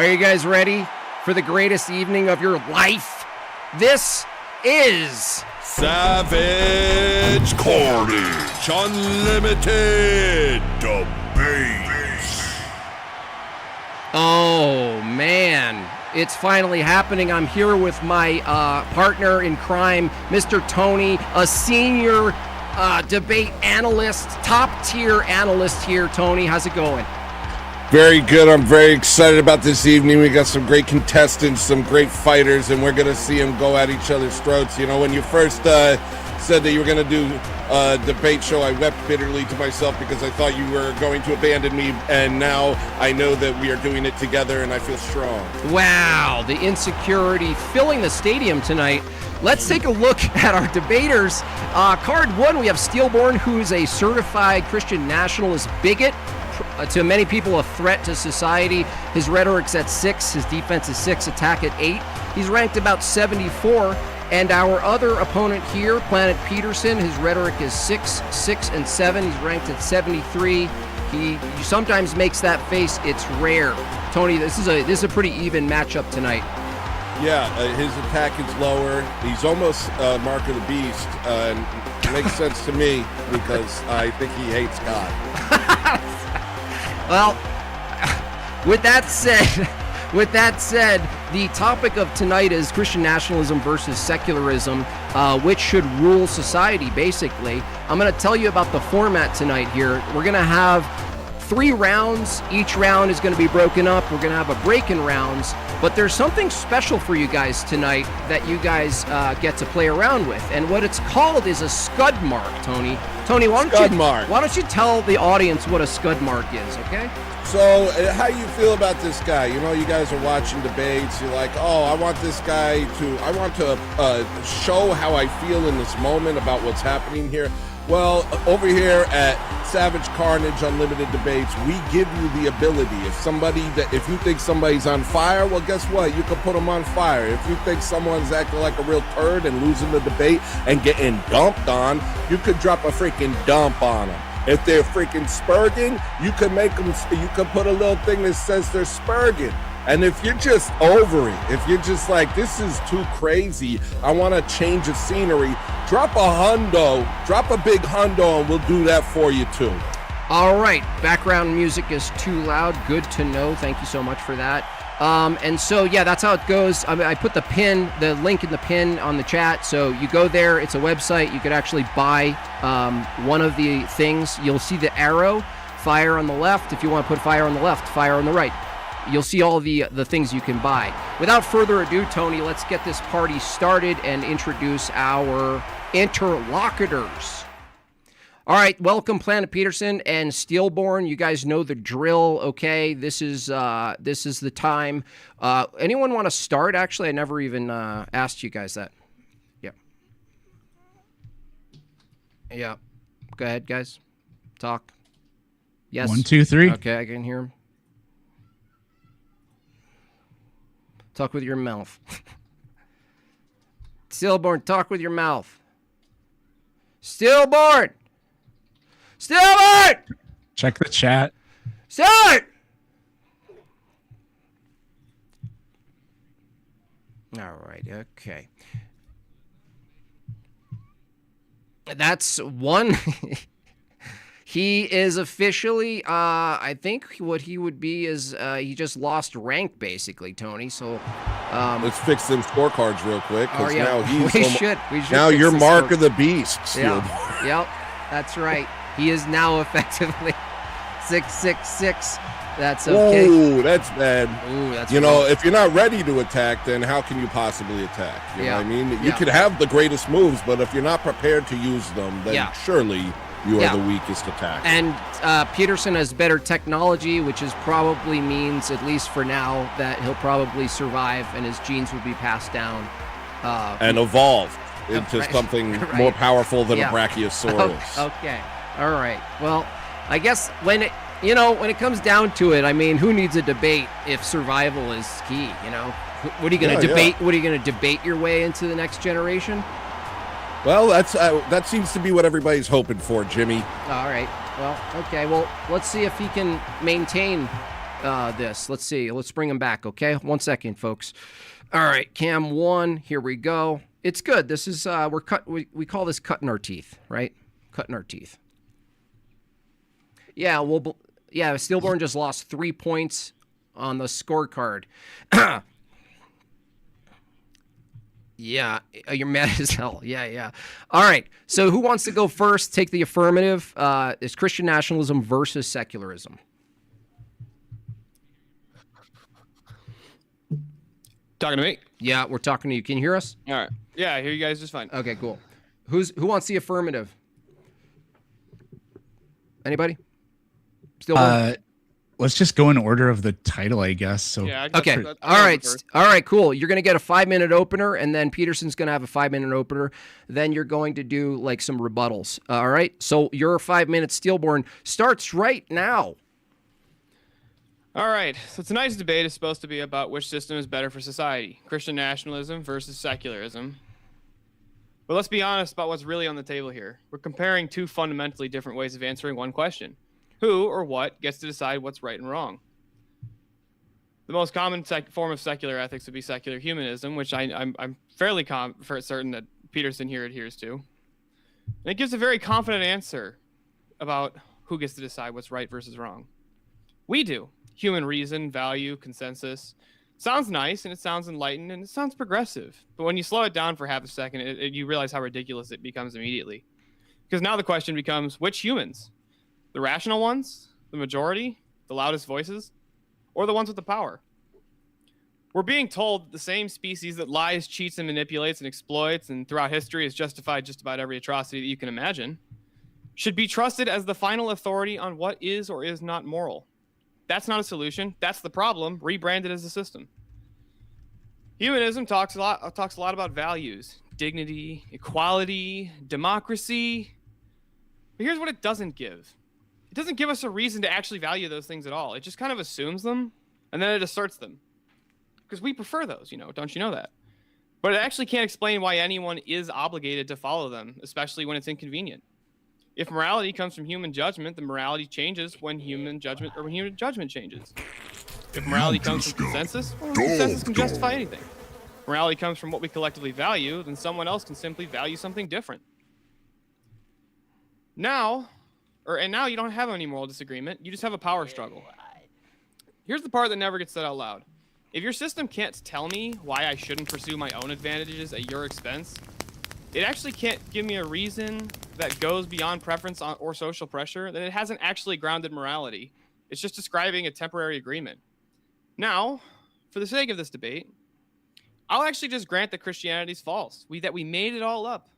Are you guys ready for the greatest evening of your life? This is Savage Carnage Unlimited Debates. Oh, man. It's finally happening. I'm here with my partner in crime, Mr. Tony, a senior debate analyst, top-tier analyst here. Tony, how's it going? Very good. I'm very excited about this evening. We got some great contestants, some great fighters, and we're going to see them go at each other's throats. You know, when you first said that you were going to do a debate show, I wept bitterly to myself because I thought you were going to abandon me, and now I know that we are doing it together, and I feel strong. Wow, the insecurity filling the stadium tonight. Let's take a look at our debaters. Card one, we have Steelborn, who's a certified Christian nationalist bigot. To many people, a threat to society. His rhetoric's at 6, his defense is 6, attack at 8. He's ranked about 74. And our other opponent here, Planet Peterson, his rhetoric is 6, 6, and 7. He's ranked at 73. He sometimes makes that face. It's rare. Tony, this is a pretty even matchup tonight. Yeah, his attack is lower. He's almost Mark of the Beast. And it makes sense to me because I think he hates God. Well, with that said, the topic of tonight is Christian nationalism versus secularism, which should rule society, basically. I'm going to tell you about the format tonight here. We're going to have 3 rounds. Each round is going to be broken up. We're going to have a break in rounds. But there's something special for you guys tonight that you guys get to play around with. And what it's called is a SCUD mark, Tony. Tony, why don't you tell the audience what a SCUD mark is, okay? So, how you feel about this guy? You know, you guys are watching debates. You're like, oh, I want to show how I feel in this moment about what's happening here. Well, over here at Savage Carnage Unlimited Debates, we give you the ability. If you think somebody's on fire, well, guess what? You can put them on fire. If you think someone's acting like a real turd and losing the debate and getting dumped on, you could drop a freaking dump on them. If they're freaking spurging, you can put a little thing that says they're spurging. And if you're just over it, if you're just like, this is too crazy, I want to change the scenery, drop a big hundo, and we'll do that for you too. All right, background music is too loud. Good to know. Thank you so much for that. And so, yeah, that's how it goes. I put the link in the pin on the chat. So you go there. It's a website. You could actually buy one of the things. You'll see the arrow, fire on the left. If you want to put fire on the left, fire on the right. You'll see all the things you can buy. Without further ado, Tony, let's get this party started and introduce our interlocutors. All right, welcome Planet Peterson and Steelborn. You guys know the drill, okay? This is the time. Anyone want to start? Actually, I never even asked you guys that. Yeah. Go ahead, guys. Talk. Yes. 1, 2, 3. Okay, I can hear him. Talk with your mouth. Steelborn, talk with your mouth. Steelborn! Steelborn! Check the chat. Start! All right, okay. That's one. He is officially, I think what he would be is he just lost rank, basically, Tony. So let's fix them scorecards real quick. Yeah. Now we should now you're Mark of the Beast. Yeah. Yep, that's right. He is now effectively 666. That's okay. Ooh, that's bad. Ooh, that's if you're not ready to attack, then how can you possibly attack? You know what I mean? You could have the greatest moves, but if you're not prepared to use them, then surely you are the weakest attacker. And Peterson has better technology, which is probably means, at least for now, that he'll probably survive and his genes will be passed down. And evolve into something more powerful than a Brachiosaurus. Okay. All right. Well, I guess when it comes down to it, I mean, who needs a debate if survival is key, What are you going to debate? Yeah. What are you going to debate your way into the next generation? Well, that seems to be what everybody's hoping for, Jimmy. All right. Well, okay. Well, let's see if he can maintain this. Let's see. Let's bring him back, okay? 1 second, folks. All right, cam 1. Here we go. It's good. This is we call this cutting our teeth, right? Cutting our teeth. Yeah, Steelborn just lost 3 points on the scorecard. Yeah, you're mad as hell. Yeah. All right, so who wants to go first? Take the affirmative. It's Christian nationalism versus secularism. Talking to me? Yeah, we're talking to you. Can you hear us? All right. Yeah, I hear you guys just fine. Okay, cool. Who wants the affirmative? Anybody? Still let's just go in order of the title, I guess. So Yeah, okay. All right, cool. You're going to get a 5-minute opener, and then Peterson's going to have a 5-minute opener. Then you're going to do like some rebuttals. All right. So your 5-minute Steelborn starts right now. All right. So tonight's debate is supposed to be about which system is better for society, Christian nationalism versus secularism. But let's be honest about what's really on the table here. We're comparing two fundamentally different ways of answering one question. Who or what gets to decide what's right and wrong? The most common form of secular ethics would be secular humanism, which I'm fairly certain that Peterson here adheres to. And it gives a very confident answer about who gets to decide what's right versus wrong. We do. Human reason, value, consensus. Sounds nice, and it sounds enlightened, and it sounds progressive. But when you slow it down for half a second, you realize how ridiculous it becomes immediately. Because now the question becomes, which humans? The rational ones, the majority, the loudest voices, or the ones with the power? We're being told the same species that lies, cheats, and manipulates and exploits and throughout history has justified just about every atrocity that you can imagine should be trusted as the final authority on what is or is not moral. That's not a solution. That's the problem, rebranded as a system. Humanism talks a lot about values, dignity, equality, democracy. But here's what it doesn't give. It doesn't give us a reason to actually value those things at all. It just kind of assumes them, and then it asserts them. Because we prefer those, don't you know that? But it actually can't explain why anyone is obligated to follow them, especially when it's inconvenient. If morality comes from human judgment, then morality changes when human judgment changes. If morality comes from consensus, well, consensus can justify anything. If morality comes from what we collectively value, then someone else can simply value something different. Now you don't have any moral disagreement. You just have a power struggle. Here's the part that never gets said out loud. If your system can't tell me why I shouldn't pursue my own advantages at your expense, it actually can't give me a reason that goes beyond preference or social pressure, then it hasn't actually grounded morality. It's just describing a temporary agreement. Now, for the sake of this debate, I'll actually just grant that Christianity's false, that we made it all up.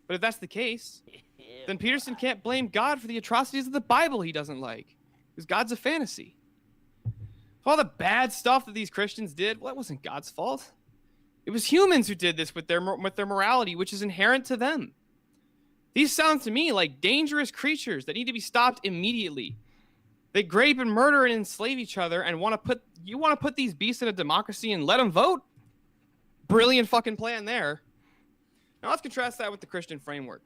But if that's the case, then Peterson can't blame God for the atrocities of the Bible he doesn't like, because God's a fantasy. All the bad stuff that these Christians did, well, that wasn't God's fault. It was humans who did this with their morality, which is inherent to them. These sound to me like dangerous creatures that need to be stopped immediately. They grape and murder and enslave each other, and want to put these beasts in a democracy and let them vote? Brilliant fucking plan there. Now let's contrast that with the Christian framework.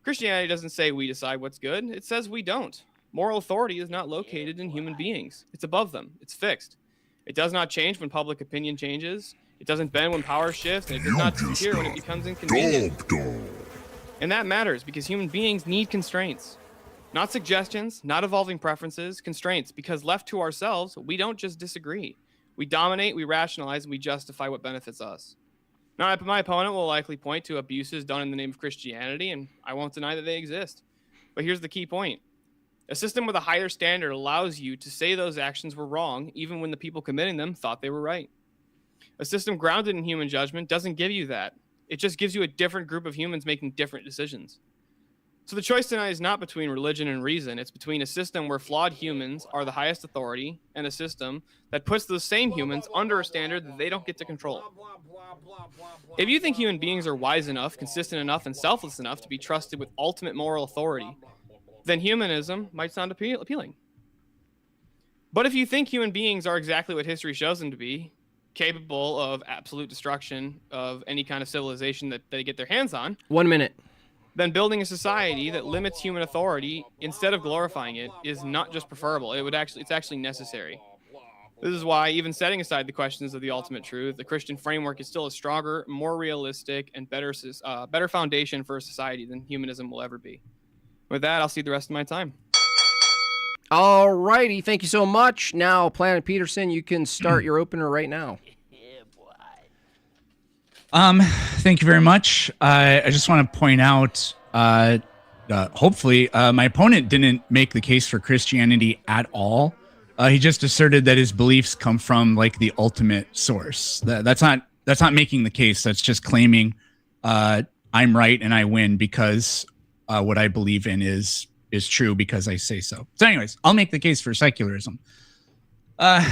Christianity doesn't say we decide what's good. It says we don't. Moral authority is not located in human beings. It's above them. It's fixed. It does not change when public opinion changes. It doesn't bend when power shifts, and it does not disappear when it becomes inconvenient. And that matters because human beings need constraints. Not suggestions, not evolving preferences, constraints, because left to ourselves, we don't just disagree. We dominate, we rationalize, and we justify what benefits us. Now, my opponent will likely point to abuses done in the name of Christianity, and I won't deny that they exist. But here's the key point. A system with a higher standard allows you to say those actions were wrong, even when the people committing them thought they were right. A system grounded in human judgment doesn't give you that. It just gives you a different group of humans making different decisions. So the choice tonight is not between religion and reason. It's between a system where flawed humans are the highest authority and a system that puts those same humans under a standard that they don't get to control. If you think human beings are wise enough, consistent enough, and selfless enough to be trusted with ultimate moral authority, then humanism might sound appealing. But if you think human beings are exactly what history shows them to be, capable of absolute destruction of any kind of civilization that they get their hands on, 1 minute. Then building a society that limits human authority instead of glorifying it is not just preferable. It's actually necessary. This is why, even setting aside the questions of the ultimate truth, the Christian framework is still a stronger, more realistic, and better foundation for a society than humanism will ever be. With that, I'll see the rest of my time. All righty. Thank you so much. Now, Planet Peterson, you can start your opener right now. Thank you very much. I just want to point out, hopefully, my opponent didn't make the case for Christianity at all. He just asserted that his beliefs come from like the ultimate source. That's not making the case. That's just claiming I'm right and I win because what I believe in is true because I say so. So anyways, I'll make the case for secularism.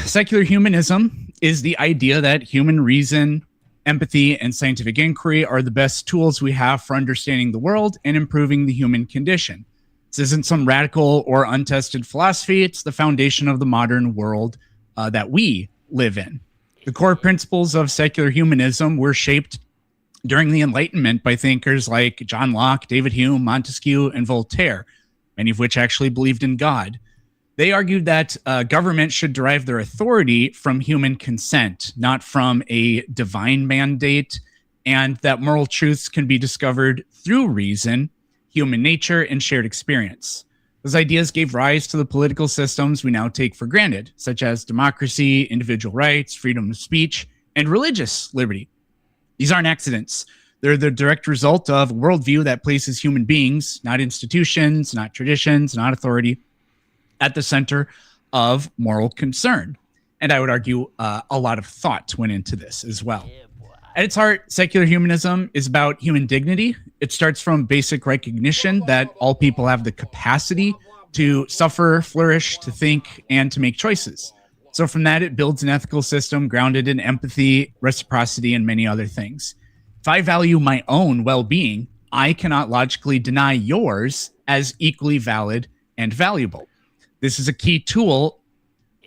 Secular humanism is the idea that human reason, empathy, and scientific inquiry are the best tools we have for understanding the world and improving the human condition. This isn't some radical or untested philosophy. It's the foundation of the modern world that we live in. The core principles of secular humanism were shaped during the Enlightenment by thinkers like John Locke, David Hume, Montesquieu, and Voltaire, many of which actually believed in God. They argued that government should derive their authority from human consent, not from a divine mandate, and that moral truths can be discovered through reason, human nature, and shared experience. Those ideas gave rise to the political systems we now take for granted, such as democracy, individual rights, freedom of speech, and religious liberty. These aren't accidents. They're the direct result of a worldview that places human beings, not institutions, not traditions, not authority, at the center of moral concern. And I would argue a lot of thought went into this as well. At its heart, secular humanism is about human dignity. It starts from basic recognition that all people have the capacity to suffer, flourish, to think, and to make choices. So from that, it builds an ethical system grounded in empathy, reciprocity, and many other things. If I value my own well-being, I cannot logically deny yours as equally valid and valuable. This is a key tool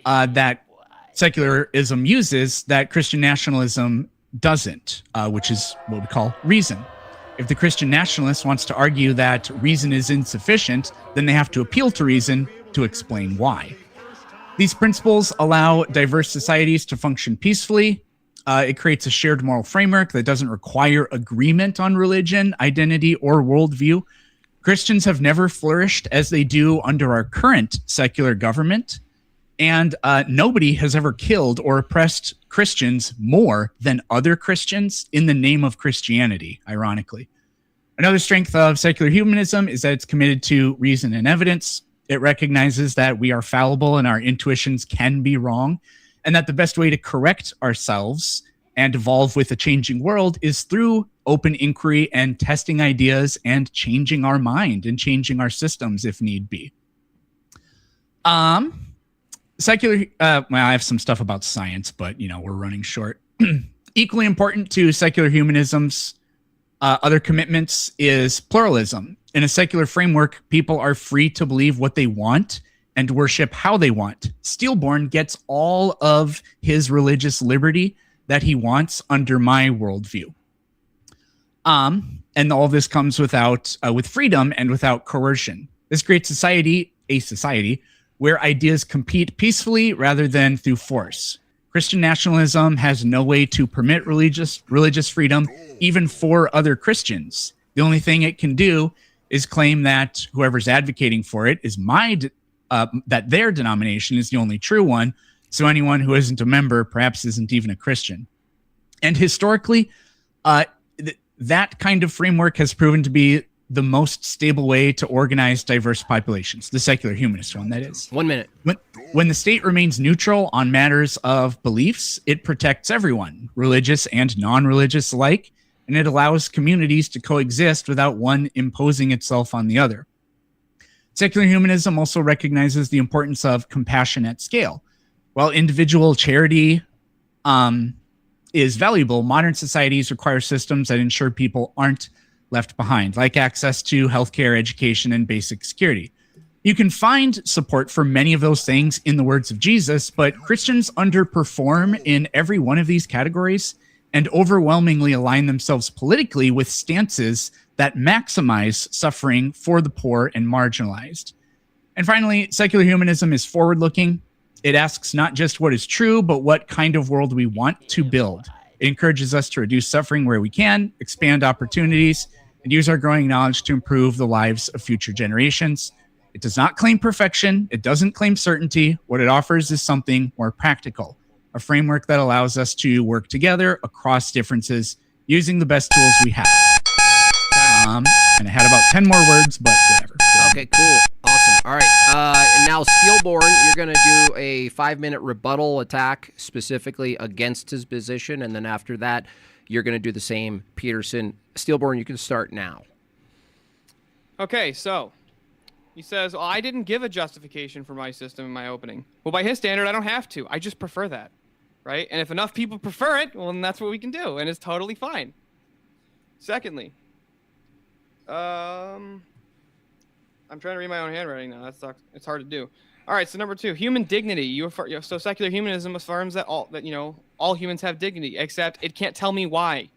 that secularism uses that Christian nationalism doesn't, which is what we call reason. If the Christian nationalist wants to argue that reason is insufficient, then they have to appeal to reason to explain why. These principles allow diverse societies to function peacefully. It creates a shared moral framework that doesn't require agreement on religion, identity, or worldview. Christians have never flourished as they do under our current secular government, and nobody has ever killed or oppressed Christians more than other Christians in the name of Christianity, ironically. Another strength of secular humanism is that it's committed to reason and evidence. It recognizes that we are fallible and our intuitions can be wrong, and that the best way to correct ourselves and evolve with a changing world is through open inquiry and testing ideas and changing our mind and changing our systems if need be. Secular, well, I have some stuff about science, but, we're running short. Equally important to secular humanism's other commitments is pluralism. In a secular framework, people are free to believe what they want and worship how they want. Steelborn gets all of his religious liberty that he wants under my worldview. And all of this comes with freedom and without coercion. This creates a society where ideas compete peacefully rather than through force. Christian nationalism has no way to permit religious freedom, even for other Christians. The only thing it can do is claim that whoever's advocating for it is that their denomination is the only true one. So anyone who isn't a member perhaps isn't even a Christian. And historically, that kind of framework has proven to be the most stable way to organize diverse populations, the secular humanist one, that is. 1 minute. When the state remains neutral on matters of beliefs, it protects everyone, religious and non-religious alike, and it allows communities to coexist without one imposing itself on the other. Secular humanism also recognizes the importance of compassion at scale. While individual charity is valuable, modern societies require systems that ensure people aren't left behind, like access to healthcare, education, and basic security. You can find support for many of those things in the words of Jesus, but Christians underperform in every one of these categories and overwhelmingly align themselves politically with stances that maximize suffering for the poor and marginalized. And finally, secular humanism is forward-looking. It asks not just what is true, but what kind of world we want to build. It encourages us to reduce suffering where we can, expand opportunities, and use our growing knowledge to improve the lives of future generations. It does not claim perfection. It doesn't claim certainty. What it offers is something more practical, a framework that allows us to work together across differences using the best tools we have. And I had about 10 more words, but whatever. Okay, cool. Awesome. All right. And now, Steelborn, you're going to do a 5-minute rebuttal attack specifically against his position. And then after that, you're going to do the same. Peterson. Steelborn, you can start now. Okay, so he says, well, I didn't give a justification for my system in my opening. Well, by his standard, I don't have to. I just prefer that, right? And if enough people prefer it, well, then that's what we can do, and it's totally fine. Secondly, I'm trying to read my own handwriting now. That sucks. It's hard to do. All right, so number 2, human dignity. So secular humanism affirms that all humans have dignity, except it can't tell me why.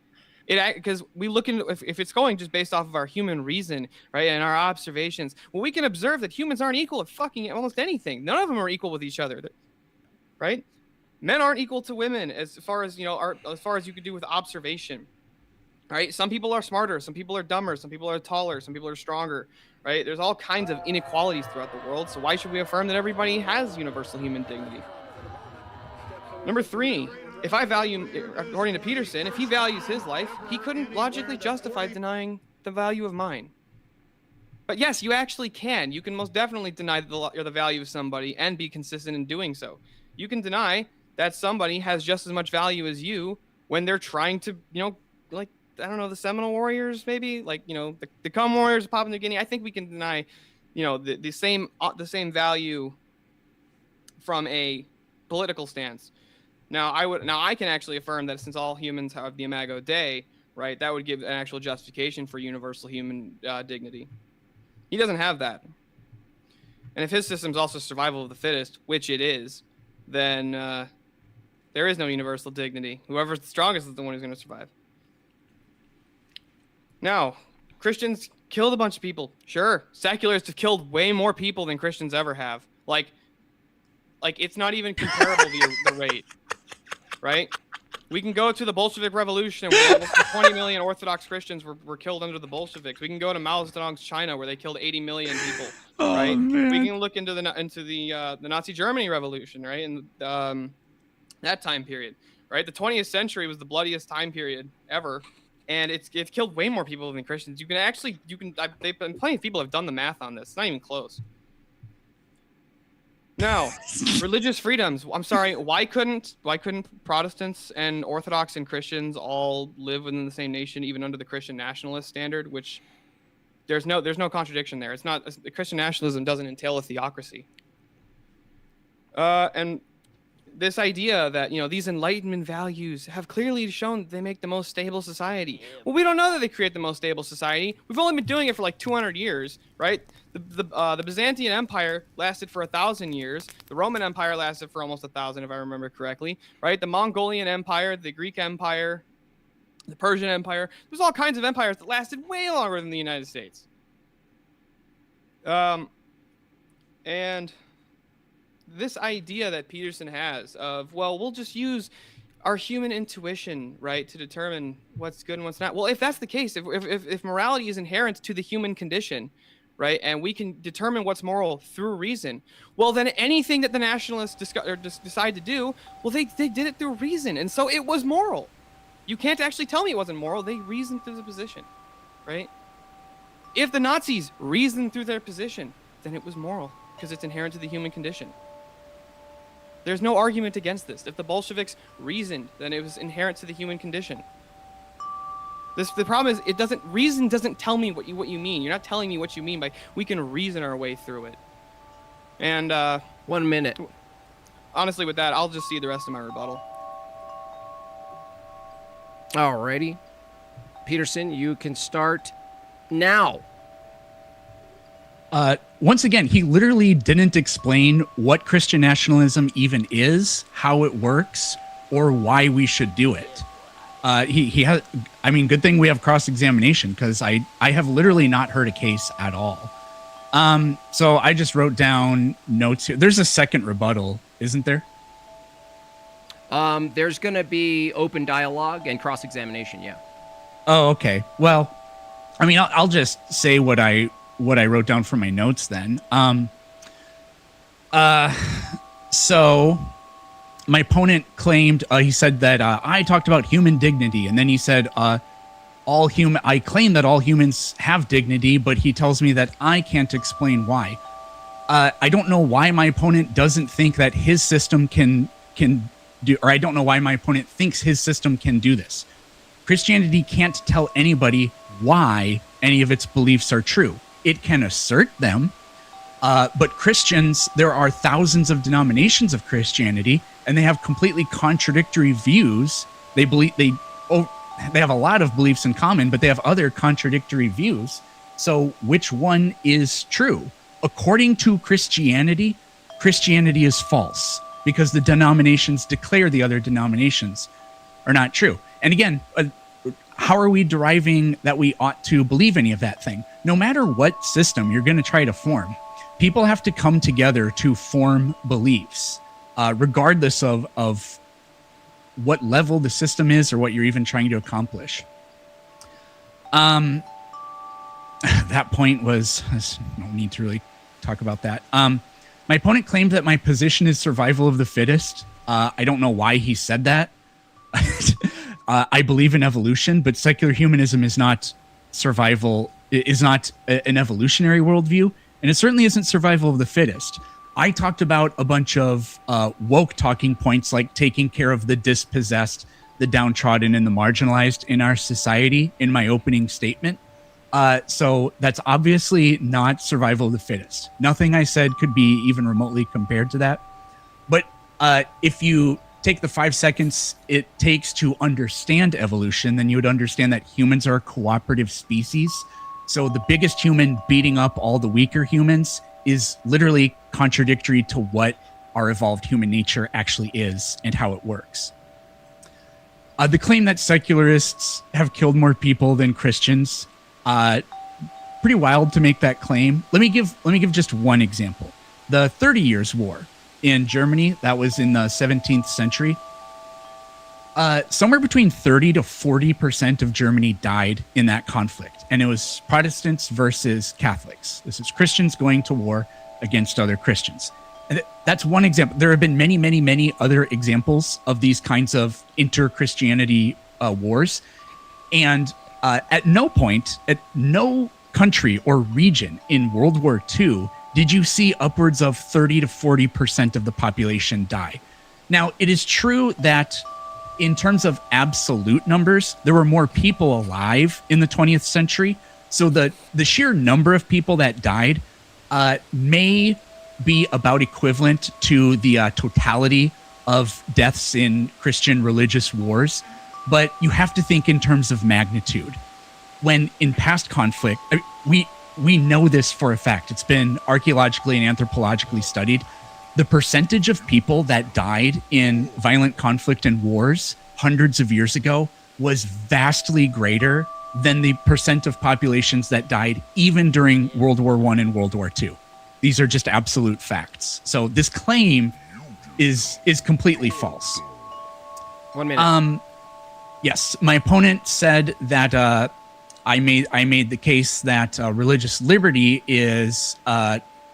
Because we look into if it's going just based off of our human reason, right, and our observations, well, we can observe that humans aren't equal at fucking almost anything. None of them are equal with each other, right? Men aren't equal to women as far as as far as you could do with observation, right? Some people are smarter, some people are dumber, some people are taller, some people are stronger, right? There's all kinds of inequalities throughout the world. So why should we affirm that everybody has universal human dignity? Number 3. If I value, according to Peterson, if he values his life, he couldn't logically justify denying the value of mine. But yes, you actually can. You can most definitely deny the value of somebody and be consistent in doing so. You can deny that somebody has just as much value as you when they're trying to, like, I don't know, the Seminole Warriors, maybe, like, the Cum Warriors of Papua New Guinea. I think we can deny, the same value from a political stance. Now I can actually affirm that since all humans have the Imago Dei, right, that would give an actual justification for universal human dignity. He doesn't have that. And if his system's also survival of the fittest, which it is, then there is no universal dignity. Whoever's the strongest is the one who's going to survive. Now, Christians killed a bunch of people. Sure, secularists have killed way more people than Christians ever have. Like it's not even comparable to the rate. Right? We can go to the Bolshevik Revolution where almost 20 million Orthodox Christians were killed under the Bolsheviks. We can go to Mao Zedong's China where they killed 80 million people. Right? Man. We can look into the Nazi Germany Revolution, right? And that time period, right? The 20th century was the bloodiest time period ever, and it's killed way more people than Christians. Plenty of people have done the math on this. It's not even close. Now, religious freedoms. I'm sorry. Why couldn't Protestants and Orthodox and Christians all live within the same nation, even under the Christian nationalist standard? Which there's no contradiction there. It's not. The Christian nationalism doesn't entail a theocracy. And this idea that these Enlightenment values have clearly shown they make the most stable society. Well, we don't know that they create the most stable society. We've only been doing it for like 200 years, right? The Byzantine Empire lasted for 1,000 years. The Roman Empire lasted for almost 1,000, if I remember correctly, right? The Mongolian Empire, the Greek Empire, the Persian Empire. There's all kinds of empires that lasted way longer than the United States. And this idea that Peterson has of, well, we'll just use our human intuition, right, to determine what's good and what's not. Well, if that's the case, if morality is inherent to the human condition, right, and we can determine what's moral through reason, well, then anything that the nationalists decide to do, well, they did it through reason, and so it was moral. You can't actually tell me it wasn't moral. They reasoned through the position, right? If the Nazis reasoned through their position, then it was moral because it's inherent to the human condition. There's no argument against this. If the Bolsheviks reasoned, then it was inherent to the human condition. The problem is reason doesn't tell me what you mean. You're not telling me what you mean by we can reason our way through it. And 1 minute. Honestly, with that, I'll just see the rest of my rebuttal. Alrighty. Peterson, you can start now. Once again, he literally didn't explain what Christian nationalism even is, how it works, or why we should do it. He has, good thing we have cross-examination because I have literally not heard a case at all. So I just wrote down notes here. There's a second rebuttal, isn't there? There's going to be open dialogue and cross-examination, yeah. Oh, okay. Well, I mean, I'll just say what I wrote down from my notes then. So my opponent claimed, he said that I talked about human dignity, and then he said I claim that all humans have dignity, but he tells me that I can't explain why. I don't know why my opponent doesn't think that his system can do, or I don't know why my opponent thinks his system can do this. Christianity can't tell anybody why any of its beliefs are true. It can assert them, but Christians, there are thousands of denominations of Christianity, and they have completely contradictory views. They have a lot of beliefs in common, but they have other contradictory views. So which one is true? According to Christianity, Christianity is false because the denominations declare the other denominations are not true. And again, how are we deriving that we ought to believe any of that thing? No matter what system you're going to try to form, people have to come together to form beliefs, regardless of what level the system is or what you're even trying to accomplish. That point was, no need to really talk about that. My opponent claimed that my position is survival of the fittest. I don't know why he said that. I believe in evolution, but secular humanism is not survival, is not an evolutionary worldview, and it certainly isn't survival of the fittest. I talked about a bunch of woke talking points like taking care of the dispossessed, the downtrodden, and the marginalized in our society in my opening statement. So that's obviously not survival of the fittest. Nothing I said could be even remotely compared to that. But if you take the 5 seconds it takes to understand evolution, then you would understand that humans are a cooperative species. So the biggest human beating up all the weaker humans is literally contradictory to what our evolved human nature actually is and how it works. The claim that secularists have killed more people than Christians, pretty wild to make that claim. Let me give just one example. The 30 Years' War in Germany, that was in the 17th century. Somewhere between 30 to 40% of Germany died in that conflict. And it was Protestants versus Catholics. This is Christians going to war against other Christians. And that's one example. There have been many, many, many other examples of these kinds of inter-Christianity wars. And at no point, at no country or region in World War II, did you see upwards of 30 to 40% of the population die. Now, it is true that in terms of absolute numbers, there were more people alive in the 20th century. So the sheer number of people that died may be about equivalent to the totality of deaths in Christian religious wars. But you have to think in terms of magnitude. When in past conflict, we know this for a fact. It's been archaeologically and anthropologically studied. The percentage of people that died in violent conflict and wars hundreds of years ago was vastly greater than the percent of populations that died even during World War I and World War II. These are just absolute facts. So this claim is completely false. 1 minute. Yes, my opponent said that I made the case that religious liberty is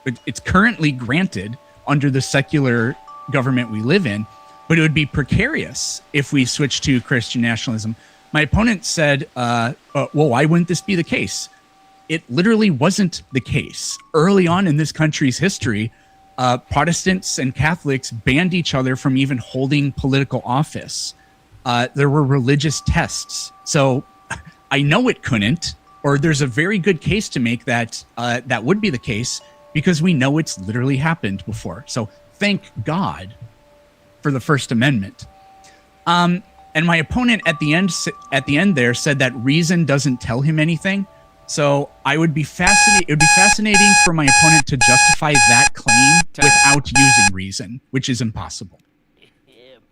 it's currently granted under the secular government we live in, but it would be precarious if we switch to Christian nationalism. My opponent said, well, why wouldn't this be the case? It literally wasn't the case. Early on in this country's history, Protestants and Catholics banned each other from even holding political office. There were religious tests. So I know it couldn't, or there's a very good case to make that that would be the case because we know it's literally happened before. So thank God for the First Amendment. And my opponent at the end there said that reason doesn't tell him anything. So it would be fascinating for my opponent to justify that claim without using reason, which is impossible.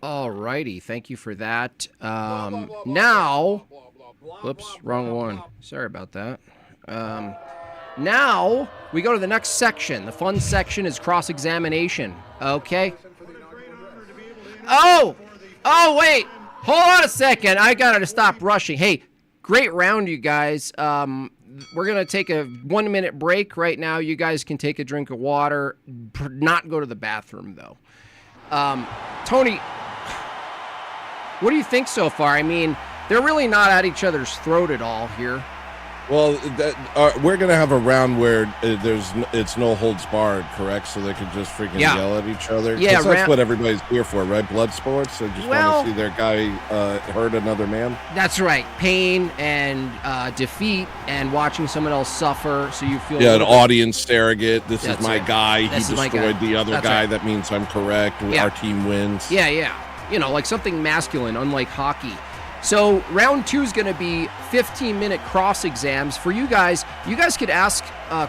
All righty, thank you for that. Now, whoops, wrong one. Sorry about that. Now we go to the next section. The fun section is cross-examination. Okay. Oh, wait. Hold on a second. I got to stop rushing. Hey, great round, you guys. We're going to take a 1-minute break right now. You guys can take a drink of water. Not go to the bathroom, though. Tony, what do you think so far? I mean, they're really not at each other's throat at all here. Well, we're gonna have a round where it's no holds barred, correct? So they can just freaking yell at each other. Yeah, that's what everybody's here for, right? Blood sports. They just want to see their guy hurt another man. That's right. Pain and defeat, and watching someone else suffer, so you feel. Yeah, an audience surrogate. This is my guy. He This is my destroyed guy. the other That's guy. right. That means I'm correct. Yeah. Our team wins. Yeah. You know, like something masculine, unlike hockey. So round 2 is going to be 15-minute cross exams for you guys. You guys could ask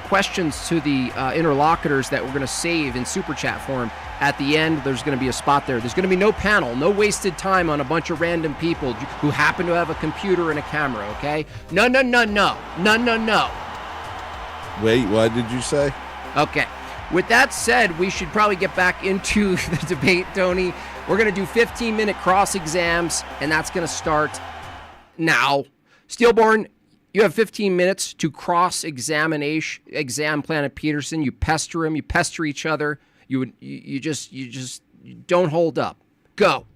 questions to the interlocutors that we're going to save in super chat form. At the end, there's going to be a spot there. There's going to be no panel, no wasted time on a bunch of random people who happen to have a computer and a camera, okay? No. Wait, what did you say? Okay. With that said, we should probably get back into the debate, Tony. We're going to do 15-minute cross exams, and that's going to start now. Steelborn, you have 15 minutes to exam Planet Peterson. You pester him, you pester each other. You just don't hold up. Go.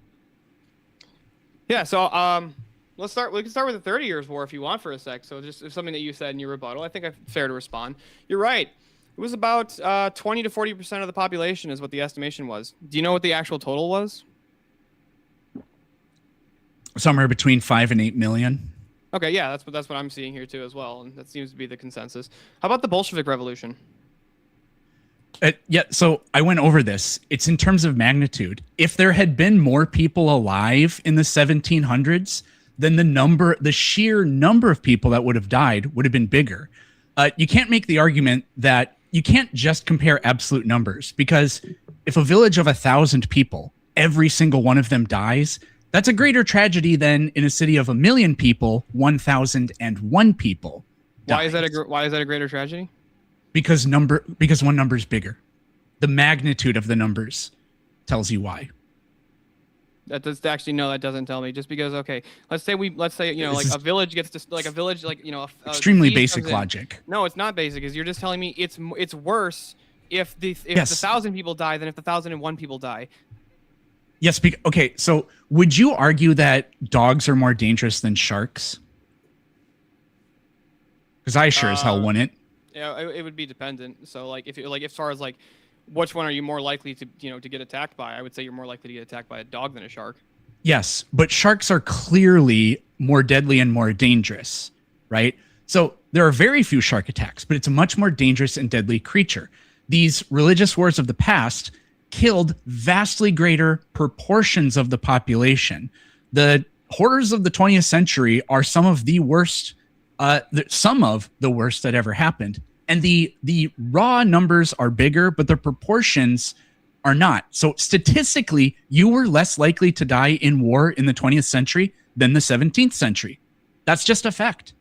Yeah, so we can start with the 30 Years' War if you want for a sec. So just something that you said in your rebuttal, I think it's fair to respond. You're right. It was about 20 to 40% of the population is what the estimation was. Do you know what the actual total was? Somewhere between 5 and 8 million. Okay, yeah, that's what I'm seeing here too as well, and that seems to be the consensus. How about the Bolshevik Revolution? Yeah, so I went over this. It's in terms of magnitude. If there had been more people alive in the 1700s, then the sheer number of people that would have died would have been bigger. You can't make the argument that you can't just compare absolute numbers, because if a village of 1,000 people, every single one of them dies, that's a greater tragedy than in a city of 1 million people, 1,001 people. Why is that a greater tragedy? Because one number is bigger. The magnitude of the numbers tells you why. That doesn't tell me. Just because, okay, let's say a village gets to extremely basic logic. No, it's not basic. Is you're just telling me it's worse if the 1,000 people die than if the 1,001 people die. Yes. Okay. So would you argue that dogs are more dangerous than sharks? Because I sure as hell wouldn't. Yeah, it would be dependent. So like as far as like which one are you more likely to get attacked by? I would say you're more likely to get attacked by a dog than a shark. Yes, but sharks are clearly more deadly and more dangerous, right? So there are very few shark attacks, but it's a much more dangerous and deadly creature. These religious wars of the past killed vastly greater proportions of the population. The horrors of the 20th century are some of the worst that ever happened. And the raw numbers are bigger, but the proportions are not. So statistically, you were less likely to die in war in the 20th century than the 17th century. That's just a fact.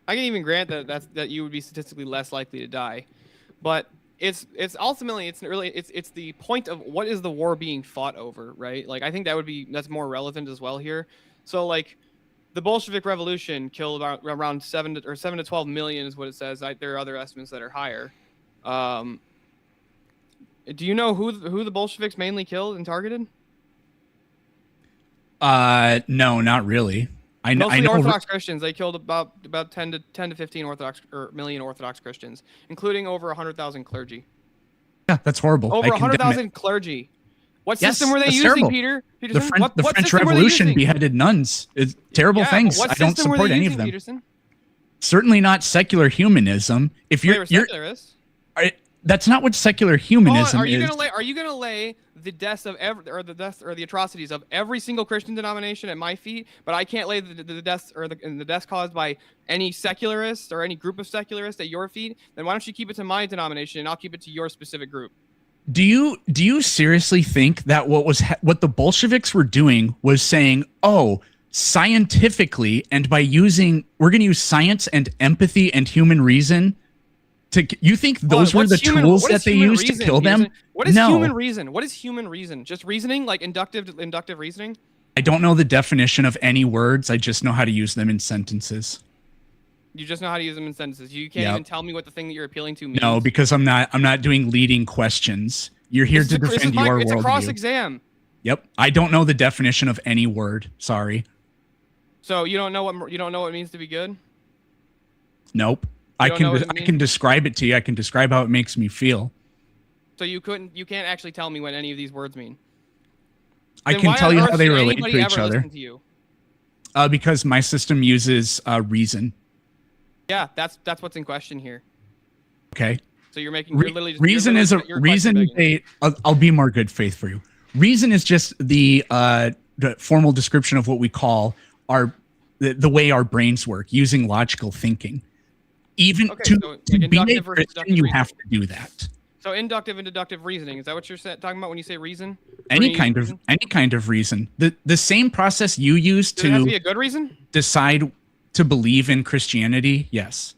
I can even grant that you would be statistically less likely to die, but it's ultimately it's the point of what is the war being fought over, right? Like I think that's more relevant as well here. So like the Bolshevik Revolution killed around 7 to 12 million is what it says. There are other estimates that are higher. Do you know who the Bolsheviks mainly killed and targeted? No, not really. I know Orthodox Christians. They killed about 10 to 15 million Orthodox Christians, including over 100,000 clergy. Yeah, that's horrible. Over 100,000 clergy. What system were they using, terrible. Peterson? The French Revolution beheaded nuns. It's terrible things. I don't support any of them. Peterson? Certainly not secular humanism. If you're secularists. That's not what secular humanism are you is. Are you gonna lay the deaths of the atrocities of every single Christian denomination at my feet, but I can't lay the deaths the deaths caused by any secularists or any group of secularists at your feet? Then why don't you keep it to my denomination and I'll keep it to your specific group? Do you seriously think that what the Bolsheviks were doing was saying, "Oh, scientifically, and by we're going to use science and empathy and human reason you think those were the tools that they used to kill them? What is human reason? What is human reason? Just reasoning, like inductive reasoning? I don't know the definition of any words. I just know how to use them in sentences. You just know how to use them in sentences. You can't even tell me what the thing that you're appealing to means. No, because I'm not doing leading questions. You're here to defend your worldview. It's a cross exam. Yep. I don't know the definition of any word. Sorry. So you don't know what it means to be good? Nope. I can describe it to you. I can describe how it makes me feel. So you can't actually tell me what any of these words mean. I can tell you how they relate to each other. Because my system uses reason. Yeah, that's what's in question here. Okay. So you're literally just, reason is a reason. I'll be more good faith for you. Reason is just the formal description of what we call the way our brains work, using logical thinking. Even to be a Christian, you have to do that. So inductive and deductive reasoning, is that what you're talking about when you say reason? Any kind of reason. The same process you use to... Does it have to be a good reason? Decide to believe in Christianity, yes.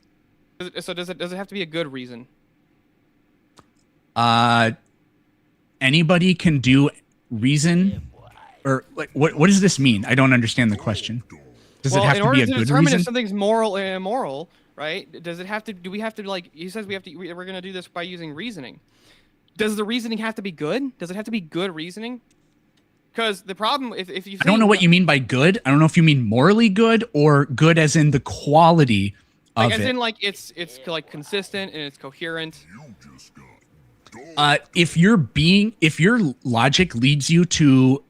So does it have to be a good reason? Anybody can do reason, or like what does this mean? I don't understand the question. Does it have to be a good reason? In order to determine if something's moral or immoral, right? Does it have to? Do we have to, like he says, we're going to do this by using reasoning? Does the reasoning have to be good? Does it have to be good reasoning? Because the problem, if you, I don't know what you mean by good. I don't know if you mean morally good or good as in the quality of it. As in, like it's like consistent and it's coherent. If your logic leads you to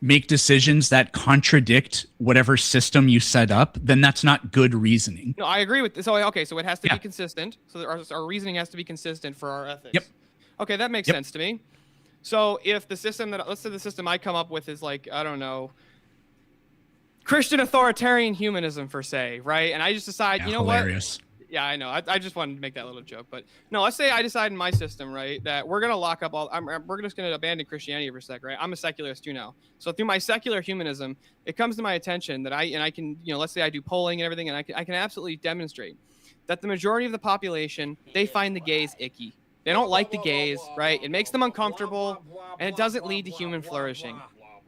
make decisions that contradict whatever system you set up, then that's not good reasoning. No, I agree with this. So it has to be consistent. So our reasoning has to be consistent for our ethics. Yep. Okay, that makes sense to me. So if the system let's say the system I come up with is like, I don't know, Christian authoritarian humanism, per se, right? And I just decide, you know hilarious. What? Yeah, I know. I just wanted to make that little joke, but no. Let's say I decide in my system, right, that we're gonna lock up we're just gonna abandon Christianity for a sec, right? I'm a secularist too now. So through my secular humanism, it comes to my attention that I can, let's say I do polling and everything, and I can absolutely demonstrate that the majority of the population, they find the gays icky. They don't like the gays, right? It makes them uncomfortable, and it doesn't lead to human flourishing.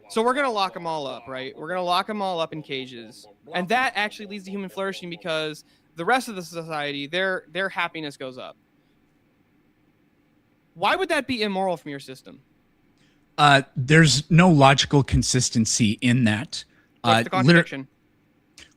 So we're gonna lock them all up, right? We're gonna lock them all up in cages, and that actually leads to human flourishing because the rest of the society, their happiness goes up. Why would that be immoral from your system? There's no logical consistency in that. What's the contradiction?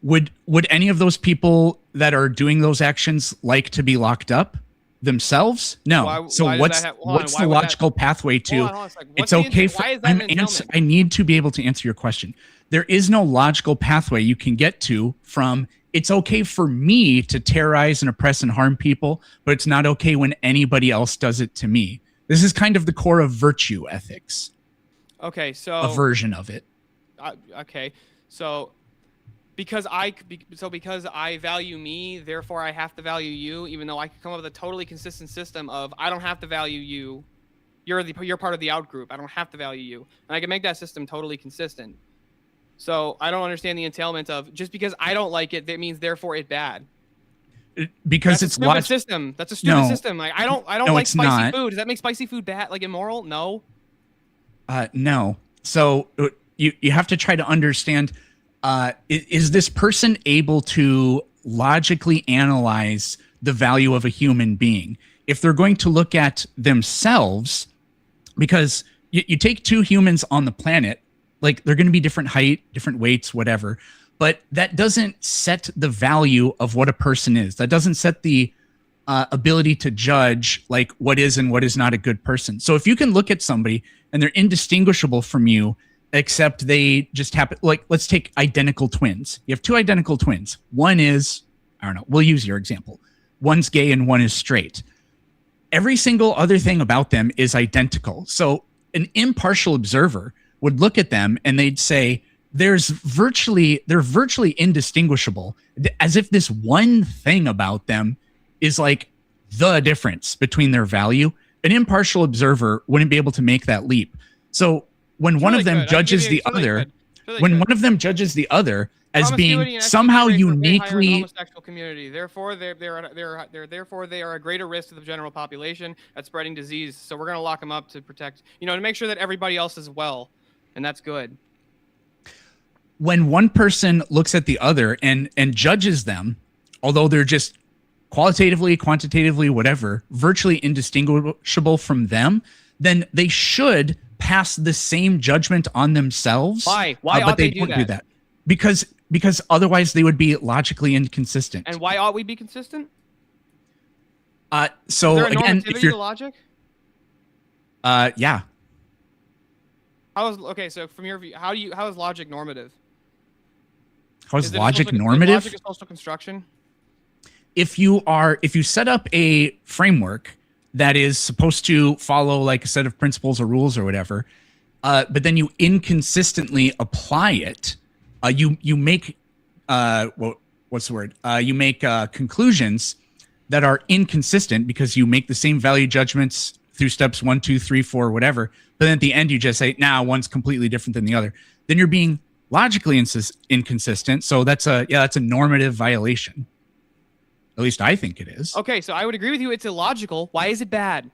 Would any of those people that are doing those actions like to be locked up themselves? No. What's the logical pathway to? It's okay for. I need to be able to answer your question. There is no logical pathway you can get to from. It's okay for me to terrorize and oppress and harm people, but it's not okay when anybody else does it to me. This is kind of the core of virtue ethics. Okay, so a version of it. Okay, so because I value me, therefore I have to value you, even though I could come up with a totally consistent system of I don't have to value you. You're part of the out group. I don't have to value you, and I can make that system totally consistent. So I don't understand the entailment of just because I don't like it, that means therefore it's bad. Because it's a stupid system. That's a stupid system. Like I don't like spicy food. Does that make spicy food bad? Like immoral? No. No. So you have to try to understand. Is this person able to logically analyze the value of a human being? If they're going to look at themselves, because you take two humans on the planet. Like they're going to be different height, different weights, whatever. But that doesn't set the value of what a person is. That doesn't set the ability to judge like what is and what is not a good person. So if you can look at somebody and they're indistinguishable from you, except they just happen, like let's take identical twins. You have two identical twins. One is, I don't know, we'll use your example. One's gay and one is straight. Every single other thing about them is identical. So an impartial observer would look at them and they'd say, they're virtually indistinguishable, as if this one thing about them is like the difference between their value. An impartial observer wouldn't be able to make that leap. So when one of them judges the other, when one of them judges the other as being Promiscuity and somehow STD rates are way higher in the uniquely homosexual community. Therefore, therefore they are a greater risk to the general population at spreading disease. So we're gonna lock them up to protect, to make sure that everybody else is well, and that's good. when one person looks at the other and judges them, although they're just qualitatively, quantitatively, whatever, virtually indistinguishable from them, then they should pass the same judgment on themselves. Why? But they don't do that. Because otherwise they would be logically inconsistent. And why ought we be consistent? So is there a again, normativity if you're to logic? Yeah. So from your view, how is logic normative? How is logic normative? Is logic a social construction? If you set up a framework that is supposed to follow like a set of principles or rules or whatever, but then you inconsistently apply it, you make what's the word? You make conclusions that are inconsistent because you make the same value judgments through steps 1, 2, 3, 4, whatever. But then at the end, you just say, "Nah, one's completely different than the other." Then you're being logically inconsistent. So that's a normative violation. At least I think it is. Okay, so I would agree with you. It's illogical. Why is it bad?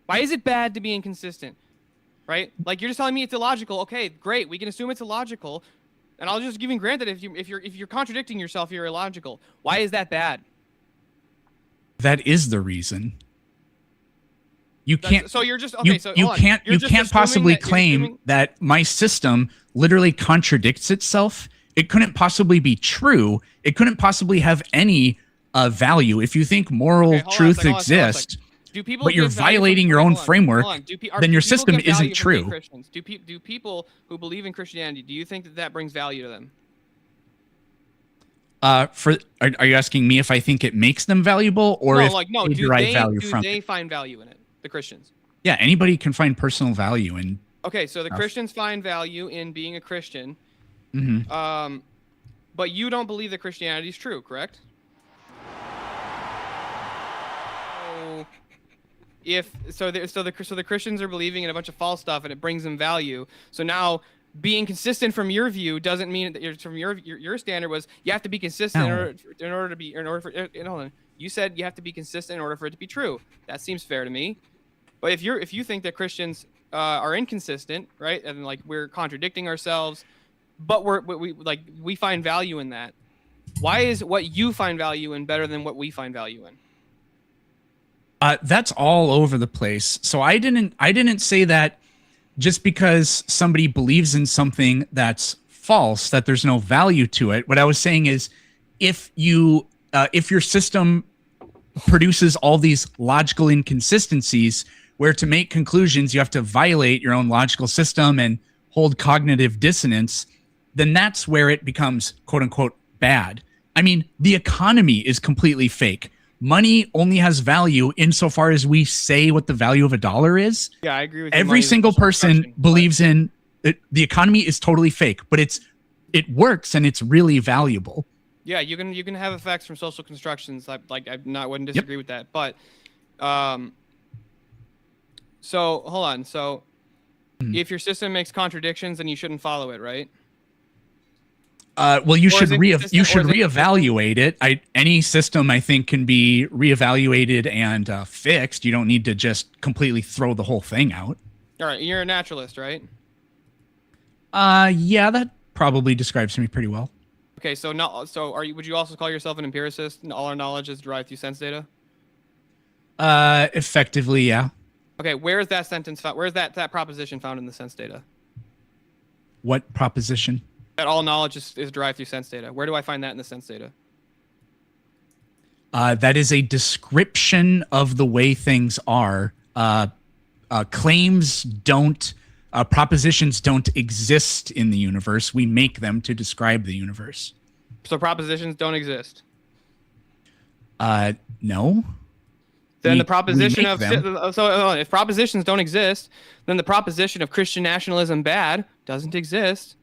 Why is it bad to be inconsistent? Right? Like you're just telling me it's illogical. Okay, great. We can assume it's illogical, and I'll just give you granted if you're contradicting yourself, you're illogical. Why is that bad? That is the reason. You can't. So you're just okay. You can't possibly claim that my system literally contradicts itself. It couldn't possibly be true. It couldn't possibly have any value. If you think moral truth exists, but you're violating your own framework, then your system isn't true. Do people who believe in Christianity, do you think that brings value to them? Are you asking me if I think it makes them valuable, or do they find value in it? The Christians. Yeah, anybody can find personal value in. Okay, so the Christians find value in being a Christian. Mm-hmm. But you don't believe that Christianity is true, correct? So the Christians are believing in a bunch of false stuff, and it brings them value. So now, being consistent from your view doesn't mean that from your standard was you have to be consistent in order for hold on. You said you have to be consistent in order for it to be true. That seems fair to me. But if you think that Christians are inconsistent, right, and like we're contradicting ourselves, but we find value in that, why is what you find value in better than what we find value in? That's all over the place. So I didn't say that just because somebody believes in something that's false, that there's no value to it. What I was saying is if your system produces all these logical inconsistencies where to make conclusions you have to violate your own logical system and hold cognitive dissonance, then that's where it becomes quote unquote bad. I mean, the economy is completely fake. Money only has value insofar as we say what the value of a dollar is. Yeah, I agree with you. Every single person believes in it. The economy is totally fake, but it works and it's really valuable. Yeah, you can have effects from social constructions. I wouldn't disagree with that. But so hold on. So if your system makes contradictions, then you shouldn't follow it, right? Well, you should reevaluate it. Any system, I think, can be reevaluated and fixed. You don't need to just completely throw the whole thing out. All right, you're a naturalist, right? Yeah, that probably describes me pretty well. Okay, would you also call yourself an empiricist? And all our knowledge is derived through sense data? Effectively, yeah. Okay, where is that sentence found? Where is that proposition found in the sense data? What proposition? That all knowledge is derived through sense data. Where do I find that in the sense data? That is a description of the way things are. Claims don't, propositions don't exist in the universe. We make them to describe the universe. So propositions don't exist? No. Then the proposition if propositions don't exist, then the proposition of Christian nationalism bad doesn't exist.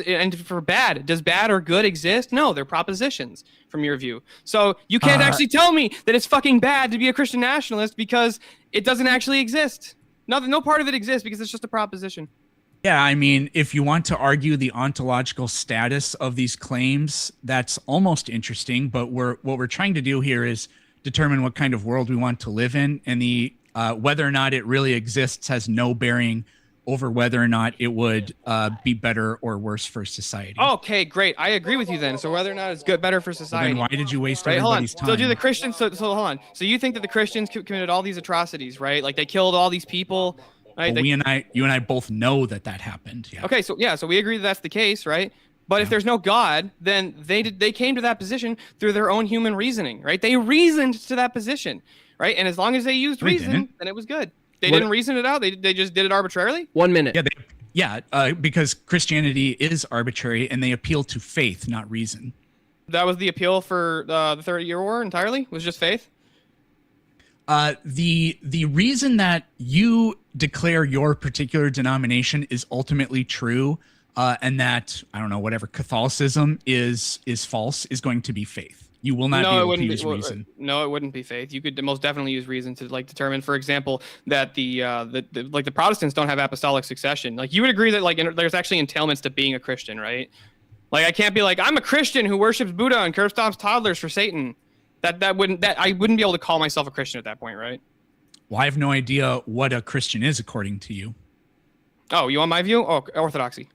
And for bad, does bad or good exist? No, they're propositions from your view. So you can't actually tell me that it's fucking bad to be a Christian nationalist because it doesn't actually exist. No part of it exists because it's just a proposition. Yeah, I mean, if you want to argue the ontological status of these claims, that's almost interesting. But what we're trying to do here is determine what kind of world we want to live in, and the whether or not it really exists has no bearing over whether or not it would be better or worse for society. Okay, great. I agree with you then. So whether or not it's good, better for society. Then why did you waste Right, hold on. everybody's time? So do the Christians? So hold on. So you think that the Christians committed all these atrocities, right? Like they killed all these people. Right? Well, you and I both know that happened. Yeah. Okay, so yeah, so we agree that that's the case, right? But if there's no God, then they came to that position through their own human reasoning, right? They reasoned to that position, right? And as long as they used reason, then it was good. They didn't reason it out. They just did it arbitrarily. 1 minute. Because Christianity is arbitrary, and they appeal to faith, not reason. That was the appeal for the 30-Year War entirely. Was just faith. The reason that you declare your particular denomination is ultimately true, and that, I don't know, whatever Catholicism is false, is going to be faith. You will not be able to use reason. No, it wouldn't be faith. You could most definitely use reason to like determine, for example, that the Protestants don't have apostolic succession. Like you would agree that like there's actually entailments to being a Christian, right? Like I can't be like, I'm a Christian who worships Buddha and curb stomps toddlers for Satan. I wouldn't be able to call myself a Christian at that point, right? Well, I have no idea what a Christian is according to you. Oh, you want my view? Oh, orthodoxy.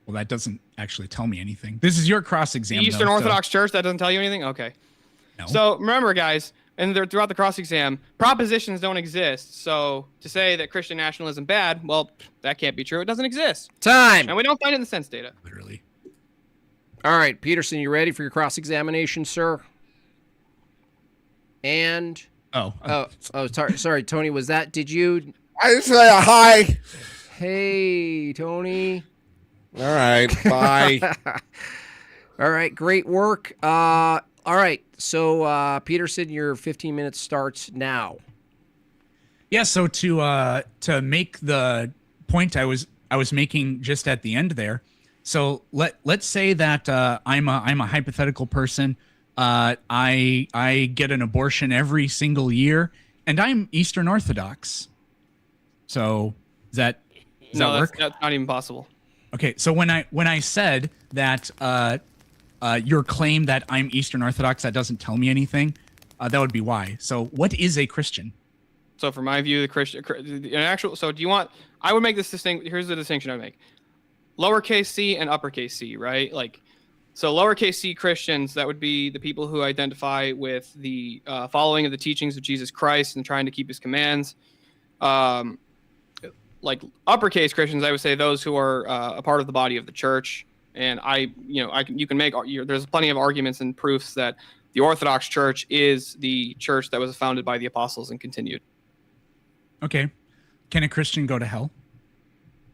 Well, that doesn't actually tell me anything. This is your cross-exam. The Eastern Orthodox Church, that doesn't tell you anything? Okay. No. So remember, guys, and throughout the cross-exam, propositions don't exist. So to say that Christian nationalism bad, well, that can't be true. It doesn't exist. Time. And we don't find it in the sense data. Literally. All right, Peterson, you ready for your cross-examination, sir? And sorry, Tony. Was that? Did you? I just say a hi. Hey, Tony. All right, bye. All right, great work. All right, so Peterson, your 15 minutes starts now. Yeah. So to make the point I was making just at the end there. So let's say that I'm a hypothetical person. I get an abortion every single year, and I'm Eastern Orthodox. So does that work? That's not even possible. Okay, so when I said that your claim that I'm Eastern Orthodox, that doesn't tell me anything, that would be why. So what is a Christian? So for my view, the Christian, so do you want? I would make this distinction. Here's the distinction I would make: lowercase c and uppercase c, right? Like, so lowercase c Christians, that would be the people who identify with the following of the teachings of Jesus Christ and trying to keep His commands. Like uppercase Christians, I would say those who are a part of the body of the church. And you can make, there's plenty of arguments and proofs that the Orthodox Church is the church that was founded by the apostles and continued. Okay. Can a Christian go to hell?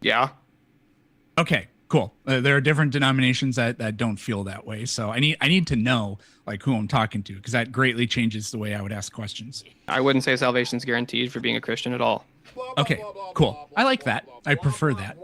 Yeah. Okay, cool. There are different denominations that don't feel that way. So I need to know like who I'm talking to, because that greatly changes the way I would ask questions. I wouldn't say salvation's guaranteed for being a Christian at all. Okay, cool. I like that. I prefer that.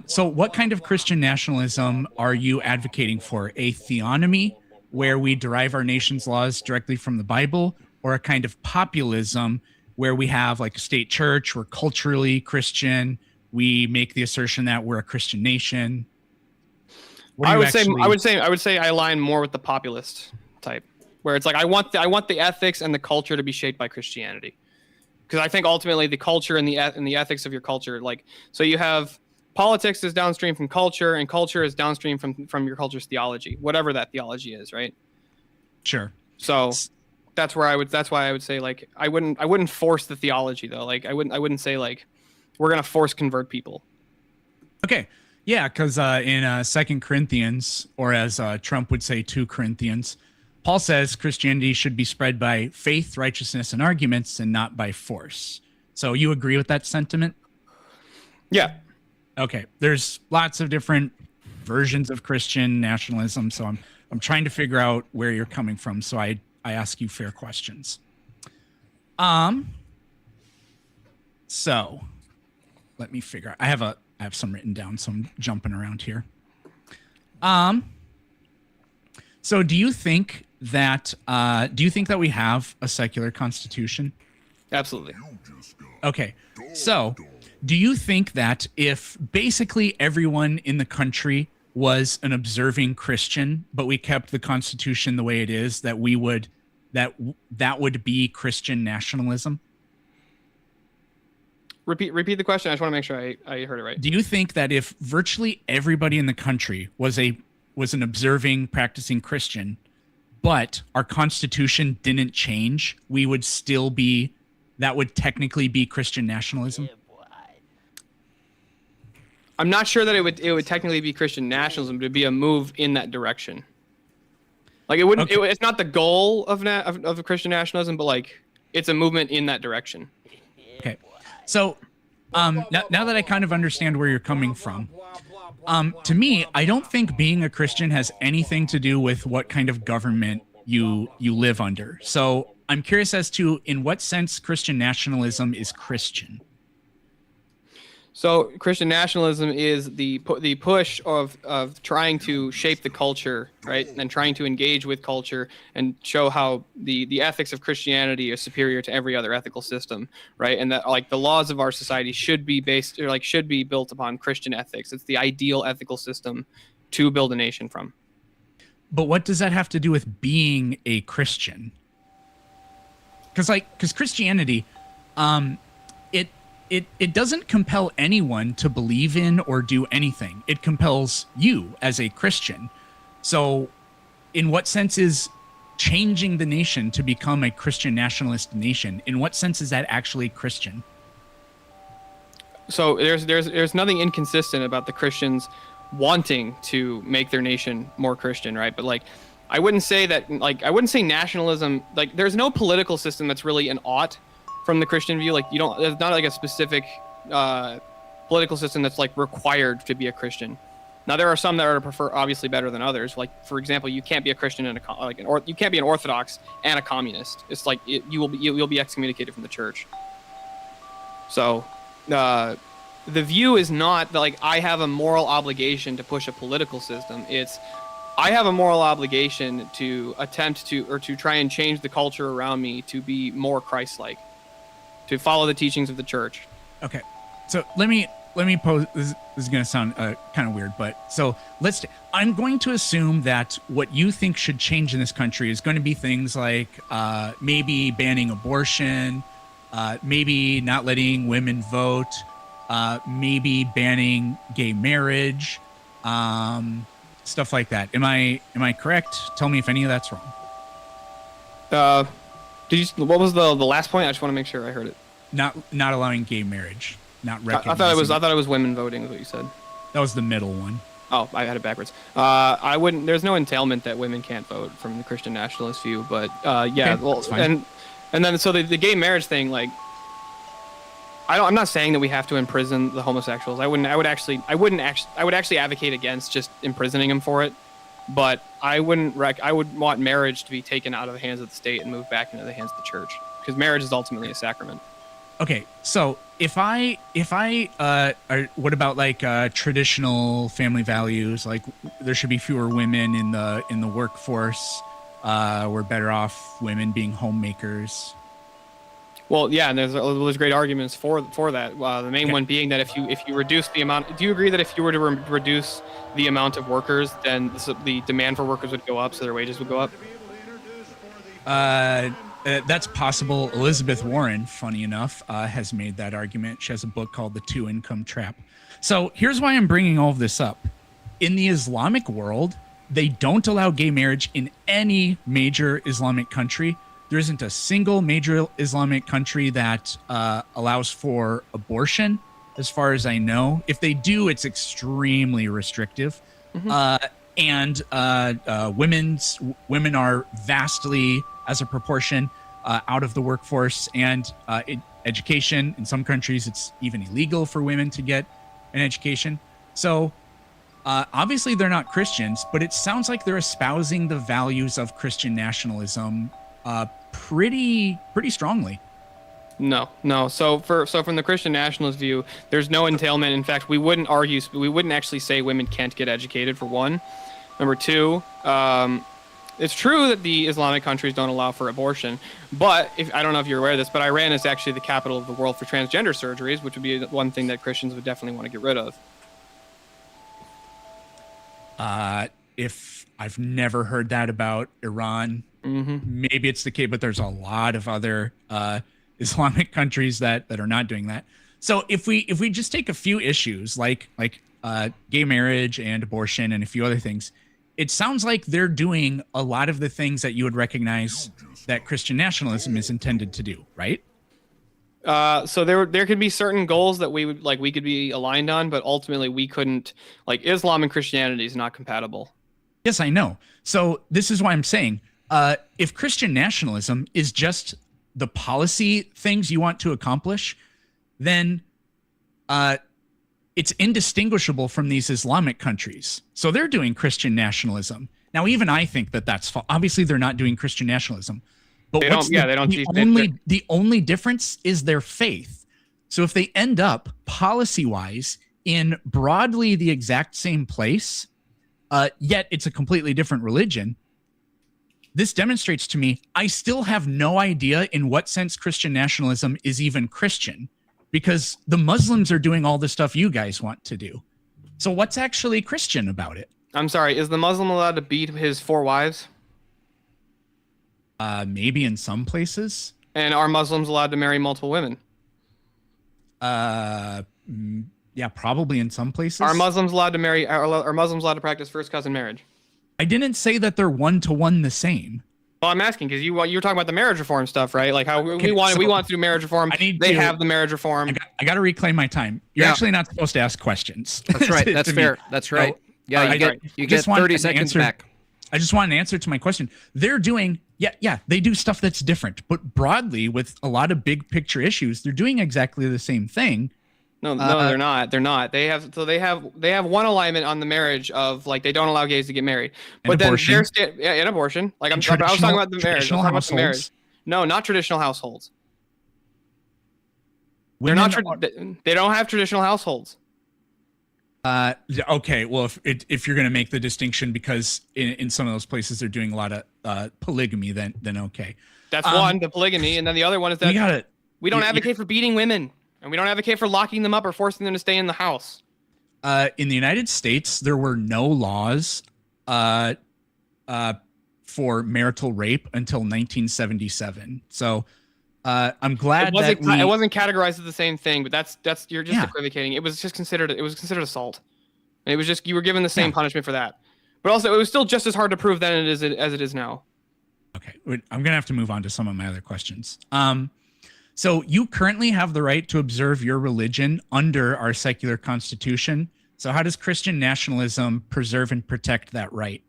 So what kind of Christian nationalism are you advocating for? A theonomy where we derive our nation's laws directly from the Bible, or a kind of populism where we have like a state church, we're culturally Christian, we make the assertion that we're a Christian nation? I would say I align more with the populist type, where it's like I want the ethics and the culture to be shaped by Christianity. Because I think ultimately the culture and the ethics of your culture, like, so you have politics is downstream from culture, and culture is downstream from your culture's theology, whatever that theology is, right? Sure. So that's why I would say like I wouldn't force the theology though. Like I wouldn't say like we're gonna force convert people. Okay. Yeah, because in 2 Corinthians, or as Trump would say, 2 Corinthians, Paul says Christianity should be spread by faith, righteousness, and arguments, and not by force. So you agree with that sentiment? Yeah. Okay. There's lots of different versions of Christian nationalism, so I'm trying to figure out where you're coming from. So I ask you fair questions. So let me figure out. I have some written down, so I'm jumping around here. So do you think that we have a secular constitution? Absolutely. Okay, so do you think that if basically everyone in the country was an observing Christian, but we kept the Constitution the way it is, that we would that would be Christian nationalism? Repeat the question. I just want to make sure I heard it right. Do you think that if virtually everybody in the country was an observing, practicing Christian, but our Constitution didn't change, we would still be, that would technically be Christian nationalism? I'm not sure that it would technically be Christian nationalism, but it'd be a move in that direction. Like it wouldn't. Okay. It's not the goal of Christian nationalism, but like it's a movement in that direction. Okay, so now that I kind of understand where you're coming from, to me, I don't think being a Christian has anything to do with what kind of government you live under. So I'm curious as to in what sense Christian nationalism is Christian. So Christian nationalism is the push of trying to shape the culture, right, and trying to engage with culture and show how the ethics of Christianity are superior to every other ethical system, right, and that like the laws of our society should be based or like should be built upon Christian ethics. It's the ideal ethical system to build a nation from. But what does that have to do with being a Christian? Because Christianity, it doesn't compel anyone to believe in or do anything. It compels you as a Christian. So in what sense is changing the nation to become a Christian nationalist nation, in what sense is that actually Christian? So there's nothing inconsistent about the Christians wanting to make their nation more Christian, right? But like I wouldn't say nationalism, like there's no political system that's really an ought from the Christian view. Like there's not like a specific political system that's like required to be a Christian. Now there are some that are prefer obviously better than others. Like for example, you can't be a Christian and you can't be an Orthodox and a communist. It's like you'll be excommunicated from the church. So the view is not that like I have a moral obligation to push a political system. It's I have a moral obligation to attempt to or to try and change the culture around me to be more Christ-like, to follow the teachings of the church. Okay, so let me pose. This is going to sound kind of weird, but so I'm going to assume that what you think should change in this country is going to be things like maybe banning abortion, maybe not letting women vote, maybe banning gay marriage, stuff like that. Am I correct? Tell me if any of that's wrong. What was the last point? I just want to make sure I heard it. Not allowing gay marriage. Not recognizing. I thought it was women voting is what you said. That was the middle one. Oh, I had it backwards. I wouldn't. There's no entailment that women can't vote from the Christian nationalist view, but yeah. Okay, well, that's fine. and then so the gay marriage thing, like, I'm not saying that we have to imprison the homosexuals. I would actually advocate against just imprisoning them for it, but I would want marriage to be taken out of the hands of the state and moved back into the hands of the church, because marriage is ultimately a sacrament. Okay, so if I what about like traditional family values? Like there should be fewer women in the workforce. We're better off women being homemakers. Well, yeah, and there's great arguments for that. The main one being that if you reduce the amount, do you agree that if you were to reduce the amount of workers, then the demand for workers would go up, so their wages would go up? That's possible. Elizabeth Warren, funny enough, has made that argument. She has a book called The Two-Income Trap. So here's why I'm bringing all of this up. In the Islamic world, they don't allow gay marriage in any major Islamic country. There isn't a single major Islamic country that allows for abortion, as far as I know. If they do, it's extremely restrictive. Mm-hmm. Women are vastly, as a proportion, out of the workforce and education. In some countries, it's even illegal for women to get an education. So obviously they're not Christians, but it sounds like they're espousing the values of Christian nationalism pretty strongly. No. So from the Christian nationalist view, there's no entailment. In fact, we wouldn't actually say women can't get educated, for one. Number two, it's true that the Islamic countries don't allow for abortion, but I don't know if you're aware of this, but Iran is actually the capital of the world for transgender surgeries, which would be one thing that Christians would definitely want to get rid of. If I've never heard that about Iran, maybe it's the case, but there's a lot of other Islamic countries that are not doing that. So if we just take a few issues like gay marriage and abortion and a few other things, it sounds like they're doing a lot of the things that you would recognize that Christian nationalism is intended to do, right? So there could be certain goals that we could be aligned on, but ultimately we couldn't. Like, Islam and Christianity is not compatible. Yes, I know. So this is why I'm saying, if Christian nationalism is just the policy things you want to accomplish, then it's indistinguishable from these Islamic countries. So they're doing Christian nationalism. Now, even I think that that's obviously they're not doing Christian nationalism. But the only difference is their faith. So if they end up policy-wise in broadly the exact same place, yet it's a completely different religion, this demonstrates to me I still have no idea in what sense Christian nationalism is even Christian, because the Muslims are doing all the stuff you guys want to do. So what's actually Christian about it? I'm sorry, is the Muslim allowed to beat his 4 wives? Maybe in some places. And are Muslims allowed to marry multiple women? Yeah, probably in some places. Are Muslims allowed to marry? Are Muslims allowed to practice first cousin marriage? I didn't say that they're one-to-one the same. Well, I'm asking because you were talking about the marriage reform stuff, right? Like how we want to do marriage reform. They have the marriage reform. I got to reclaim my time. You're actually not supposed to ask questions. That's right. That's fair. That's right. So, yeah, you get 30 seconds back. I just want an answer to my question. They're doing, they do stuff that's different, but broadly with a lot of big picture issues, they're doing exactly the same thing. No, they're not. They're not. They have one alignment on the marriage of like they don't allow gays to get married, but then in abortion. Like I was talking about the marriage. I'm talking about the marriage. No, not traditional households. They don't have traditional households. Okay, well, if you're going to make the distinction because in some of those places they're doing a lot of polygamy, then okay. That's one, the polygamy, and then the other one is that we don't advocate for beating women, and we don't advocate for locking them up or forcing them to stay in the house. In the United States, there were no laws for marital rape until 1977. So I'm glad it wasn't categorized as the same thing, but that's you're just equivocating. It was considered assault, and it was just you were given the same punishment for that. But also, it was still just as hard to prove then as it is now. Okay, I'm gonna have to move on to some of my other questions. So you currently have the right to observe your religion under our secular constitution. So how does Christian nationalism preserve and protect that right?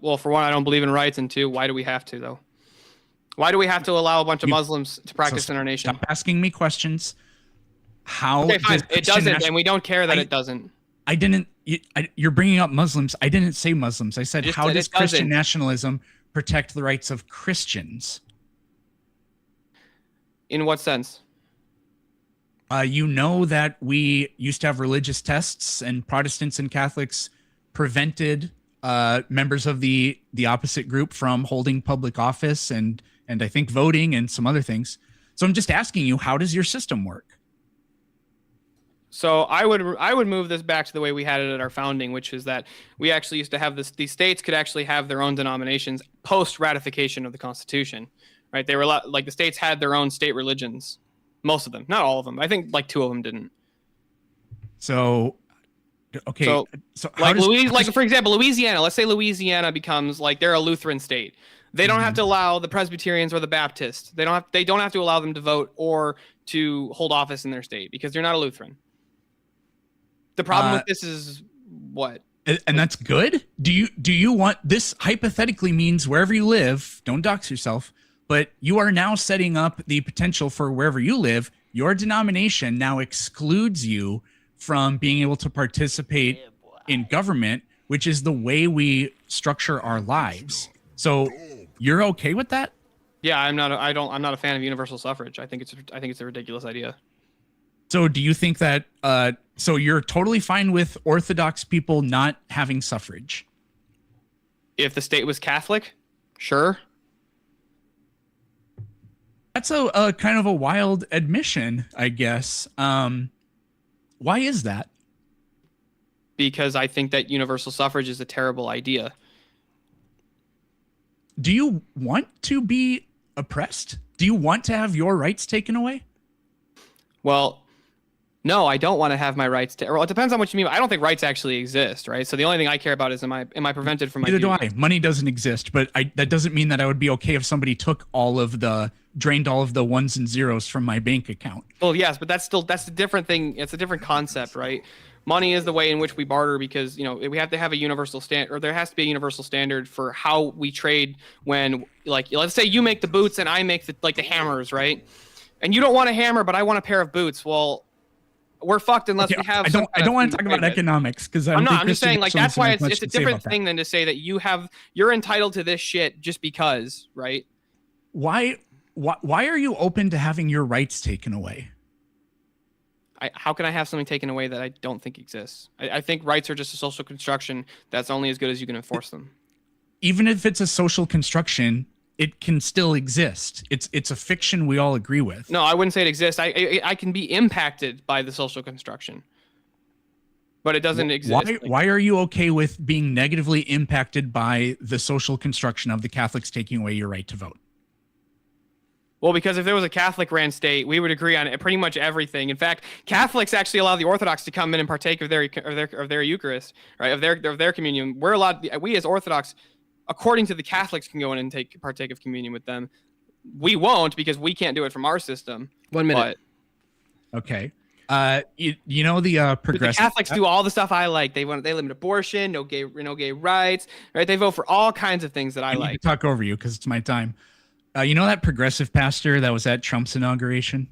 Well, for one, I don't believe in rights, and two, why do we have to though? Why do we have to allow a bunch of Muslims to practice in our nation? Stop asking me questions. How? Okay, fine. It doesn't, and we don't care that it doesn't. I didn't. You're bringing up Muslims. I didn't say Muslims. I said, how does Christian nationalism protect the rights of Christians? In what sense? You know that we used to have religious tests, and Protestants and Catholics prevented members of the opposite group from holding public office and I think voting and some other things. So I'm just asking you, how does your system work? So I would move this back to the way we had it at our founding, which is that we actually used to have this. These states could actually have their own denominations post ratification of the Constitution, right? They were like the states had their own state religions, most of them, not all of them. I think like 2 of them didn't. So, okay. So like for example, Louisiana. Let's say Louisiana becomes like they're a Lutheran state. They don't have to allow the Presbyterians or the Baptists. They don't have to allow them to vote or to hold office in their state because they're not a Lutheran. The problem with this is what? And that's good? Do you want this? Hypothetically means wherever you live, don't dox yourself, but you are now setting up the potential for wherever you live, your denomination now excludes you from being able to participate in government, which is the way we structure our lives. So you're okay with that? Yeah, I'm not a fan of universal suffrage. I think it's a ridiculous idea. So do you think that so you're totally fine with Orthodox people not having suffrage? If the state was Catholic, sure. That's a kind of a wild admission, I guess. Why is that? Because I think that universal suffrage is a terrible idea. Do you want to be oppressed? Do you want to have your rights taken away? Well, no, I don't want to have my rights. Well, it depends on what you mean. I don't think rights actually exist, right? So the only thing I care about is am I prevented from my Neither do duties? I. Money doesn't exist, but that doesn't mean that I would be okay if somebody took drained all of the ones and zeros from my bank account. Well, yes, but that's a different thing. It's a different concept, right? Money is the way in which we barter because, we have to have a universal standard, or there has to be a universal standard for how we trade when, like, let's say you make the boots and I make the hammers, right? And you don't want a hammer, but I want a pair of boots. Well, we're fucked unless we have. I don't want to talk about economics because I'm not. I'm just saying, like, that's why it's a different thing than to say that you're entitled to this shit just because, right? Why are you open to having your rights taken away? How can I have something taken away that I don't think exists? I think rights are just a social construction that's only as good as you can enforce them. Even if it's a social construction, it can still exist. It's a fiction we all agree with. No, I wouldn't say it exists. I can be impacted by the social construction, but it doesn't exist. Why are you okay with being negatively impacted by the social construction of the Catholics taking away your right to vote? Well, because if there was a Catholic-ran state, we would agree on pretty much everything. In fact, Catholics actually allow the Orthodox to come in and partake of their Eucharist, right? Of their communion. We're allowed. We as Orthodox, according to the Catholics, can go in and partake of communion with them. We won't because we can't do it from our system. 1 minute. Okay. You know the progressive. The Catholics do all the stuff I like. They limit abortion, no gay rights, right? They vote for all kinds of things that I like. Need to talk over you because it's my time. You know that progressive pastor that was at Trump's inauguration?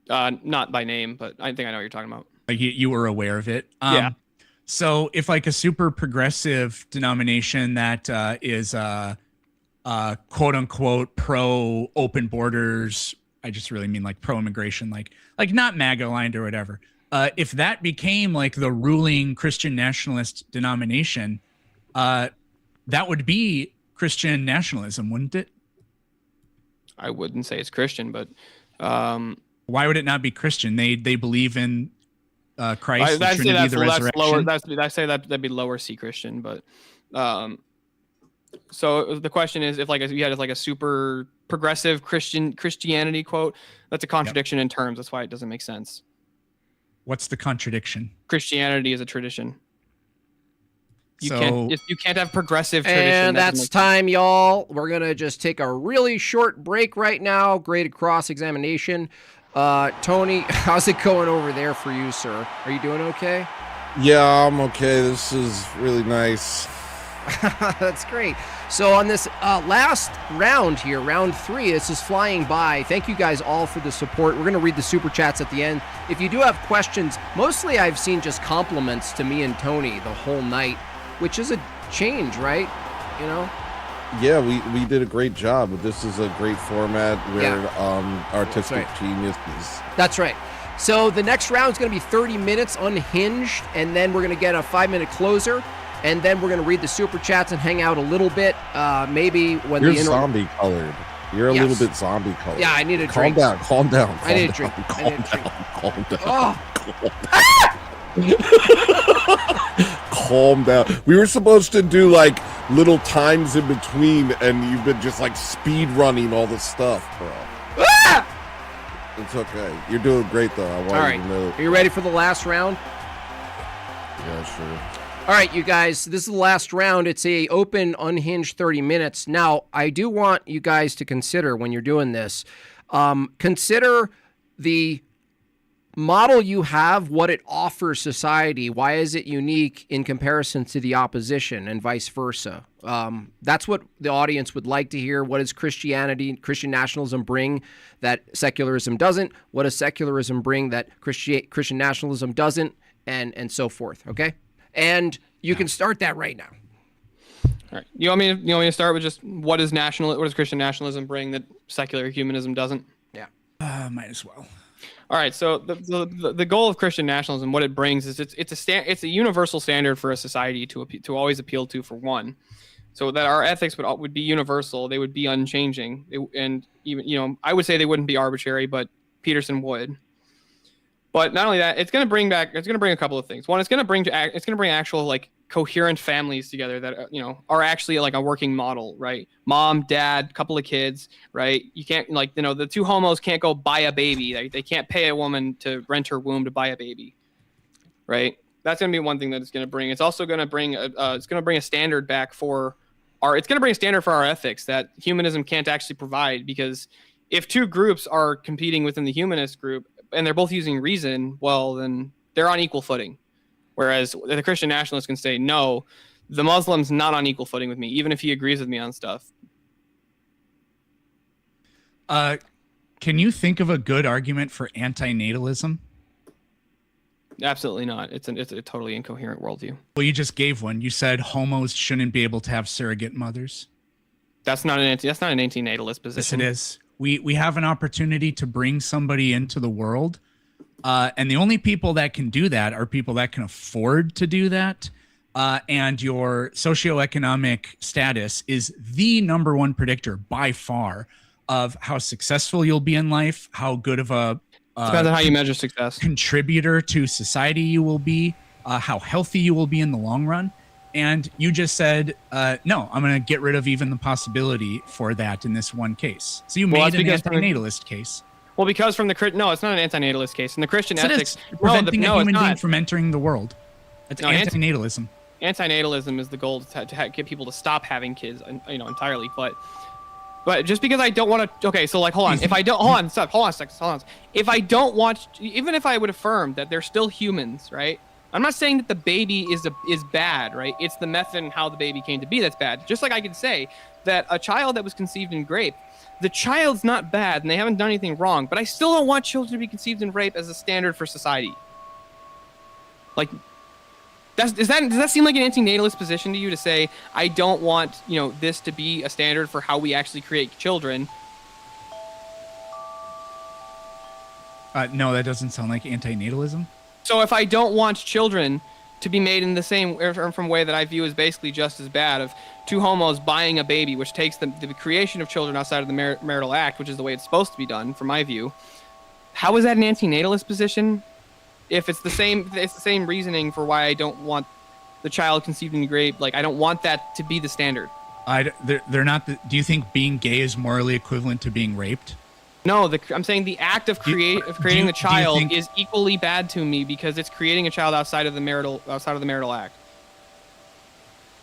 Not by name, but I think I know what you're talking about. You were aware of it. Yeah. So if like a super progressive denomination that is quote unquote pro open borders, I just really mean like pro immigration, like not MAGA aligned or whatever. If that became like the ruling Christian nationalist denomination, that would be Christian nationalism, wouldn't it? I wouldn't say it's Christian, but why would it not be Christian? They believe in Christ, the I'd Trinity, say the resurrection. I say that'd be lower C Christian, but so the question is, if you had a super progressive Christianity quote, that's a contradiction in terms. That's why it doesn't make sense. What's the contradiction? Christianity is a tradition. You can't have progressive tradition. And that's time, y'all. We're going to just take a really short break right now. Graded cross-examination. Tony, how's it going over there for you, sir? Are you doing okay? Yeah, I'm okay. This is really nice. That's great. So on this last round here, round 3, this is flying by. Thank you guys all for the support. We're going to read the super chats at the end. If you do have questions, mostly I've seen just compliments to me and Tony the whole night, which is a change, right? You know? Yeah, we did a great job. This is a great format where artistic geniuses. That's right. So the next round is going to be 30 minutes unhinged, and then we're going to get a 5-minute closer, and then we're going to read the super chats and hang out a little bit. Maybe when you're zombie colored. You're a little bit zombie colored. Yeah, I need a drink. Calm down. I need a drink. Calm down. Oh. Calm down. We were supposed to do like little times in between, and you've been just like speed running all the stuff, bro. Ah! It's okay. You're doing great, though. I want you to know. Are you ready for the last round? Yeah, sure. All right, you guys. This is the last round. It's a open, unhinged 30 minutes. Now, I do want you guys to consider when you're doing this. Consider the model you have, what it offers society. Why is it unique in comparison to the opposition, and vice versa? That's what the audience would like to hear. What does Christianity, Christian nationalism bring that secularism doesn't? What does secularism bring that Christian nationalism doesn't? And so forth. Okay, and you can start that right now. All right. You want me to start with just what does Christian nationalism bring that secular humanism doesn't? Yeah. Might as well. All right, so the goal of Christian nationalism, what it brings is it's a universal standard for a society to always appeal to. For one, so that our ethics would be universal. They would be unchanging, and even I would say they wouldn't be arbitrary, but Peterson would. But not only that, it's going to bring a couple of things. One, it's going to bring actual like coherent families together that are actually like a working model, right? Mom, dad, couple of kids, right? You can't the two homos can't go buy a baby. They can't pay a woman to rent her womb to buy a baby, right? That's going to be one thing that it's going to bring. It's also going to bring a standard back for it's going to bring a standard for our ethics that humanism can't actually provide, because if two groups are competing within the humanist group and they're both using reason, well, then they're on equal footing. Whereas the Christian nationalist can say, no, the Muslim's not on equal footing with me, even if he agrees with me on stuff. Can you think of a good argument for antinatalism? Absolutely not. It's a totally incoherent worldview. Well, you just gave one. You said homos shouldn't be able to have surrogate mothers. That's not an antinatalist position. Yes, it is. We have an opportunity to bring somebody into the world, and the only people that can do that are people that can afford to do that, and your socioeconomic status is the number one predictor by far of how successful you'll be in life, how good of a depends on how you measure success. Contributor to society you will be, how healthy you will be in the long run. And you just said, no, I'm going to get rid of even the possibility for that in this one case. So you made an antinatalist case. Well, because no, it's not an antinatalist case. In the Christian ethics, preventing a human being from entering the world. It's antinatalism. Antinatalism is the goal to get people to stop having kids, entirely. But just because I don't want to, okay, so like, hold on. If I don't, hold on a second. If I don't want, even if I would affirm that they're still humans, right? I'm not saying that the baby is bad, right? It's the method and how the baby came to be that's bad. Just like I could say that a child that was conceived in rape, the child's not bad and they haven't done anything wrong, but I still don't want children to be conceived in rape as a standard for society. Like, does that seem like an antinatalist position to you, to say I don't want this to be a standard for how we actually create children? No, that doesn't sound like antinatalism. So if I don't want children to be made in the same from way that I view as basically just as bad, of two homos buying a baby, which takes the creation of children outside of the marital act, which is the way it's supposed to be done, from my view, how is that an antinatalist position? If it's the same reasoning for why I don't want the child conceived in the grave, like I don't want that to be the standard. They're not. Do you think being gay is morally equivalent to being raped? No, I'm saying the act of creating the child is equally bad to me, because it's creating a child outside of the marital act.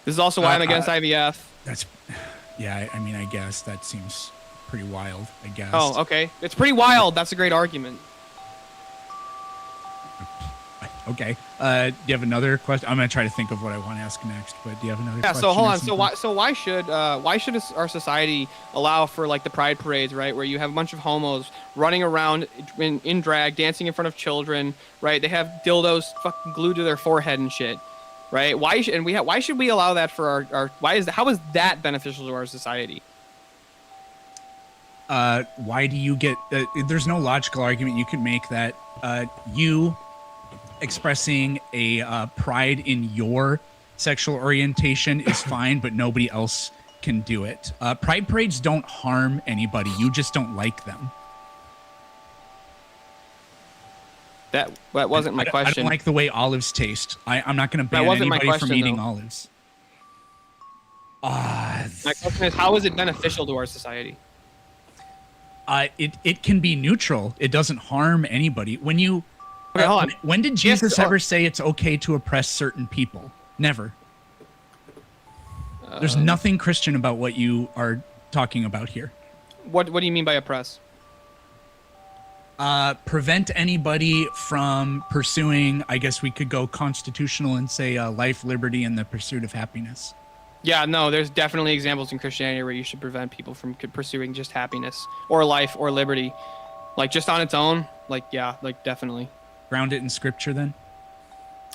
This is also why I'm against IVF. I guess that seems pretty wild, I guess. Oh, okay. It's pretty wild. That's a great argument. Okay. Do you have another question? I'm gonna try to think of what I want to ask next, but do you have another question? Yeah. So hold on. So why should our society allow for like the pride parades, right, where you have a bunch of homos running around in drag, dancing in front of children, right? They have dildos fucking glued to their forehead and shit, right? Why should we allow that for our? How is that beneficial to our society? Why do you get? There's no logical argument you can make that you expressing a pride in your sexual orientation is fine, but nobody else can do it. Pride parades don't harm anybody. You just don't like them. That wasn't my question. I don't like the way olives taste. I'm not going to ban anybody from eating olives. My question is, how is it beneficial to our society? It can be neutral. It doesn't harm anybody. When you Okay, hold on. When did Jesus ever say it's okay to oppress certain people? Never. There's nothing Christian about what you are talking about here. What do you mean by oppress? Prevent anybody from pursuing, I guess we could go constitutional and say life, liberty, and the pursuit of happiness. Yeah, no, there's definitely examples in Christianity where you should prevent people from pursuing just happiness or life or liberty. Like just on its own, definitely. Ground it in scripture then?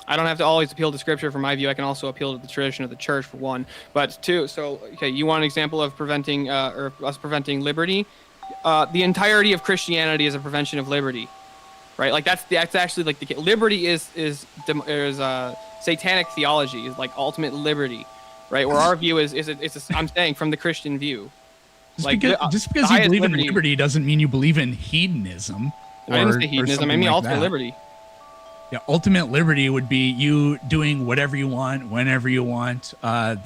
I don't have to always appeal to scripture from my view. I can also appeal to the tradition of the church for one. But two, so, okay, you want an example of preventing, or us preventing liberty? The entirety of Christianity is a prevention of liberty, right? Like that's actually like liberty is satanic theology, is like ultimate liberty. right? Where our view I'm saying from the Christian view. Just because you believe in liberty doesn't mean you believe in hedonism. I didn't say hedonism. I mean ultimate liberty. Yeah, ultimate liberty would be you doing whatever you want, whenever you want. I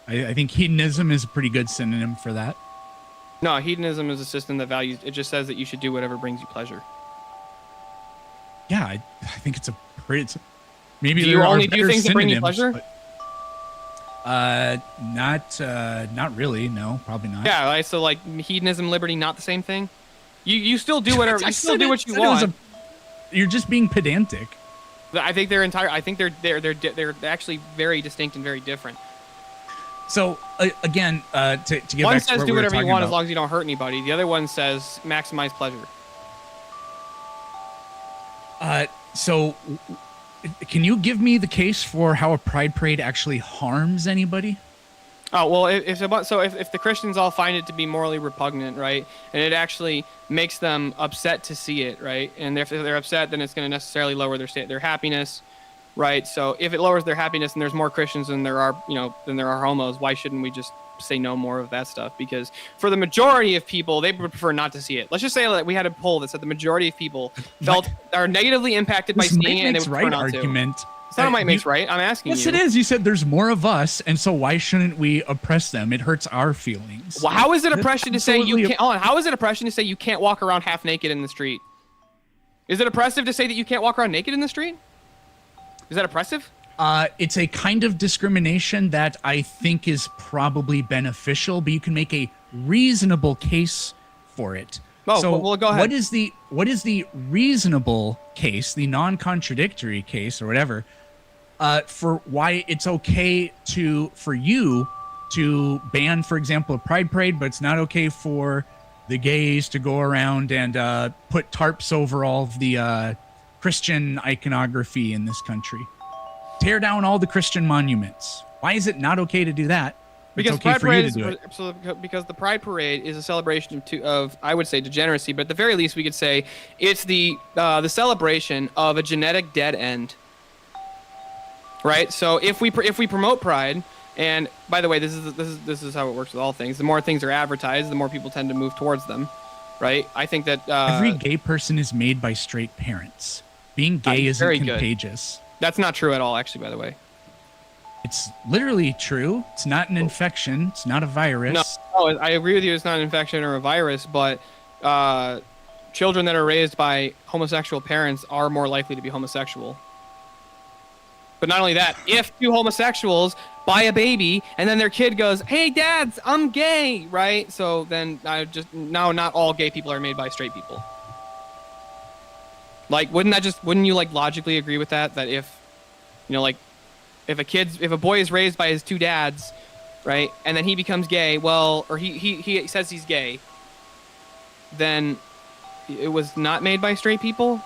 think hedonism is a pretty good synonym for that. No, hedonism is a system that values. It just says that you should do whatever brings you pleasure. Yeah, I think it's maybe do you only do things that bring you pleasure? Not really. No, probably not. Yeah, right, so like hedonism, liberty, not the same thing. You still do whatever. You still do what you want. You're just being pedantic. I think they're actually very distinct and very different. So again, to get one back says to do whatever you want about, as long as you don't hurt anybody. The other one says maximize pleasure. So can you give me the case for how a pride parade actually harms anybody? Oh, well, if the Christians all find it to be morally repugnant, right, and it actually makes them upset to see it, right, and if they're upset, then it's going to necessarily lower their happiness, right? So if it lowers their happiness and there's more Christians than there are homos, why shouldn't we just say no more of that stuff? Because for the majority of people, they would prefer not to see it. Let's just say that we had a poll that said the majority of people are negatively impacted by seeing it, and they would prefer not to. It's not might makes right. I'm asking you. Yes, it is. You said there's more of us, and so why shouldn't we oppress them? It hurts our feelings. Well, how is it oppression to say you can't? How is it oppression to say you can't walk around half naked in the street? Is it oppressive to say that you can't walk around naked in the street? Is that oppressive? It's a kind of discrimination that I think is probably beneficial, but you can make a reasonable case for it. Oh, so well, go ahead. What is the reasonable case, the non-contradictory case, or whatever? For why it's okay for you to ban, for example, a pride parade, but it's not okay for the gays to go around and put tarps over all of the Christian iconography in this country. Tear down all the Christian monuments. Why is it not okay to do that? Because it's okay Pride for Parade you to do it. Because the Pride Parade is a celebration of I would say degeneracy, but at the very least we could say it's the celebration of a genetic dead end. Right? So if we promote pride, and by the way, this is how it works with all things. The more things are advertised, the more people tend to move towards them. Right? I think that every gay person is made by straight parents. Being gay isn't contagious. Good. That's not true at all, actually, by the way. It's literally true. It's not an infection. It's not a virus. No, I agree with you. It's not an infection or a virus, but children that are raised by homosexual parents are more likely to be homosexual. But not only that, if two homosexuals buy a baby and then their kid goes, "Hey, dads, I'm gay," right? So then not all gay people are made by straight people. Like, wouldn't you like logically agree with that? That if a boy is raised by his two dads, right, and then he becomes gay, well, or he says he's gay, then it was not made by straight people?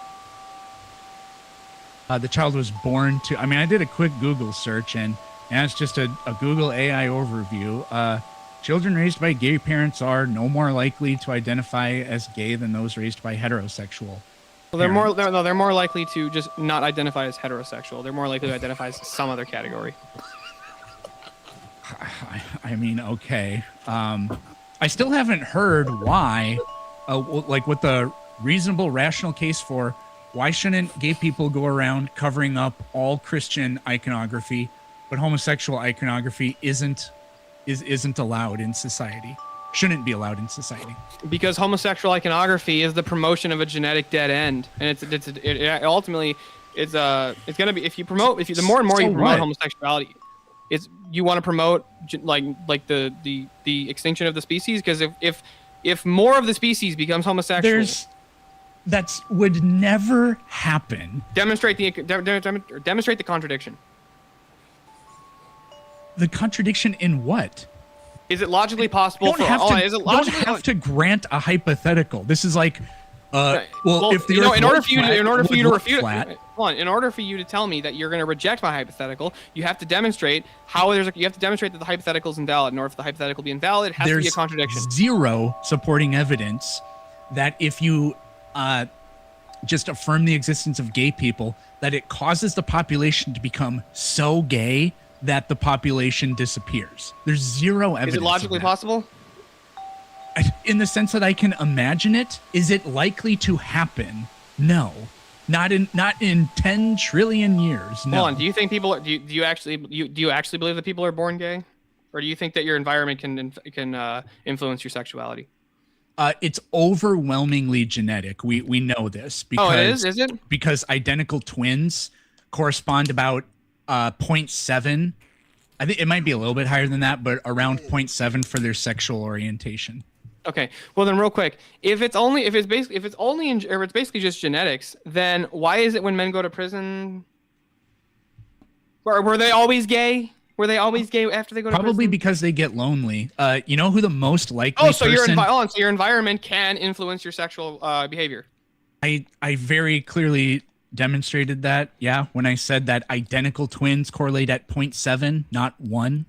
The child was born to, I did a quick Google search, and it's just a Google AI overview. Children raised by gay parents are no more likely to identify as gay than those raised by heterosexual. Well, they're more likely to just not identify as heterosexual. They're more likely to identify as some other category. Okay. I still haven't heard why, what the reasonable, rational case for why shouldn't gay people go around covering up all Christian iconography, but homosexual iconography isn't allowed in society. Shouldn't be allowed in society. Because homosexual iconography is the promotion of a genetic dead end, and ultimately it's gonna be the more and more you promote homosexuality, you want to promote like the extinction of the species, because if more of the species becomes homosexual, that would never happen. Demonstrate the contradiction. The contradiction in what? Is it logically possible? You don't have to grant a hypothetical. This is like, in order for you to tell me that you're going to reject my hypothetical, you have to demonstrate that the hypothetical is invalid. In order for the hypothetical to be invalid, it has to be a contradiction. There's zero supporting evidence that if you just affirm the existence of gay people, that it causes the population to become so gay that the population disappears. There's zero evidence. Is it logically possible? In the sense that I can imagine it. Is it likely to happen? No. Not in 10 trillion years. No. Hold on. Do you think people are, do you actually believe that people are born gay? Or do you think that your environment can influence your sexuality? It's overwhelmingly genetic. We know this because Is it? Because identical twins correspond about 0.7. I think it might be a little bit higher than that, but around 0.7 for their sexual orientation. Okay. Well, then, real quick, if it's basically just genetics, then why is it when men go to prison? Were they always gay? Were they always gay after they go to prison? Probably because they get lonely. You know who the most likely so your environment can influence your sexual behavior. I very clearly demonstrated that, yeah, when I said that identical twins correlate at 0.7, not 1.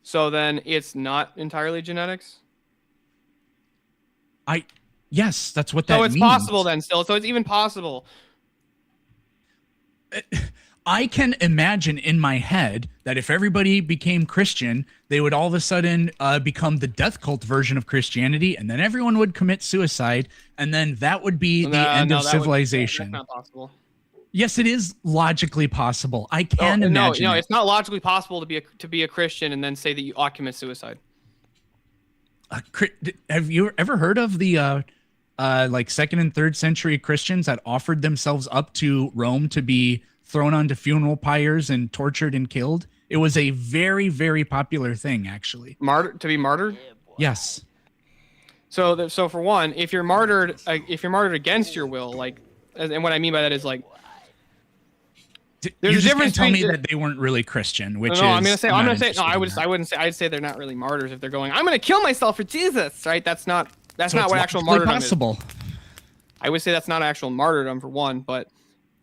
So then it's not entirely genetics? Yes, that's what that means. So it's possible then still. So it's even possible. I can imagine in my head that if everybody became Christian, they would all of a sudden become the death cult version of Christianity, and then everyone would commit suicide, and then that would be the end of civilization. That's not possible. Yes, it is logically possible. I can imagine. No, it's not logically possible to be a Christian and then say that you ought to commit suicide. Have you ever heard of the like 2nd and 3rd century Christians that offered themselves up to Rome to be thrown onto funeral pyres and tortured and killed? It was a very, very popular thing, actually. To be martyred? Yes. So for one, if you're martyred against your will, like, and what I mean by that is like, there's a difference. Tell me that they weren't really Christian, which I'm gonna say I wouldn't say. I'd say they're not really martyrs if they're going, I'm gonna kill myself for Jesus, right? That's not what actual martyrdom is. I would say that's not actual martyrdom for one, but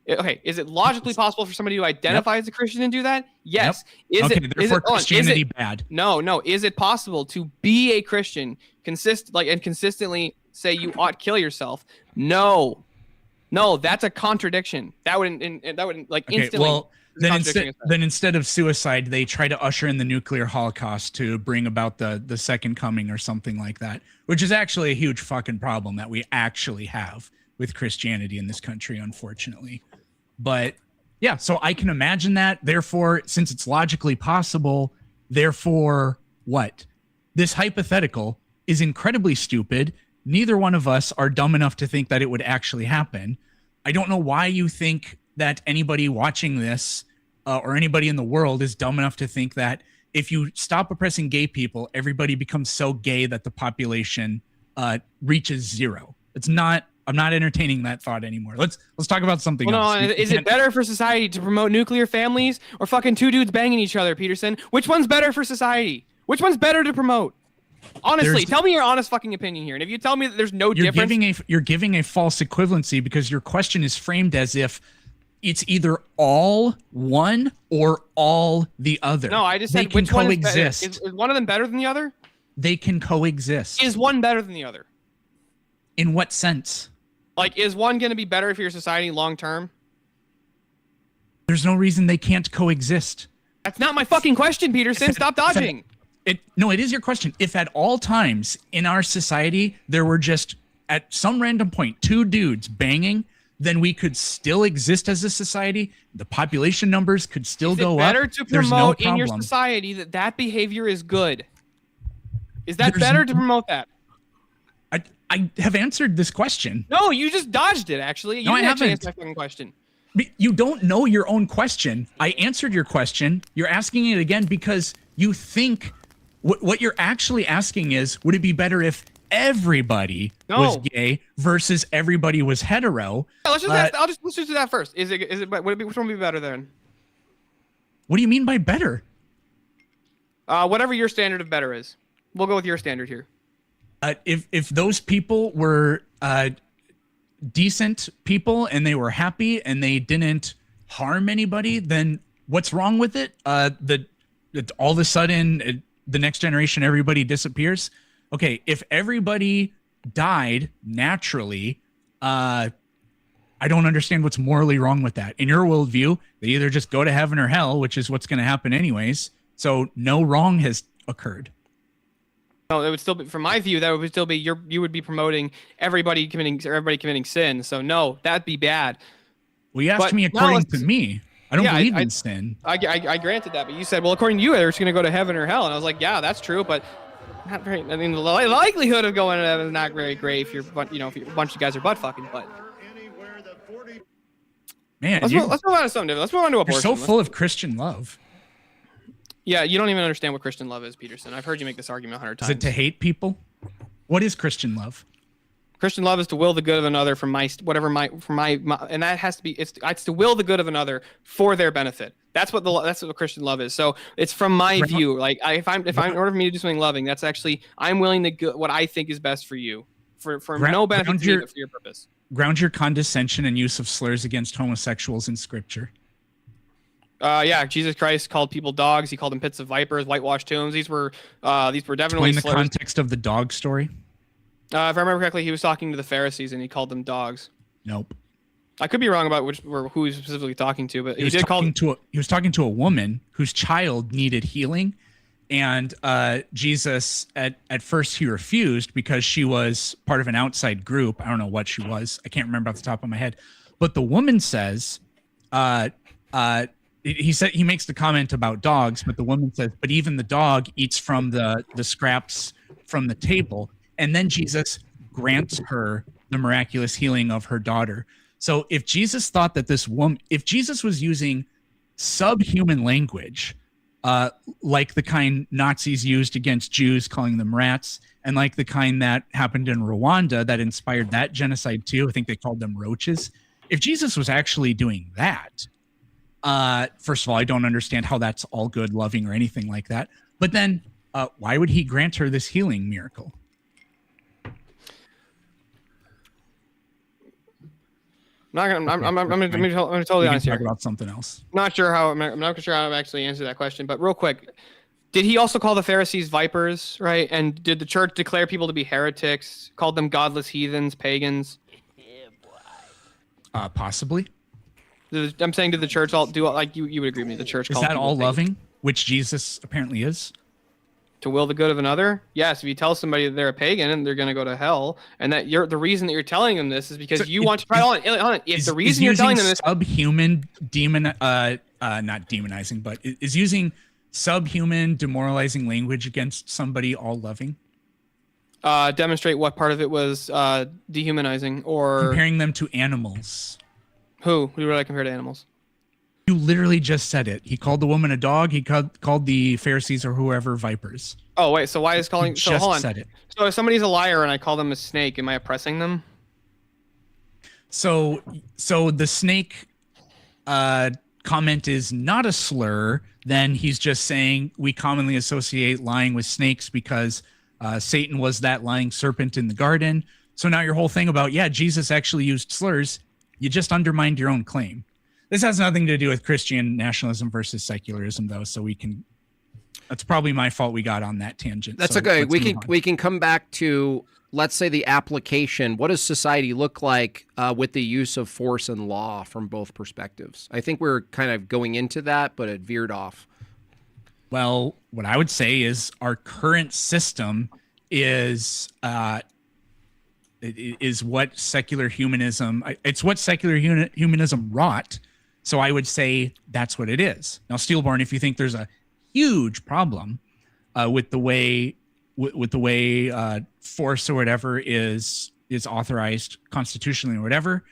okay, is it logically possible for somebody to identify as a Christian and do that? Yes. Yep. Therefore Christianity bad. No. Is it possible to be a Christian and consistently say you ought to kill yourself? No, that's a contradiction. That would instantly. Well, then instead of suicide, they try to usher in the nuclear holocaust to bring about the second coming or something like that, which is actually a huge fucking problem that we actually have with Christianity in this country, unfortunately. But yeah, so I can imagine that. Therefore, since it's logically possible, therefore what? This hypothetical is incredibly stupid. Neither one of us are dumb enough to think that it would actually happen. I don't know why you think that anybody watching this or anybody in the world is dumb enough to think that if you stop oppressing gay people, everybody becomes so gay that the population reaches zero. I'm not entertaining that thought anymore. Let's talk about something else. Is it better for society to promote nuclear families or fucking two dudes banging each other, Peterson? Which one's better for society? Which one's better to promote? Honestly, tell me your honest fucking opinion here. And if you tell me that there's no difference, you're giving a false equivalency because your question is framed as if it's either all one or all the other. No, I just said which one coexist. Is one of them better than the other? They can coexist. Is one better than the other? In what sense? Like, is one going to be better for your society long term? There's no reason they can't coexist. That's not my fucking question, Peterson. Stop dodging. No, it is your question. If at all times in our society there were just at some random point 2 dudes banging, then we could still exist as a society. The population numbers could still go up. Is it better to promote in your society that behavior is good? Is that better to promote that? I have answered this question. No, you just dodged it, actually. No, I haven't. Answer my question. You don't know your own question. I answered your question. You're asking it again because you think what you're actually asking is, would it be better if everybody was gay versus everybody was hetero? Yeah, let's just do that first. Which one would be better then? What do you mean by better? Whatever your standard of better is. We'll go with your standard here. If those people were decent people and they were happy and they didn't harm anybody, then what's wrong with it? That all of a sudden the next generation, everybody disappears. Okay, if everybody died naturally, I don't understand what's morally wrong with that. In your worldview, they either just go to heaven or hell, which is what's going to happen anyways. So no wrong has occurred. No, it would still be, from my view, that would still be you would be promoting everybody committing sin. So no, that'd be bad. Well, you asked me according to me. I don't believe in sin. I granted that, but you said, well, according to you, they're just going to go to heaven or hell, and I was like, yeah, that's true, but not very. I mean, the likelihood of going to heaven is not very great if if a bunch of guys are butt fucking. But man, let's move on to something different. Let's move on to abortion. You're so full of Christian love. Yeah, you don't even understand what Christian love is, Peterson. I've heard you make this argument 100 times. Is it to hate people? What is Christian love? Christian love is to will the good of another and that has to be it's to will the good of another for their benefit. That's what Christian love is. So it's from my view. Like if I'm in order for me to do something loving, that's actually I'm willing to go what I think is best for you, for no benefit to me, but for your purpose. Ground your condescension and use of slurs against homosexuals in Scripture. Yeah, Jesus Christ called people dogs. He called them pits of vipers, whitewashed tombs. These were definitely in the slurs. context of the dog story. If I remember correctly, he was talking to the Pharisees and he called them dogs. Nope. I could be wrong about who he's specifically talking to, but he was talking to a woman whose child needed healing, and Jesus at first he refused because she was part of an outside group. I don't know what she was. I can't remember off the top of my head. But the woman says, he makes the comment about dogs, but the woman says, but even the dog eats from the scraps from the table. And then Jesus grants her the miraculous healing of her daughter. So if Jesus thought that if Jesus was using subhuman language, like the kind Nazis used against Jews, calling them rats, and like the kind that happened in Rwanda that inspired that genocide too, I think they called them roaches. If Jesus was actually doing that, first of all, I don't understand how that's all good, loving, or anything like that. But then why would he grant her this healing miracle? I'm going to be totally honest here. Talk about something else. I'm not sure how I've actually answered that question, but real quick, did he also call the Pharisees vipers, right? And did the church declare people to be heretics, called them godless heathens, pagans? Possibly. I'm saying, did the church all do like you would agree with me? The church is that all loving, which Jesus apparently is. To will the good of another? Yes. If you tell somebody that they're a pagan and they're going to go to hell, and that the reason that you're telling them this is because you want to try on. If the reason you're telling them this, subhuman not demonizing, but is using subhuman demoralizing language against somebody all loving. Demonstrate what part of it was dehumanizing or comparing them to animals. Who would I compare to animals? You literally just said it. He called the woman a dog. He called the Pharisees or whoever vipers. Oh, wait. So why is calling... So hold on. Said it. So if somebody's a liar and I call them a snake, am I oppressing them? So the snake comment is not a slur. Then he's just saying we commonly associate lying with snakes because Satan was that lying serpent in the garden. So now your whole thing about, Jesus actually used slurs, you just undermined your own claim. This has nothing to do with Christian nationalism versus secularism, though. So that's probably my fault. We got on that tangent. That's so okay. We can come back to, let's say, the application. What does society look like with the use of force and law from both perspectives? I think we're kind of going into that, but it veered off. Well, what I would say is our current system is what secular humanism. It's what secular humanism wrought. So I would say that's what it is. Now, Steelborn, if you think there's a huge problem with the way force or whatever is authorized constitutionally or whatever,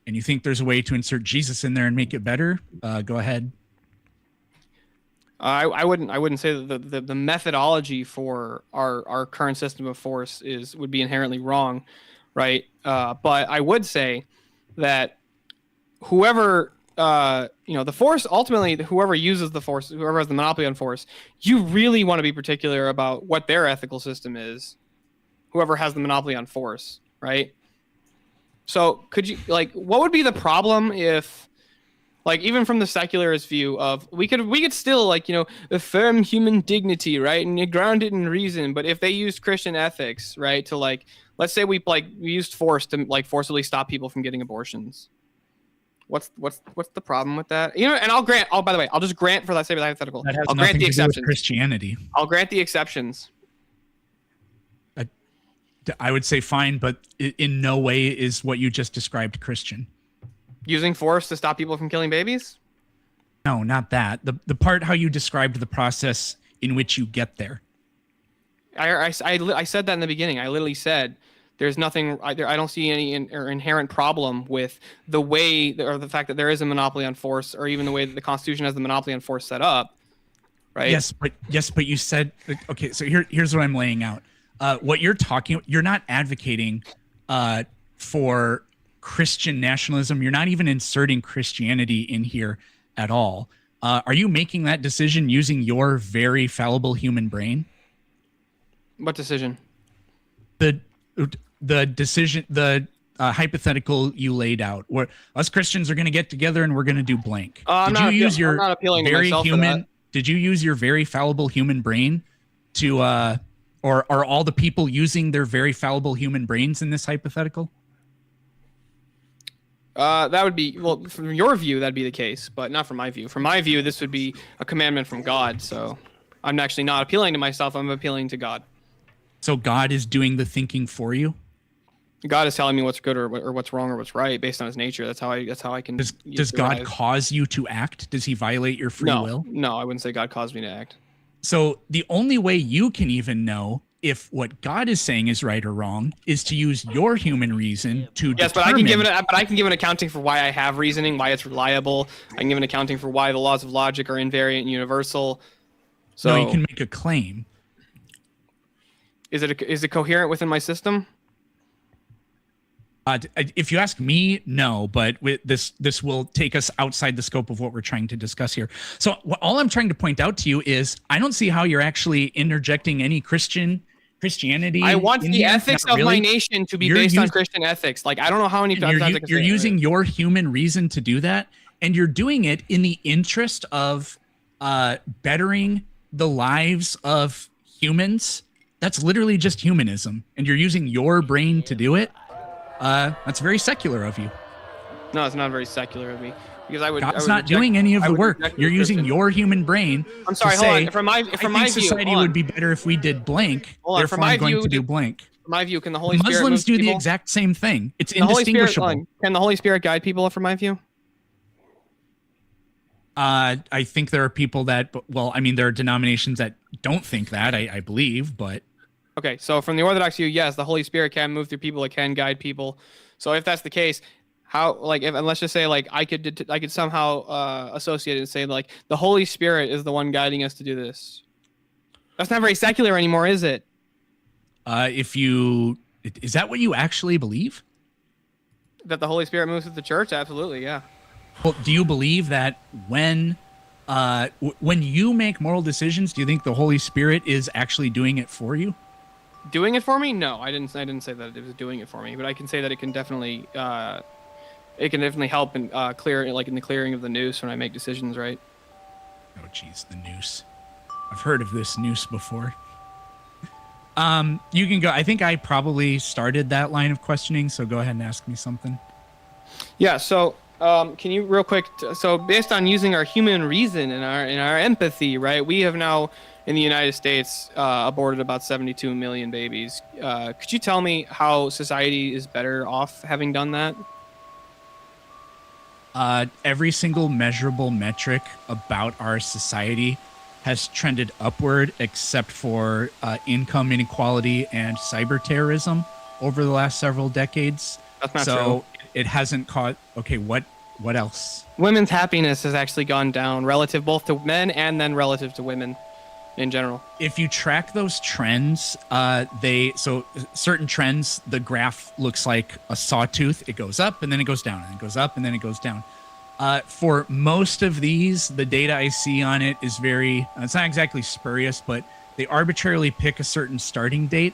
and you think there's a way to insert Jesus in there and make it better, go ahead. I wouldn't say that the methodology for our current system of force would be inherently wrong, right? But I would say that whoever the force, ultimately, whoever uses the force, whoever has the monopoly on force, you really want to be particular about what their ethical system is. Whoever has the monopoly on force, right? So could you, what would be the problem if Like, even from the secularist view of, we could still, like, affirm human dignity, right, and ground it in reason. But if they used Christian ethics, right, to, like, let's say we used force to, like, forcibly stop people from getting abortions, what's the problem with that? And I'll grant. Oh, by the way, I'll just grant for, let's say, hypothetical. That has I'll grant nothing the to do with exceptions. Christianity. I'll grant the exceptions. I would say fine, but in no way is what you just described Christian. Using force to stop people from killing babies? No, not that. The part how you described the process in which you get there. I said that in the beginning. I literally said there's nothing. I don't see any inherent problem with the way, or the fact that there is a monopoly on force, or even the way that the Constitution has the monopoly on force set up. Right? Yes, but you said, okay. So here's what I'm laying out. What you're not advocating for Christian nationalism. You're not even inserting Christianity in here at all. Are you making that decision using your very fallible human brain? What decision? The decision, the hypothetical you laid out, where us Christians are going to get together and we're going to do blank. I'm not appealing to myself for that. Did you use your very fallible human brain to, or are all the people using their very fallible human brains in this hypothetical? That would be, well, from your view, that'd be the case, but not from my view. From my view, this would be a commandment from God. So I'm actually not appealing to myself. I'm appealing to God. So God is doing the thinking for you? God is telling me what's good or what's wrong or what's right based on his nature. That's how I can. Does God cause you to act? Does he violate your free will? No, I wouldn't say God caused me to act. So the only way you can even know if what God is saying is right or wrong is to use your human reason to determine. But I can give an accounting for why I have reasoning, why it's reliable. I can give an accounting for why the laws of logic are invariant and universal. So no, you can make a claim. Is it coherent within my system? If you ask me, no, but this will take us outside the scope of what we're trying to discuss here. So all I'm trying to point out to you is I don't see how you're actually interjecting any Christianity. I want the ethics of my nation to be based on Christian ethics. Like, I don't know how many times you're using your human reason to do that, and you're doing it in the interest of bettering the lives of humans. That's literally just humanism, and you're using your brain to do it. That's very secular of you. No, it's not very secular of me, because God's not doing any of the work. You're using your human brain. I'm sorry. Hold on. From my view, society would be better if we did blank. Therefore, I'm going to do blank. From my view, can the Holy Spirit Muslims do the exact same thing? It's indistinguishable. Can the Holy Spirit guide people? From my view. I think there are people that, well, I mean, there are denominations that don't think that, I believe, but. Okay, so from the Orthodox view, yes, the Holy Spirit can move through people, it can guide people. So if that's the case, how, like, and let's just say, like, I could somehow associate it and say, like, the Holy Spirit is the one guiding us to do this. That's not very secular anymore, is it? Is that what you actually believe? That the Holy Spirit moves through the church? Absolutely, yeah. Well, do you believe that when you make moral decisions, do you think the Holy Spirit is actually doing it for you? Doing it for me? No, I didn't say that it was doing it for me, but I can say that it can definitely help and clear, like in the clearing of the noose when I make decisions, right? Oh, geez, the noose. I've heard of this noose before. You can go. I think I probably started that line of questioning, so go ahead and ask me something. Yeah. So, can you real quick? So, based on using our human reason and our empathy, right? We have now, in the United States, aborted about 72 million babies. Could you tell me how society is better off having done that? Every single measurable metric about our society has trended upward, except for income inequality and cyber terrorism over the last several decades. That's not true. It hasn't caught. Okay, what else? Women's happiness has actually gone down relative both to men and then relative to women in general. If you track those trends, certain trends, the graph looks like a sawtooth. It goes up and then it goes down, and it goes up and then it goes down. For most of these, the data I see on it is it's not exactly spurious, but they arbitrarily pick a certain starting date.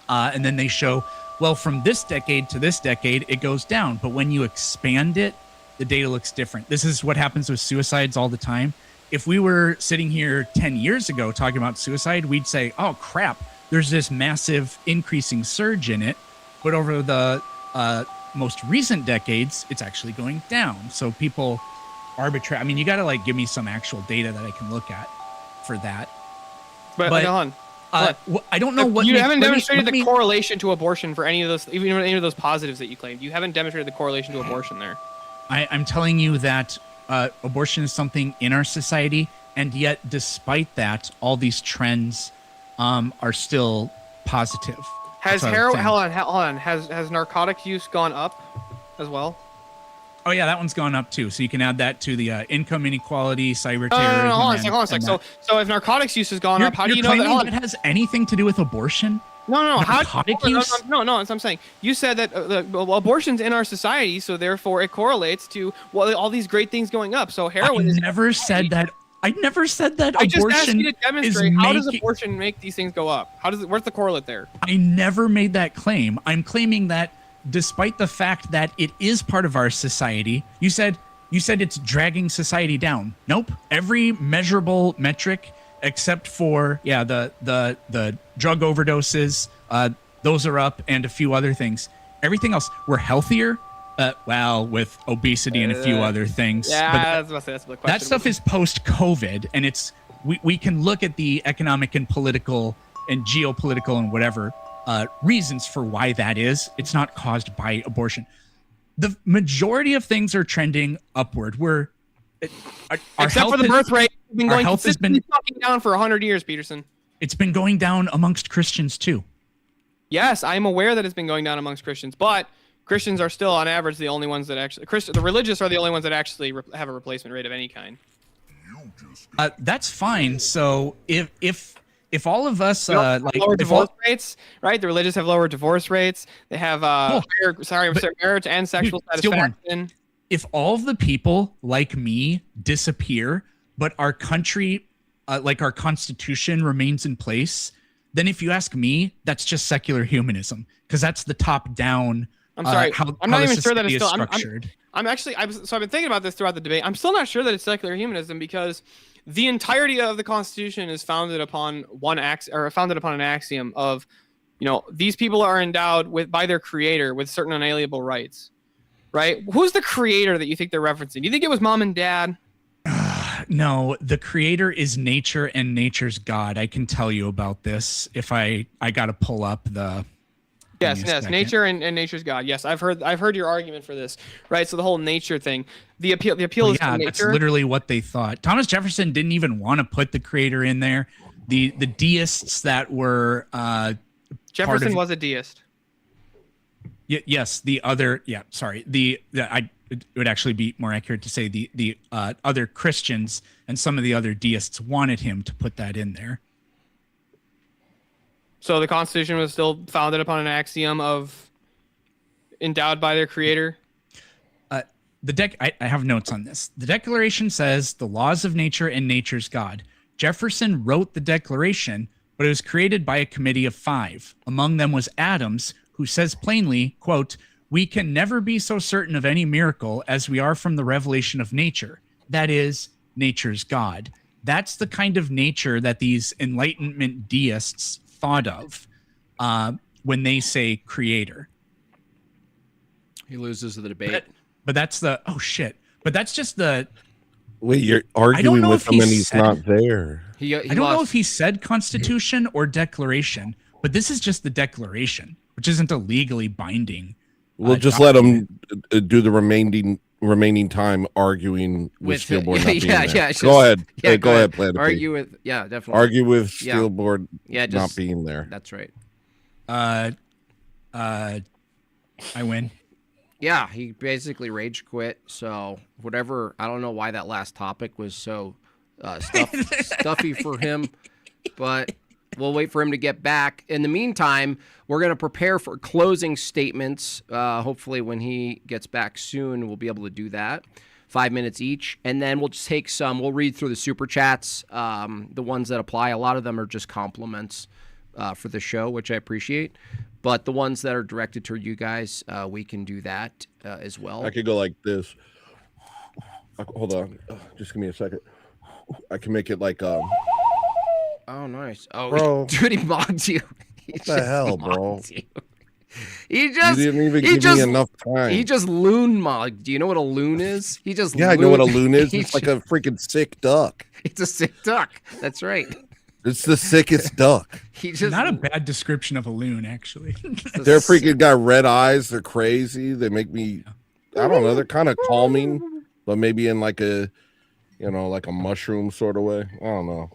And then they show, well, from this decade to this decade, it goes down. But when you expand it the data looks different. This is what happens with suicides all the time. If we were sitting here 10 years ago talking about suicide, we'd say, oh crap, there's this massive increasing surge in it. But over the most recent decades, it's actually going down. So people arbitrate. I mean, you got to like give me some actual data that I can look at for that. But hold on. I don't know what you haven't demonstrated the correlation to abortion for any of those, even any of those positives that you claimed. You haven't demonstrated the correlation to abortion there. I'm telling you that abortion is something in our society, and yet despite that, all these trends are still positive. Has heroin? Hold on. Has narcotics use gone up as well? Oh yeah, that one's gone up too. So you can add that to the income inequality, cyber terrorism. No, hold on a sec. So if narcotics use has gone up, how do you know that? It has anything to do with abortion? No. No, that's what I'm saying. You said that abortion's in our society, so therefore it correlates to all these great things going up. So heroin. I never said that. I just asked you to demonstrate how does abortion make these things go up? Where's the correlate there? I never made that claim. I'm claiming that despite the fact that it is part of our society, you said it's dragging society down. Nope. Every measurable metric except for the drug overdoses, those are up, and a few other things. Everything else, we're healthier. With obesity and a few other things. Yeah, that's the question. That stuff is post-COVID, and it's we can look at the economic and political and geopolitical and whatever reasons for why that is. It's not caused by abortion. The majority of things are trending upward. Except for the birth rate, it's been going consistently fucking down for 100 years, Peterson. It's been going down amongst Christians too. Yes, I'm aware that it's been going down amongst Christians, but Christians are still, on average, the only ones that actually... the religious are the only ones that actually have a replacement rate of any kind. That's fine. So if all of us lower divorce rates, right? The religious have lower divorce rates. They have higher marriage and sexual satisfaction. If all of the people like me disappear, but our country, like our constitution, remains in place, then if you ask me, that's just secular humanism, because that's the top-down. I'm sorry. I'm not even sure that it's still structured. I've been thinking about this throughout the debate. I'm still not sure that it's secular humanism, because the entirety of the Constitution is founded upon an axiom of, these people are endowed by their creator with certain unalienable rights, right? Who's the creator that you think they're referencing? Do you think it was mom and dad? No, the creator is nature and nature's God. I can tell you about this if I got to pull up the. Yes, nature and nature's God. Yes, I've heard your argument for this, right? So the whole nature thing, the appeal is to nature. That's literally what they thought. Thomas Jefferson didn't even want to put the creator in there. The deists that were Jefferson was a deist. Yes, the other. Yeah, sorry. It would actually be more accurate to say the other Christians and some of the other deists wanted him to put that in there. So the Constitution was still founded upon an axiom of endowed by their creator? I have notes on this. The Declaration says the laws of nature and nature's God. Jefferson wrote the Declaration, but it was created by a committee of 5. Among them was Adams, who says plainly, quote, "We can never be so certain of any miracle as we are from the revelation of nature. That is, nature's God." That's the kind of nature that these Enlightenment deists thought of when they say creator. He loses the debate. But that's the But that's just the. Wait, you're arguing with him and he's not there. I don't know if he said Constitution or Declaration, but this is just the Declaration, which isn't a legally binding. We'll just let him do the remaining time arguing with Steelborn not being there. Go ahead. Go ahead, Plan definitely. Argue with Steelborn not being there. That's right. I win. Yeah, he basically rage quit. So whatever, I don't know why that last topic was so stuffy for him, but we'll wait for him to get back. In the meantime, we're going to prepare for closing statements. Hopefully when he gets back soon, we'll be able to do that. 5 minutes each. And then we'll just take we'll read through the super chats, the ones that apply. A lot of them are just compliments for the show, which I appreciate. But the ones that are directed toward you guys, we can do that as well. I could go like this. Hold on. Just give me a second. I can make it like Oh, nice. Oh, Bro. dude, he mocked you. What the hell, bro? He just You didn't even he give just me enough time. he just loon mogged. Do you know what a loon is? He just Yeah, I know what a loon- loon is. he It's like a freaking sick duck. It's a sick duck. That's right. It's the sickest duck. He just Not a bad description of a loon, actually. They're freaking got red eyes. They're crazy. They make me, I don't know. They're kind of calming, but maybe in like a, like a mushroom sort of way. I don't know.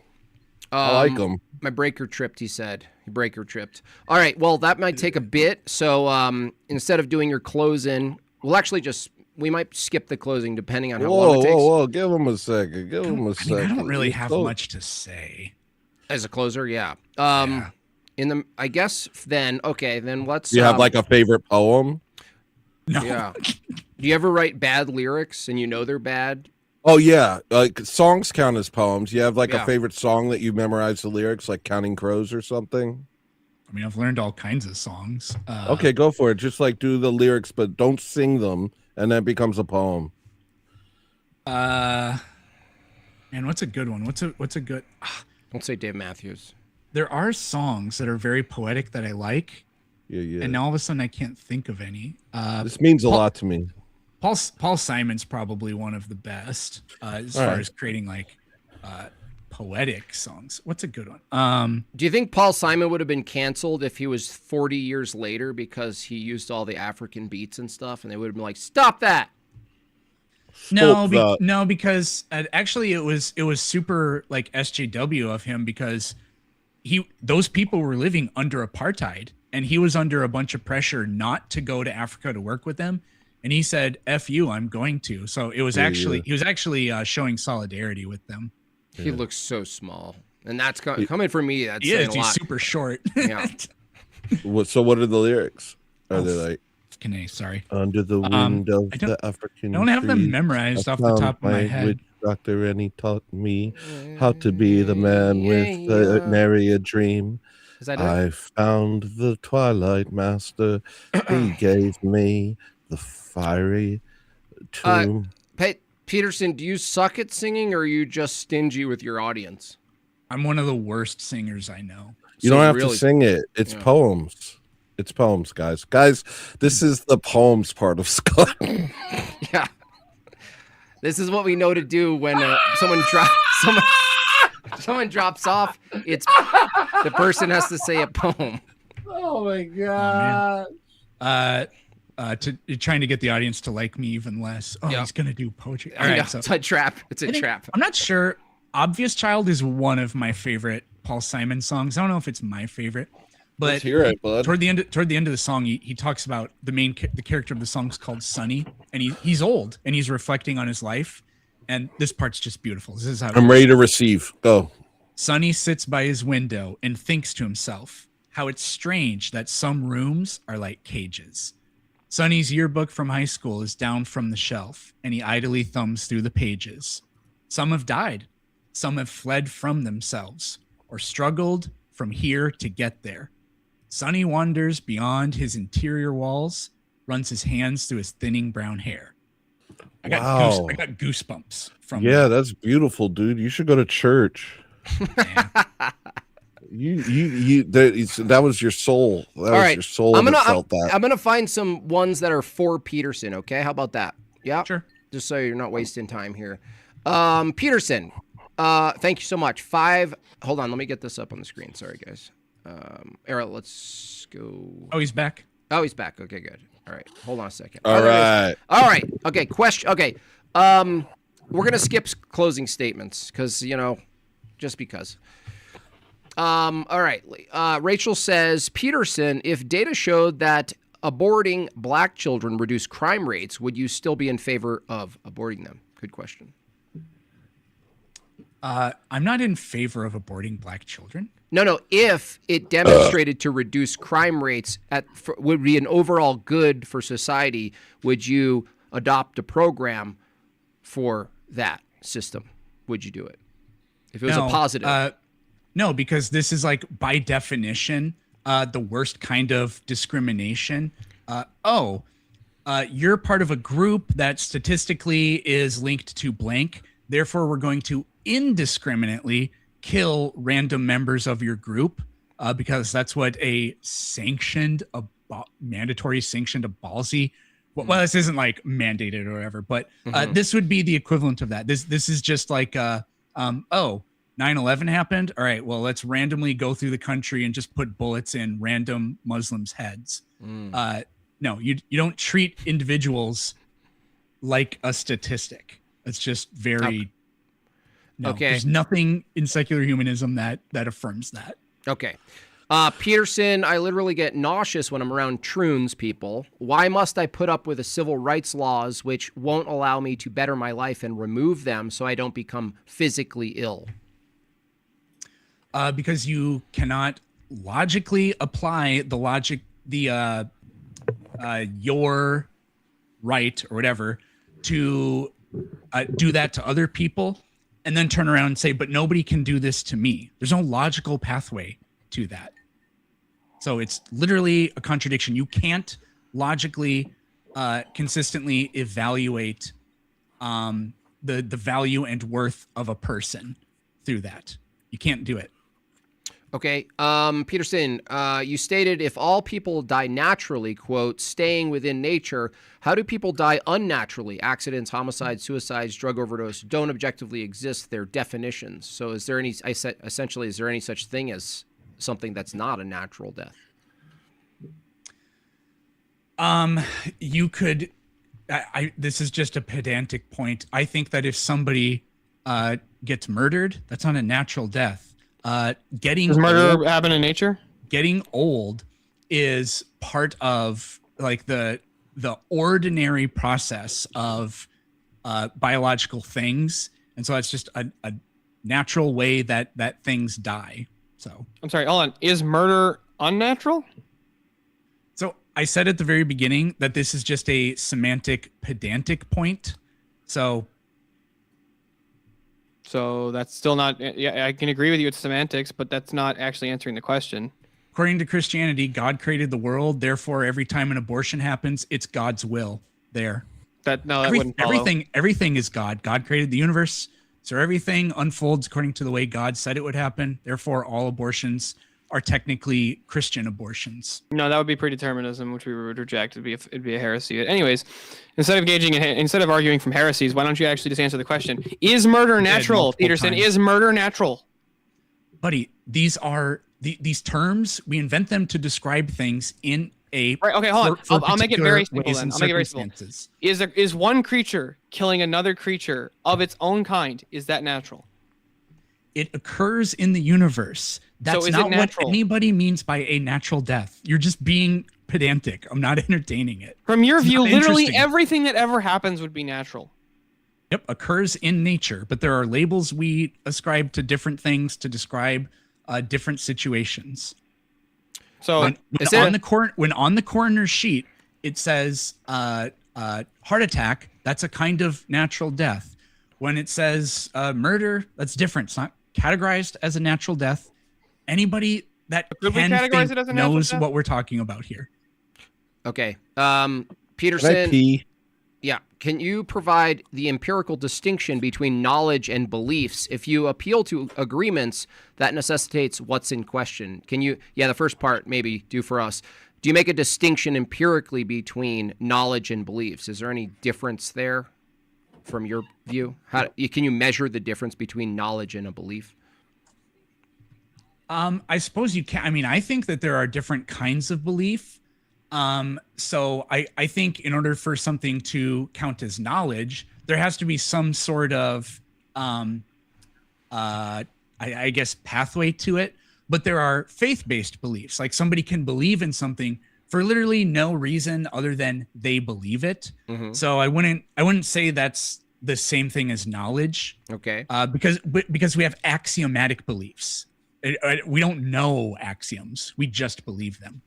I like them. My breaker tripped, he said. He breaker tripped. All right, well, that might take a bit. So instead of doing your closing, we might skip the closing depending on how long it takes. Whoa. Give them a second. Give them a second. I don't really have much to say. As a closer, yeah. Yeah. I guess then, okay, then let's. Do you have like a favorite poem? No. Yeah. Do you ever write bad lyrics and they're bad? Oh yeah, like songs count as poems. You have like Yeah. a favorite song that you memorize the lyrics, like Counting Crows or something. I mean, I've learned all kinds of songs. Okay, go for it. Just like do the lyrics, but don't sing them, and that becomes a poem. Man, what's a good one? What's a good? Don't say Dave Matthews. There are songs that are very poetic that I like, Yeah. and now all of a sudden I can't think of any. This means a lot to me. Paul Simon's probably one of the best as far as creating like poetic songs. What's a good one? Do you think Paul Simon would have been canceled if he was 40 years later because he used all the African beats and stuff, and they would have been like, "Stop that"? No, because actually it was super like SJW of him because those people were living under apartheid and he was under a bunch of pressure not to go to Africa to work with them. And he said, "F you, I'm going to." So it was he was actually showing solidarity with them. He looks so small, and that's coming from me. That's Yeah, saying a he's lot. super short. Yeah. So what are the lyrics? Are they like Sorry. under the wind of the African? I don't have them trees, memorized I off the top of found my head. witch doctor, and he taught me how to be the man with nary a dream. Is that it? I found the Twilight Master. He gave me the fiery tomb. Peterson, do you suck at singing, or are you just stingy with your audience? I'm one of the worst singers I know. You don't have to sing it. It's poems. It's poems, guys. Guys, this is the poems part of SCUD. Yeah. This is what we know to do when someone drops off. It's the person has to say a poem. Oh my god. You're trying to get the audience to like me even less. Oh, Yeah. he's gonna do poetry. All I know, right, so it's a trap. It's a I think- trap. I'm not sure. Obvious Child is one of my favorite Paul Simon songs. I don't know if it's my favorite, but Let's hear it, bud. toward the end of the song, he talks about the character of the song is called Sonny, and he's old and he's reflecting on his life, and this part's just beautiful. This is how I'm ready to receive. Go. Sonny sits by his window and thinks to himself how it's strange that some rooms are like cages. Sonny's yearbook from high school is down from the shelf, and he idly thumbs through the pages. Some have died. Some have fled from themselves or struggled from here to get there. Sonny wanders beyond his interior walls, runs his hands through his thinning brown hair. I got goosebumps from Yeah, that's beautiful, dude. You should go to church. That was your soul. That was your soul that felt that. I'm gonna find some ones that are for Peterson. Okay, how about that? Yeah, Sure. Just so you're not wasting time here. Peterson, thank you so much. 5. Hold on, let me get this up on the screen. Sorry, guys. Errol, let's go. Oh, he's back. Oh, he's back. Okay, good. All right, hold on a second. All right. All right. Okay. Question. Okay. We're gonna skip closing statements because just because. All right. Rachel says, Peterson, if data showed that aborting black children reduced crime rates, would you still be in favor of aborting them? Good question. I'm not in favor of aborting black children. No. If it demonstrated to reduce crime rates would be an overall good for society, would you adopt a program for that system? Would you do it? If it was a positive? No, because this is like by definition the worst kind of discrimination. you're part of a group that statistically is linked to blank. Therefore, we're going to indiscriminately kill random members of your group because that's what a mandatory sanctioned policy. Well, this isn't like mandated or whatever, but this would be the equivalent of that. This is just like, 9/11 happened. All right, well, let's randomly go through the country and just put bullets in random Muslims' heads. No, you don't treat individuals like a statistic. It's just very okay. There's nothing in secular humanism that affirms that. Okay. Peterson, I literally get nauseous when I'm around Troons people. Why must I put up with the civil rights laws which won't allow me to better my life and remove them so I don't become physically ill? Because you cannot logically apply the logic, your right or whatever to do that to other people and then turn around and say, but nobody can do this to me. There's no logical pathway to that. So it's literally a contradiction. You can't logically consistently evaluate the value and worth of a person through that. You can't do it. Okay. Peterson, you stated if all people die naturally, quote, staying within nature, how do people die unnaturally? Accidents, homicides, suicides, drug overdose don't objectively exist. They're definitions. So is there any, essentially, is there any such thing as something that's not a natural death? You could, this is just a pedantic point. I think that if somebody gets murdered, that's not a natural death. Does murder happen in nature? Getting old is part of like the ordinary process of biological things, and so it's just a natural way that things die. So I'm sorry, hold on. Is murder unnatural? So I said at the very beginning that this is just a semantic pedantic point. So that's still not, yeah, I can agree with you, it's semantics, but that's not actually answering the question. According to Christianity, God created the world. Therefore, every time an abortion happens, it's God's will there. That wouldn't follow. Everything is God. God created the universe. So everything unfolds according to the way God said it would happen. Therefore, all abortions are technically Christian abortions. No, that would be predeterminism, which we would reject. It'd be a heresy. Anyways, instead of arguing from heresies, why don't you actually just answer the question? Is murder natural, Peterson? Is murder natural? Buddy, these are these terms. We invent them to describe things in a right. Okay, hold on. I'll make it very simple. Then I'll make it very simple. Is one creature killing another creature of its own kind? Is that natural? It occurs in the universe. That's not what anybody means by a natural death. You're just being pedantic. I'm not entertaining it. From your view, literally everything that ever happens would be natural. Yep, occurs in nature, but there are labels we ascribe to different things to describe different situations. So when on the coroner's sheet it says heart attack, that's a kind of natural death. When it says murder, that's different. It's not categorized as a natural death. Anybody that knows what we're talking about here. Okay. Peterson. Yeah. Can you provide the empirical distinction between knowledge and beliefs? If you appeal to agreements, that necessitates what's in question. Can you, the first part maybe do for us. Do you make a distinction empirically between knowledge and beliefs? Is there any difference there from your view? Can you measure the difference between knowledge and a belief? I suppose you can. I mean, I think that there are different kinds of belief. So I think in order for something to count as knowledge, there has to be some sort of, I guess, pathway to it. But there are faith-based beliefs. Like somebody can believe in something for literally no reason other than they believe it. Mm-hmm. So I wouldn't say that's the same thing as knowledge. Okay. Because we have axiomatic beliefs. We don't know axioms. We just believe them.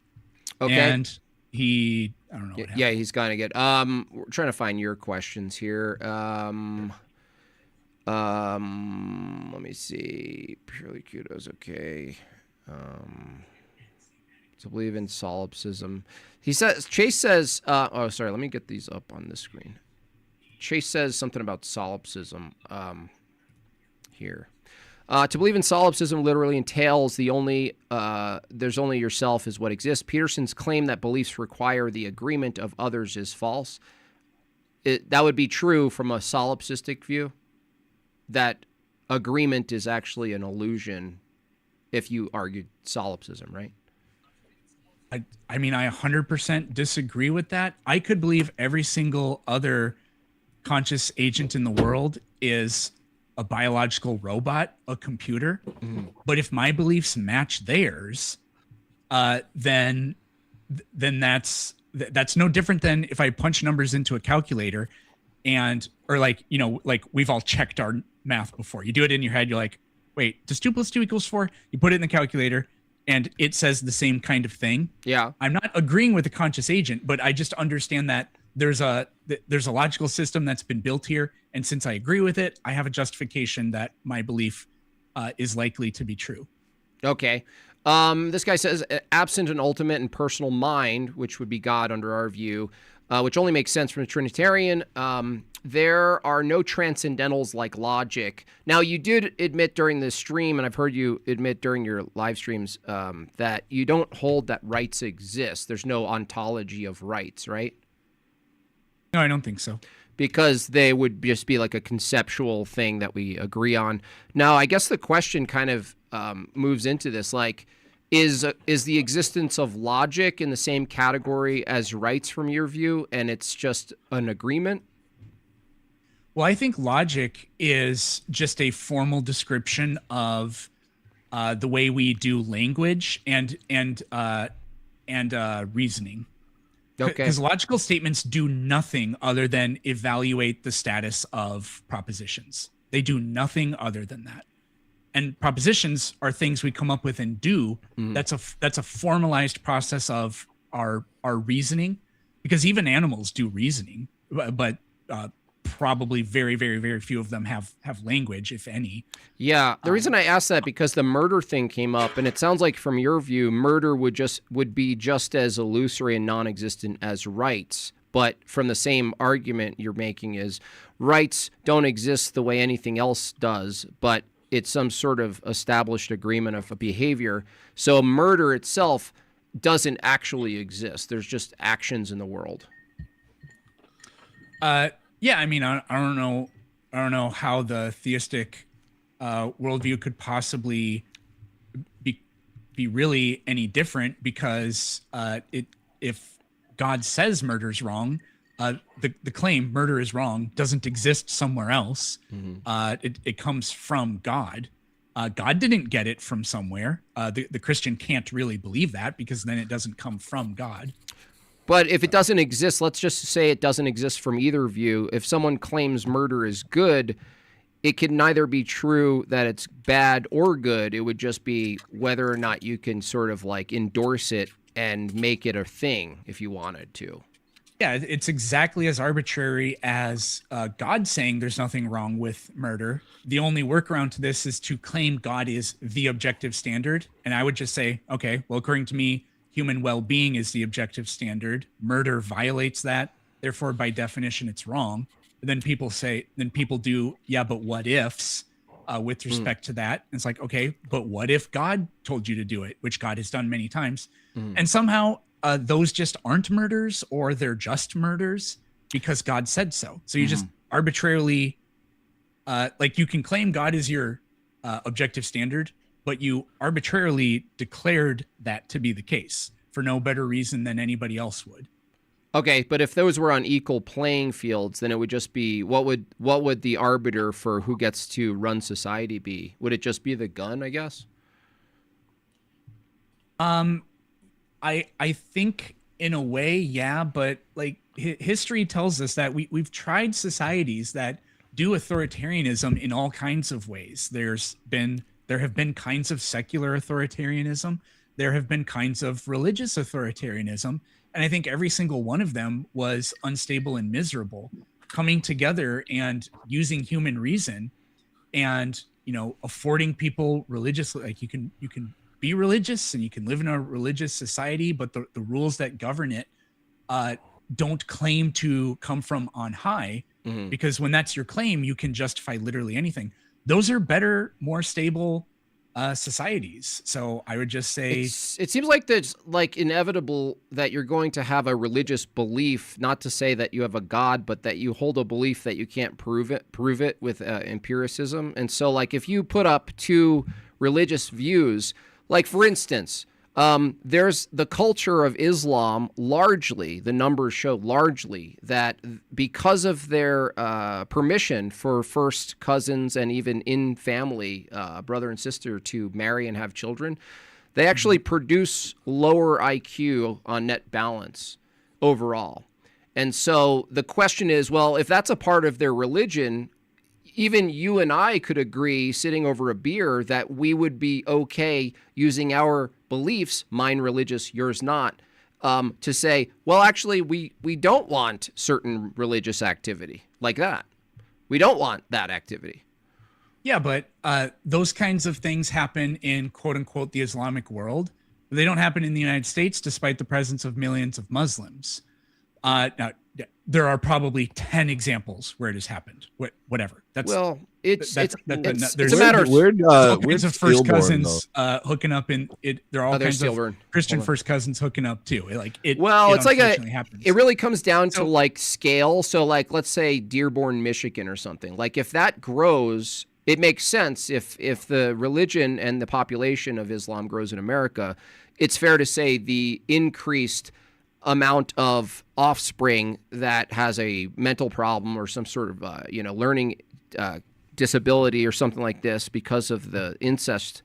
Okay. And I don't know. Yeah, he's gonna get. We're trying to find your questions here. Let me see. Purely kudos. Okay. To believe in solipsism. Chase says, oh, sorry, let me get these up on this screen. Chase says something about solipsism here. To believe in solipsism literally entails there's only yourself is what exists. Peterson's claim that beliefs require the agreement of others is false. That would be true from a solipsistic view, that agreement is actually an illusion if you argued solipsism, right? I mean, I 100% disagree with that. I could believe every single other conscious agent in the world is a biological robot, a computer. But if my beliefs match theirs, then that's no different than if I punch numbers into a calculator or like we've all checked our math before. You do it in your head. You're like, wait, does 2 + 2 = 4? You put it in the calculator and it says the same kind of thing. Yeah. I'm not agreeing with the conscious agent, but I just understand that there's a logical system that's been built here. And since I agree with it, I have a justification that my belief is likely to be true. Okay. This guy says, absent an ultimate and personal mind, which would be God under our view, which only makes sense from a Trinitarian, there are no transcendentals like logic. Now, you did admit during this stream, and I've heard you admit during your live streams, that you don't hold that rights exist. There's no ontology of rights, right? No, I don't think so. Because they would just be like a conceptual thing that we agree on. Now, I guess the question kind of moves into this, like, is the existence of logic in the same category as rights from your view, and it's just an agreement? Well, I think logic is just a formal description of the way we do language and reasoning. Okay. Because logical statements do nothing other than evaluate the status of propositions. They do nothing other than that. And propositions are things we come up with and do. That's a formalized process of our reasoning, because even animals do reasoning, but probably very, very, very few of them have language, if any. Yeah, the reason I asked that because the murder thing came up, and it sounds like from your view, murder would be just as illusory and non-existent as rights. But from the same argument you're making is rights don't exist the way anything else does, but it's some sort of established agreement of a behavior. So murder itself doesn't actually exist. There's just actions in the world. Yeah, I mean, I don't know how the theistic worldview could possibly be really any different, because if God says murder's wrong, the claim murder is wrong doesn't exist somewhere else. It comes from God. God didn't get it from somewhere. The Christian can't really believe that, because then it doesn't come from God. But if it doesn't exist, let's just say it doesn't exist from either view. If someone claims murder is good, it can neither be true that it's bad or good. It would just be whether or not you can sort of like endorse it and make it a thing if you wanted to. Yeah, it's exactly as arbitrary as God saying there's nothing wrong with murder. The only workaround to this is to claim God is the objective standard. And I would just say, okay, well, according to me, human well-being is the objective standard. Murder violates that. Therefore, by definition, it's wrong. And then people do, yeah, but what ifs with respect to that? And it's like, okay, but what if God told you to do it, which God has done many times. And somehow those just aren't murders, or they're just murders because God said so. So you just arbitrarily, like, you can claim God is your objective standard, but you arbitrarily declared that to be the case for no better reason than anybody else would. Okay, but if those were on equal playing fields, then it would just be, what would the arbiter for who gets to run society be? Would it just be the gun, I guess? I think in a way, yeah, but like history tells us that we've tried societies that do authoritarianism in all kinds of ways. There have been kinds of secular authoritarianism. There have been kinds of religious authoritarianism. And I think every single one of them was unstable and miserable. Coming together and using human reason and, affording people religiously, like you can be religious and you can live in a religious society, but the rules that govern it don't claim to come from on high, because when that's your claim, you can justify literally anything. Those are better, more stable societies. So I would just say it seems like there's like inevitable that you're going to have a religious belief, not to say that you have a God, but that you hold a belief that you can't prove it with empiricism. And so like if you put up two religious views, like for instance, there's the culture of Islam, largely, the numbers show largely that because of their permission for first cousins and even in family, brother and sister, to marry and have children, they actually produce lower IQ on net balance overall. And so the question is, well, if that's a part of their religion, even you and I could agree sitting over a beer that we would be okay using our beliefs, mine religious, yours not, to say, well, actually, we don't want certain religious activity like that. We don't want that activity. Yeah, but those kinds of things happen in quote unquote the Islamic world. They don't happen in the United States, despite the presence of millions of Muslims. Now, there are probably 10 examples where it has happened. Whatever. It's a there's matter of all kinds of first cousins hooking up in it. There are all kinds Steelborn. of Christian first cousins hooking up too. It really comes down to like scale. So like, let's say Dearborn, Michigan or something. Like if that grows, it makes sense. If the religion and the population of Islam grows in America, it's fair to say the increased amount of offspring that has a mental problem or some sort of learning disability or something like this because of the incest,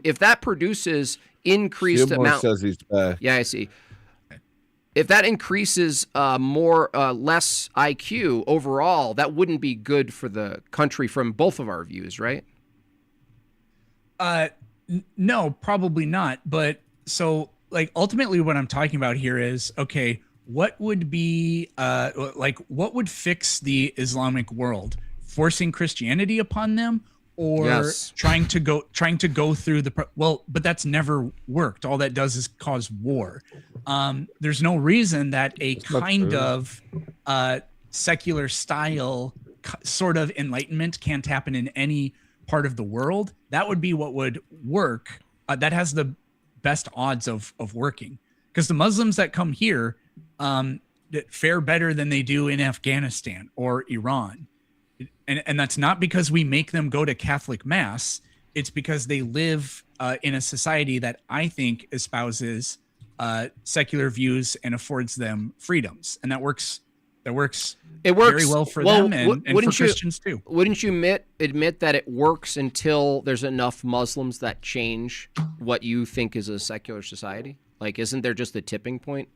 if that produces increased amount, says he's back. Yeah, I see. If that increases less IQ overall, that wouldn't be good for the country from both of our views, right? No, probably not. But so like ultimately what I'm talking about here is, okay, what would be what would fix the Islamic world? Forcing Christianity upon them, or trying to go through but that's never worked. All that does is cause war. There's no reason that a kind of secular style sort of enlightenment can't happen in any part of the world. That would be what would work. That has the best odds of working, because the Muslims that come here fare better than they do in Afghanistan or Iran. And that's not because we make them go to Catholic Mass. It's because they live in a society that I think espouses secular views and affords them freedoms. And it works very well for them and for Christians too. Wouldn't you admit that it works until there's enough Muslims that change what you think is a secular society? Like, isn't there just a tipping point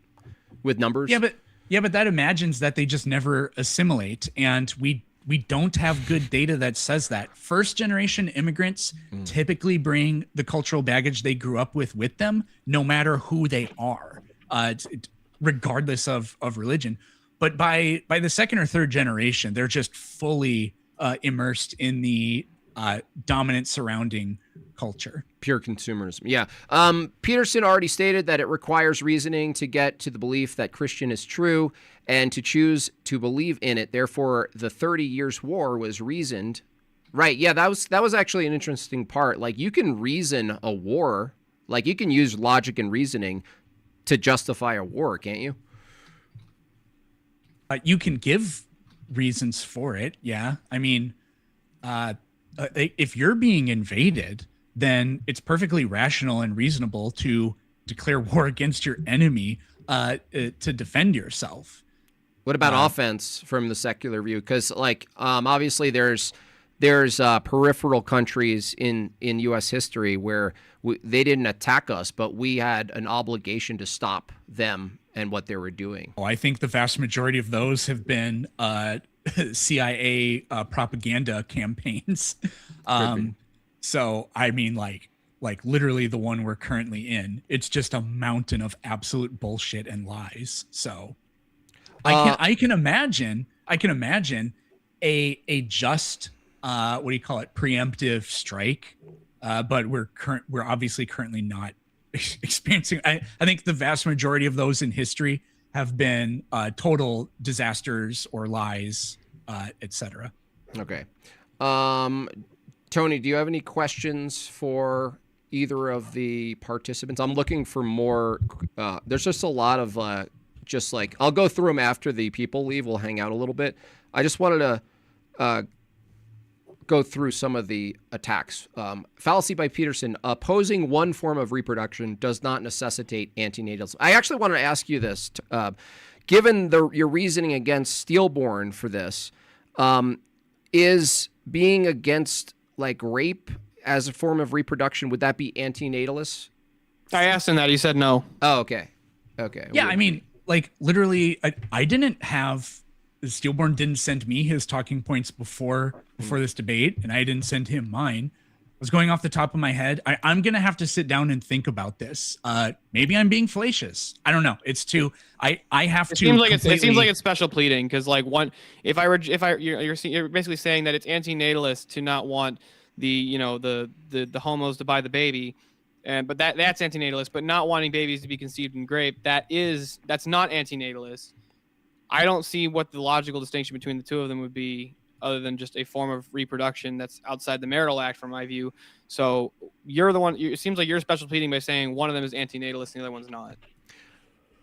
with numbers? Yeah, but that imagines that they just never assimilate, and we don't have good data that says that. First generation immigrants typically bring the cultural baggage they grew up with them, no matter who they are, regardless of religion. But by the second or third generation, they're just fully immersed in the dominant surrounding culture. Pure consumerism. Yeah. Peterson already stated that it requires reasoning to get to the belief that Christian is true and to choose to believe in it. Therefore, the 30 Years' War was reasoned. Right. Yeah, that was actually an interesting part. Like, you can reason a war. Like, you can use logic and reasoning to justify a war, can't you? You can give reasons for it. Yeah. I mean, if you're being invaded, then it's perfectly rational and reasonable to declare war against your enemy to defend yourself. What about offense from the secular view? Because, like, obviously there's peripheral countries in U.S. history where they didn't attack us, but we had an obligation to stop them and what they were doing. Oh, I think the vast majority of those have been CIA propaganda campaigns. So, I mean, like literally the one we're currently in, it's just a mountain of absolute bullshit and lies. So I can imagine a just, what do you call it? Preemptive strike but we're obviously currently not experiencing. I think the vast majority of those in history have been total disasters or lies, etc. Okay. Tony, do you have any questions for either of the participants? I'm looking for more. There's just a lot of just like, I'll go through them after the people leave. We'll hang out a little bit. I just wanted to go through some of the attacks. Fallacy by Peterson: opposing one form of reproduction does not necessitate antinatalism. I actually wanted to ask you this, given your reasoning against Steelborn for this, is being against like rape as a form of reproduction, would that be antinatalist? I asked him that. He said no. Oh, okay. Okay. Yeah, I mean, like literally, I didn't have Steelborn didn't send me his talking points before this debate, and I didn't send him mine. I was going off the top of my head. I'm gonna have to sit down and think about this. Maybe I'm being fallacious. I don't know. It's too. I have It to. seems like it seems like it's special pleading, because like you're basically saying that it's antinatalist to not want the homos to buy the baby, but that's antinatalist. But not wanting babies to be conceived in rape, that's not antinatalist. I don't see what the logical distinction between the two of them would be, other than just a form of reproduction that's outside the marital act, from my view. So you're the one. It seems like you're special pleading by saying one of them is antinatalist and the other one's not.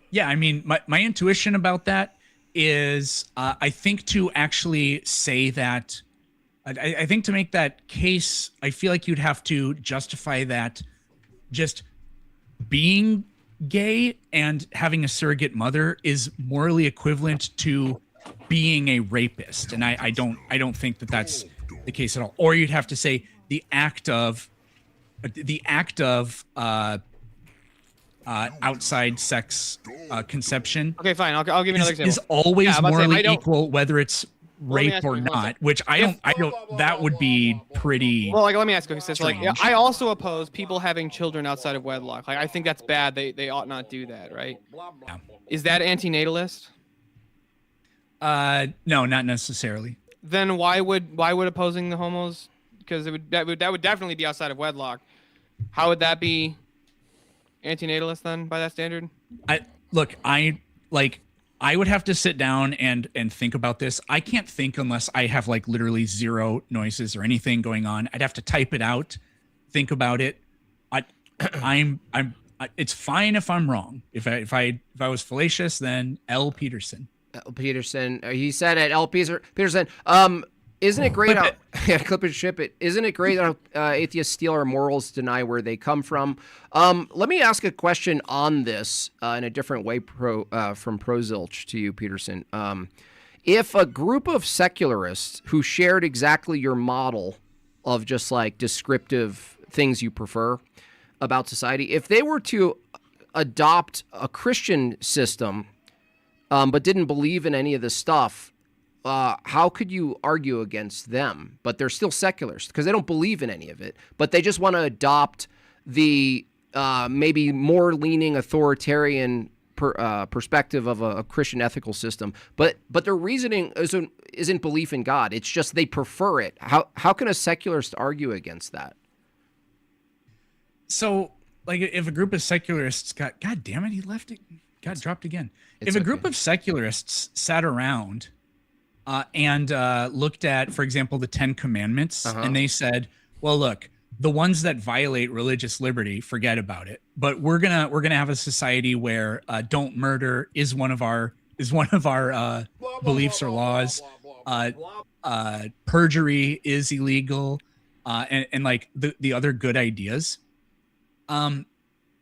Yeah, I mean, my intuition about that is, I think to actually say that, I think to make that case, I feel like you'd have to justify that just being gay and having a surrogate mother is morally equivalent to being a rapist, and I don't think that that's the case at all. Or you'd have to say the act of outside sex conception. Okay, fine. I'll give you another example. Is always morally say, equal, whether it's rape or not. Which I don't. That would be pretty. Well, like, let me ask you. So, like, I also oppose people having children outside of wedlock. Like, I think that's bad. They ought not do that, right? Yeah. Is that antinatalist? No, not necessarily. Then why would opposing the homos? Because that would definitely be outside of wedlock. How would that be antinatalist then, by that standard? I would have to sit down and think about this. I can't think unless I have like literally zero noises or anything going on. I'd have to type it out, think about it. It's fine if I'm wrong. If I was fallacious, then L. Peterson. Peterson. He said at L. Peterson. Isn't it great how clip and ship it? Isn't it great how atheists steal our morals, deny where they come from? Let me ask a question on this in a different way from Prozilch to you, Peterson. If a group of secularists who shared exactly your model of just like descriptive things you prefer about society, if they were to adopt a Christian system but didn't believe in any of this stuff, how could you argue against them? But they're still secularists because they don't believe in any of it, but they just want to adopt the maybe more leaning authoritarian perspective of a Christian ethical system. But their reasoning isn't belief in God. It's just they prefer it. How can a secularist argue against that? So, like, if a group of secularists God damn it, he left it. Got dropped again. If a group of secularists sat around and looked at, for example, the 10 Commandments, and they said, well, look, the ones that violate religious liberty, forget about it. But we're gonna have a society where don't murder is one of our beliefs or laws. Perjury is illegal, and like the other good ideas.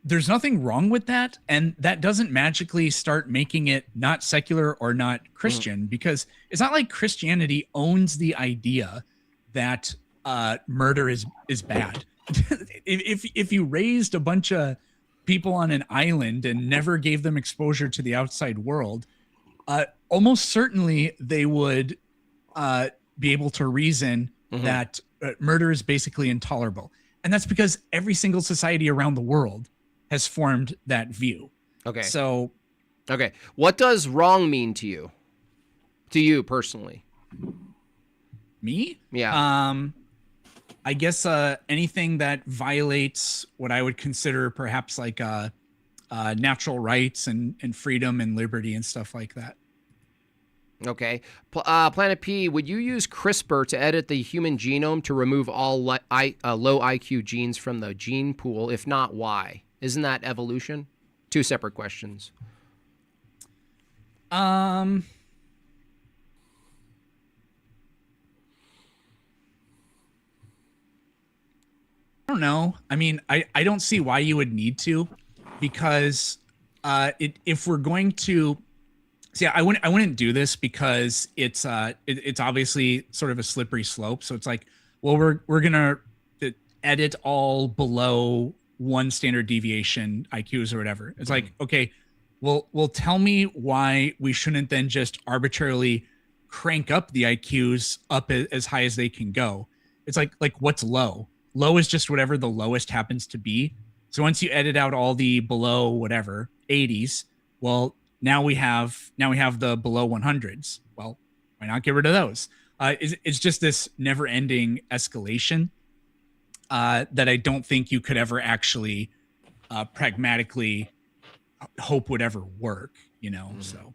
There's nothing wrong with that, and that doesn't magically start making it not secular or not Christian, because it's not like Christianity owns the idea that murder is bad. If you raised a bunch of people on an island and never gave them exposure to the outside world, almost certainly they would be able to reason that murder is basically intolerable. And that's because every single society around the world has formed that view. Okay. So, okay. What does wrong mean to you? To you personally? Me? Yeah. I guess anything that violates what I would consider perhaps like natural rights and freedom and liberty and stuff like that. Okay. Planet P, would you use CRISPR to edit the human genome to remove all low IQ genes from the gene pool? If not, why? Isn't that evolution? Two separate questions. I don't know. I mean, I don't see why you would need to, because if we're going to see, I wouldn't do this because it's obviously sort of a slippery slope. So it's like, well, we're gonna edit all below one standard deviation IQs or whatever. It's like, okay, well, tell me why we shouldn't then just arbitrarily crank up the IQs up as high as they can go. It's like what's low? Low is just whatever the lowest happens to be. So once you edit out all the below whatever 80s, well, now we have the below 100s. Well, why not get rid of those? It's just this never-ending escalation that I don't think you could ever actually pragmatically hope would ever work. So.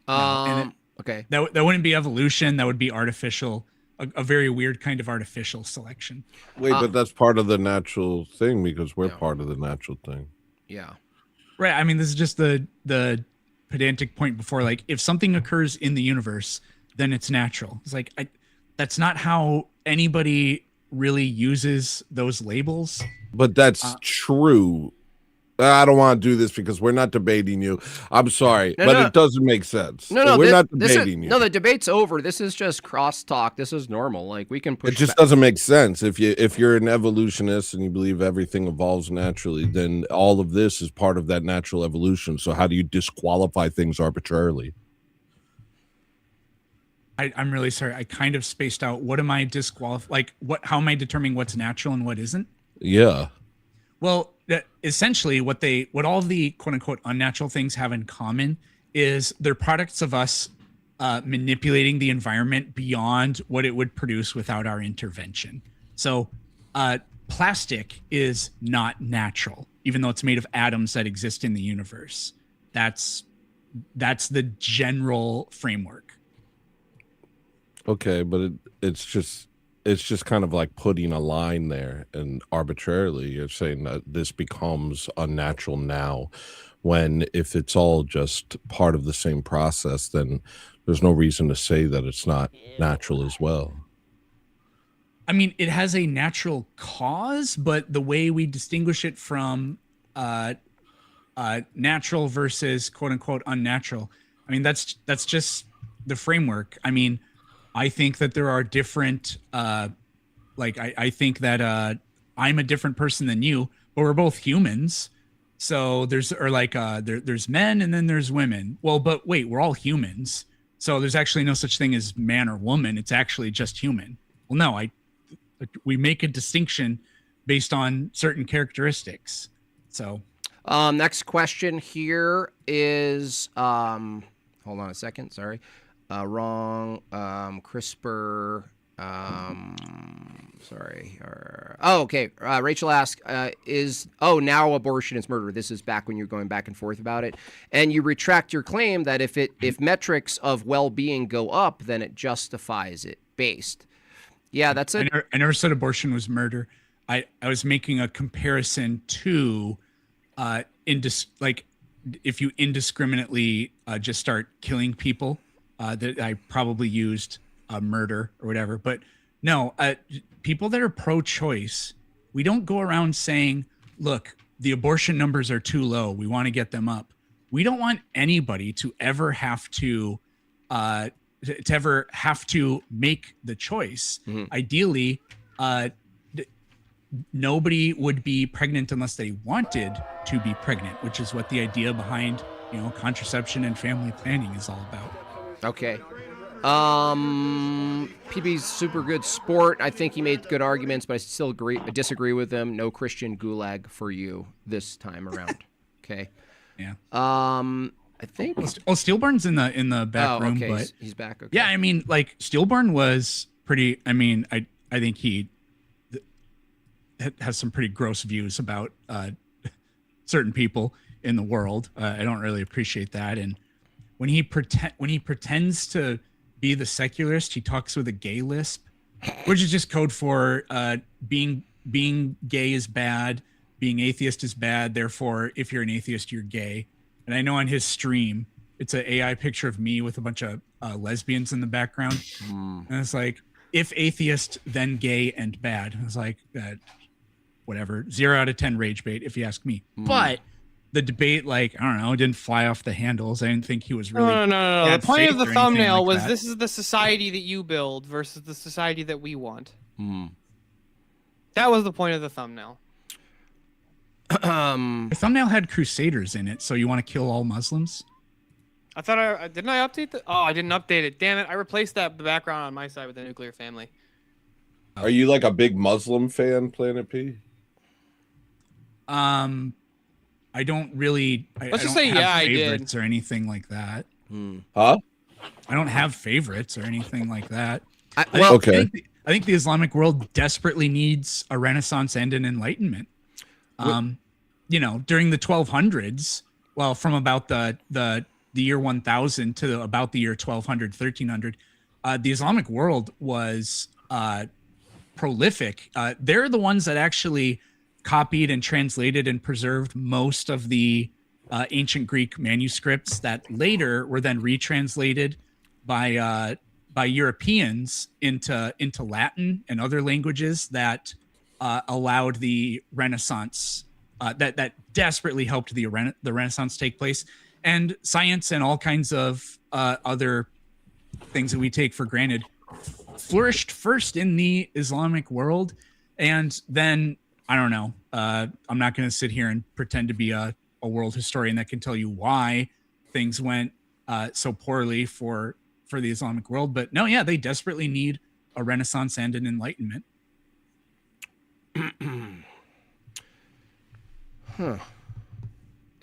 Okay. That wouldn't be evolution. That would be artificial. A very weird kind of artificial selection. Wait, but that's part of the natural thing because we're part of the natural thing. Yeah. Right. I mean, this is just the pedantic point before. Like, if something occurs in the universe, then it's natural. It's like that's not how anybody really uses those labels. But that's true. I don't want to do this because we're not debating you. I'm sorry, but it doesn't make sense. No, we're not debating you. No, the debate's over. This is just crosstalk. This is normal. Like, we can push. It just doesn't make sense. If you're an evolutionist and you believe everything evolves naturally, then all of this is part of that natural evolution. So how do you disqualify things arbitrarily? I'm really sorry. I kind of spaced out. What am I disqualifying? Like, how am I determining what's natural and what isn't? Yeah. Well, essentially what all the quote unquote unnatural things have in common is they're products of us manipulating the environment beyond what it would produce without our intervention. So plastic is not natural, even though it's made of atoms that exist in the universe. That's the general framework. Okay, but it's just kind of like putting a line there, and arbitrarily you're saying that this becomes unnatural now, when if it's all just part of the same process, then there's no reason to say that it's not natural as well. I mean, it has a natural cause, but the way we distinguish it from natural versus quote unquote unnatural, I mean, that's just the framework. I mean, I think that there are different, I think that I'm a different person than you, but we're both humans. So there's men and then there's women. Well, but wait, we're all humans. So there's actually no such thing as man or woman. It's actually just human. Well, no, we make a distinction based on certain characteristics. So next question here is, hold on a second. Sorry. Wrong. CRISPR. Sorry. Okay. Rachel asked, now abortion is murder. This is back when you're going back and forth about it. And you retract your claim that if metrics of well-being go up, then it justifies it based. Yeah, that's it. I never said abortion was murder. I was making a comparison to, if you indiscriminately just start killing people, that I probably used murder or whatever. But no, people that are pro-choice, we don't go around saying, look, the abortion numbers are too low, we want to get them up. We don't want anybody to ever have to make the choice. Mm-hmm. Ideally, nobody would be pregnant unless they wanted to be pregnant, which is what the idea behind, contraception and family planning is all about. Okay. PB's super good sport. I think he made good arguments, but I still disagree with him. No Christian gulag for you this time around. Okay. Yeah. I think. Steelborn's in the back room, okay. But he's back. Okay. Yeah, I mean, like Steelborn was pretty. I mean, I think has some pretty gross views about certain people in the world. I don't really appreciate that. And when he pretends to be the secularist, he talks with a gay lisp, which is just code for being gay is bad, being atheist is bad. Therefore, if you're an atheist, you're gay. And I know on his stream, it's an AI picture of me with a bunch of lesbians in the background. And it's like, if atheist, then gay and bad. I was like, whatever, 0 out of 10 rage bait, if you ask me. But the debate, like, I don't know, didn't fly off the handles. I didn't think he was really. No. The point of the thumbnail was this is the society that you build versus the society that we want. That was the point of the thumbnail. The thumbnail had crusaders in it, so you want to kill all Muslims? I thought didn't I update the? Oh, I didn't update it. Damn it! I replaced the background on my side with the nuclear family. Are you like a big Muslim fan, Planet P? I don't really. Let's just say I did. Favorites or anything like that. Huh? I don't have favorites or anything like that. Okay. I think the Islamic world desperately needs a Renaissance and an Enlightenment. You know, during the 1200s, well, from about the year 1000 to about the year 1200, 1300, the Islamic world was prolific. They're the ones that actually copied and translated and preserved most of the ancient Greek manuscripts that later were then retranslated by Europeans into Latin and other languages that allowed the Renaissance, that desperately helped the Renaissance take place, and science and all kinds of other things that we take for granted flourished first in the Islamic world, and then I don't know. I'm not going to sit here and pretend to be a world historian that can tell you why things went so poorly for the Islamic world. But no, yeah, they desperately need a Renaissance and an Enlightenment.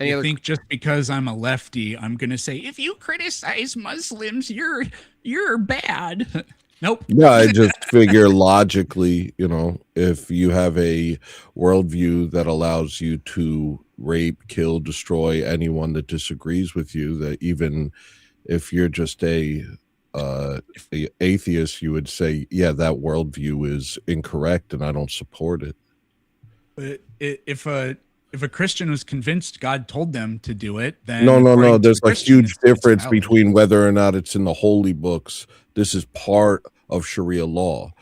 I think just because I'm a lefty, I'm going to say, if you criticize Muslims, you're bad. Nope. Yeah, I just figure logically, you know, if you have a worldview that allows you to rape, kill, destroy anyone that disagrees with you, that even if you're just a atheist, you would say, yeah, that worldview is incorrect and I don't support it. But if a Christian was convinced God told them to do it, then no. There's a huge difference between whether or not it's in the holy books. This is part of Sharia law.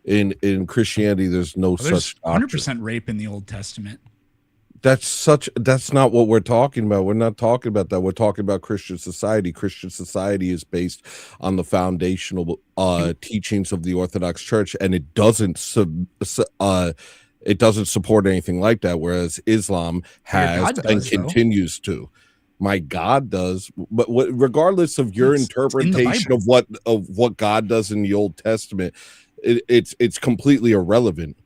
In Christianity, there's such 100% rape in the Old Testament. That's not what we're talking about. We're not talking about that. We're talking about Christian society. Christian society is based on the foundational teachings of the Orthodox Church, and it doesn't support anything like that. Whereas Islam has and continues to. My God does, but regardless of your interpretation of what God does in the Old Testament, it's completely irrelevant.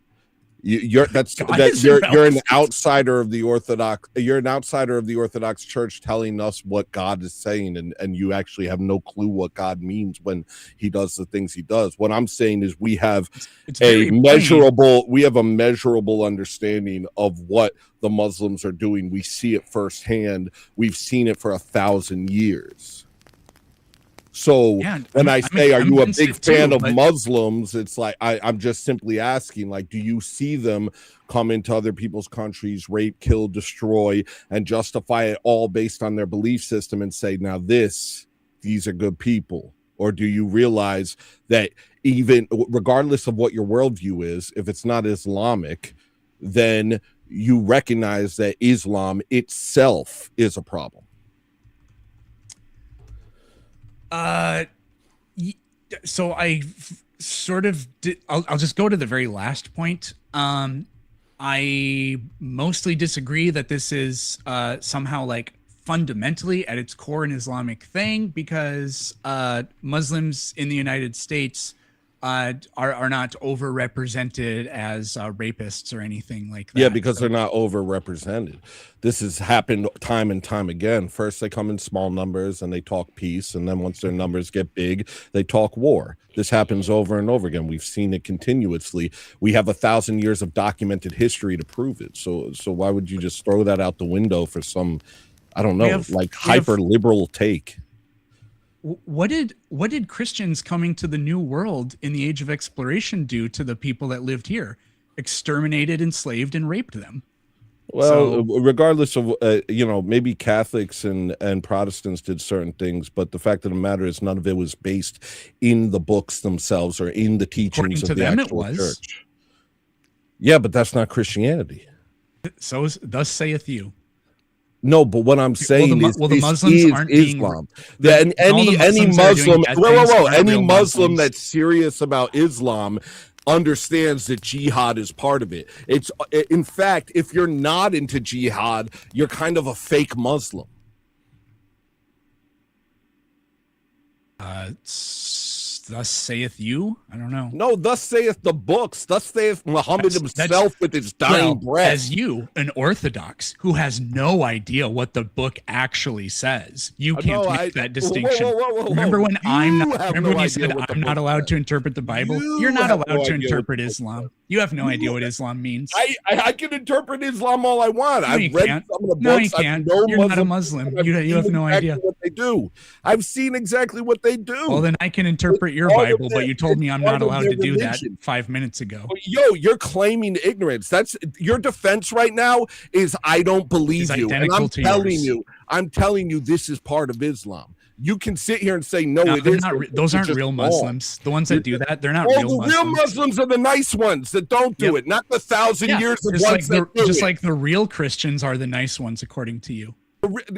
You're an outsider of the Orthodox. You're an outsider of the Orthodox Church telling us what God is saying, and you actually have no clue what God means when He does the things He does. What I'm saying is we have a measurable understanding of what the Muslims are doing. We see it firsthand. We've seen it for 1,000 years. So when I say, are you a big fan of Muslims? It's like, I'm just simply asking, like, do you see them come into other people's countries, rape, kill, destroy, and justify it all based on their belief system and say, now these are good people? Or do you realize that even regardless of what your worldview is, if it's not Islamic, then you recognize that Islam itself is a problem? So I sort of did, I'll just go to the very last point. I mostly disagree that this is somehow like fundamentally at its core an Islamic thing, because Muslims in the United States are not overrepresented as rapists or anything like that. Yeah, because they're not overrepresented. This has happened time and time again. First, they come in small numbers and they talk peace, and then once their numbers get big, they talk war. This happens over and over again. We've seen it continuously. We have 1,000 years of documented history to prove it. So why would you just throw that out the window for some, I don't know, hyper liberal take? What did Christians coming to the New World in the Age of Exploration do to the people that lived here? Exterminated, enslaved, and raped them. Well, regardless of, maybe Catholics and Protestants did certain things, but the fact of the matter is none of it was based in the books themselves or in the teachings of the actual church. Yeah, but that's not Christianity. So thus saith you. No, but what I'm saying the Muslims aren't Islam. Being, any Muslim, any Muslim that's serious about Islam understands that jihad is part of it. It's in fact, if you're not into jihad, you're kind of a fake Muslim. Thus saith you? I don't know. No, thus saith the books. Thus saith Muhammad himself with his dying breath. As you, an Orthodox who has no idea what the book actually says, you can't make that distinction. Whoa. Remember when you said I'm not allowed to interpret the Bible? You're not allowed to interpret Islam. You have no idea what Islam means. I can interpret Islam all I want. I've read some of the books. No, you can't. You're not a Muslim. You have no idea what they do. I've seen exactly what they do. Well, then I can interpret your Bible, but you told me I'm not allowed to do that 5 minutes ago. Yo, you're claiming ignorance. That's your defense right now is I don't believe you. And I'm telling you this is part of Islam. You can sit here and say, no, it isn't. Those aren't real Muslims. The ones that do that, they're not real Muslims. The real Muslims are the nice ones that don't do it, not the 1,000 years of ones that do it. Just like the real Christians are the nice ones, according to you.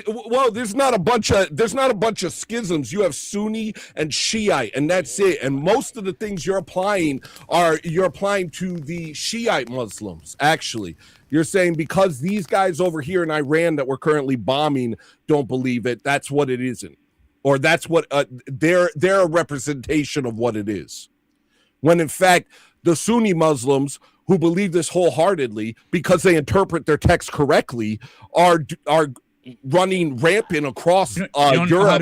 Well, there's not a bunch of schisms. You have Sunni and Shiite, and that's it. And most of the things you're applying to the Shiite Muslims. Actually, you're saying because these guys over here in Iran that we're currently bombing don't believe it, that's what it isn't, or that's what they're a representation of what it is. When in fact, the Sunni Muslims who believe this wholeheartedly because they interpret their text correctly are running rampant across Europe. You don't know how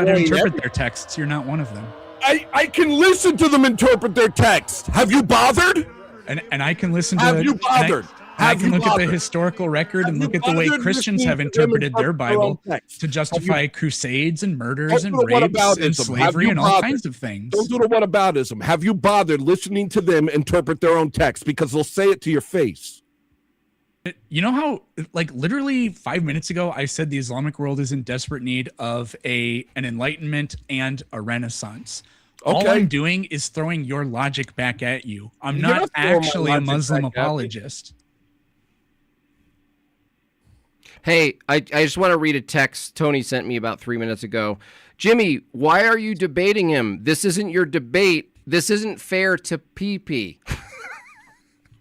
to interpret their texts. You're not one of them. I can listen to them interpret their text. Have you bothered? And I can listen to. Have you bothered? I can look at the historical record and look at the way Christians have interpreted their Bible to justify crusades and murders and rapes and slavery and all kinds of things. Don't do the whataboutism. Have you bothered listening to them interpret their own text? Because they'll say it to your face. You know how, like, literally 5 minutes ago, I said the Islamic world is in desperate need of an enlightenment and a renaissance. Okay. All I'm doing is throwing your logic back at you. I'm not actually a Muslim apologist. Hey, I just want to read a text Tony sent me about 3 minutes ago. Jimmy, why are you debating him? This isn't your debate. This isn't fair to PP.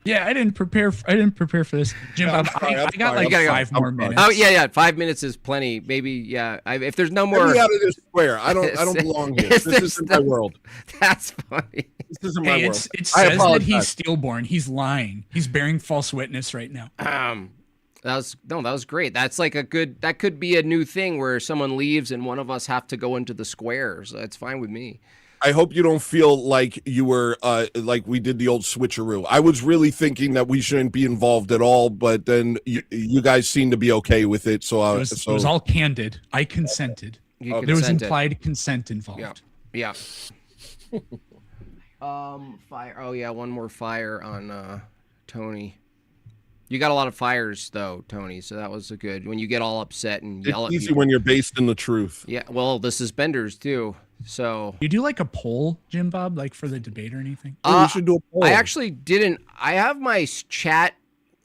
Yeah, I didn't prepare for this, Jim. I got like 5 more minutes. Oh yeah, 5 minutes is plenty. Maybe if there's no more. Get me out of this square. I don't belong here. This isn't my world. That's funny. This isn't my world. It says that he's Steelborn. He's lying. He's bearing false witness right now. That was great. That's like that could be a new thing where someone leaves and one of us have to go into the square. So that's fine with me. I hope you don't feel like you were like we did the old switcheroo. I was really thinking that we shouldn't be involved at all, but then you guys seem to be okay with it. So it was all candid. I consented. There was implied consent involved. Yeah. Fire. Oh yeah, one more fire on Tony. You got a lot of fires though, Tony. So that was good. When you get all upset and yell at me. It's easy when you're based in the truth. Yeah. Well, the suspenders too. So you do like a poll, Jimbob, like for the debate or anything? We should do a poll. I actually didn't. I have my chat,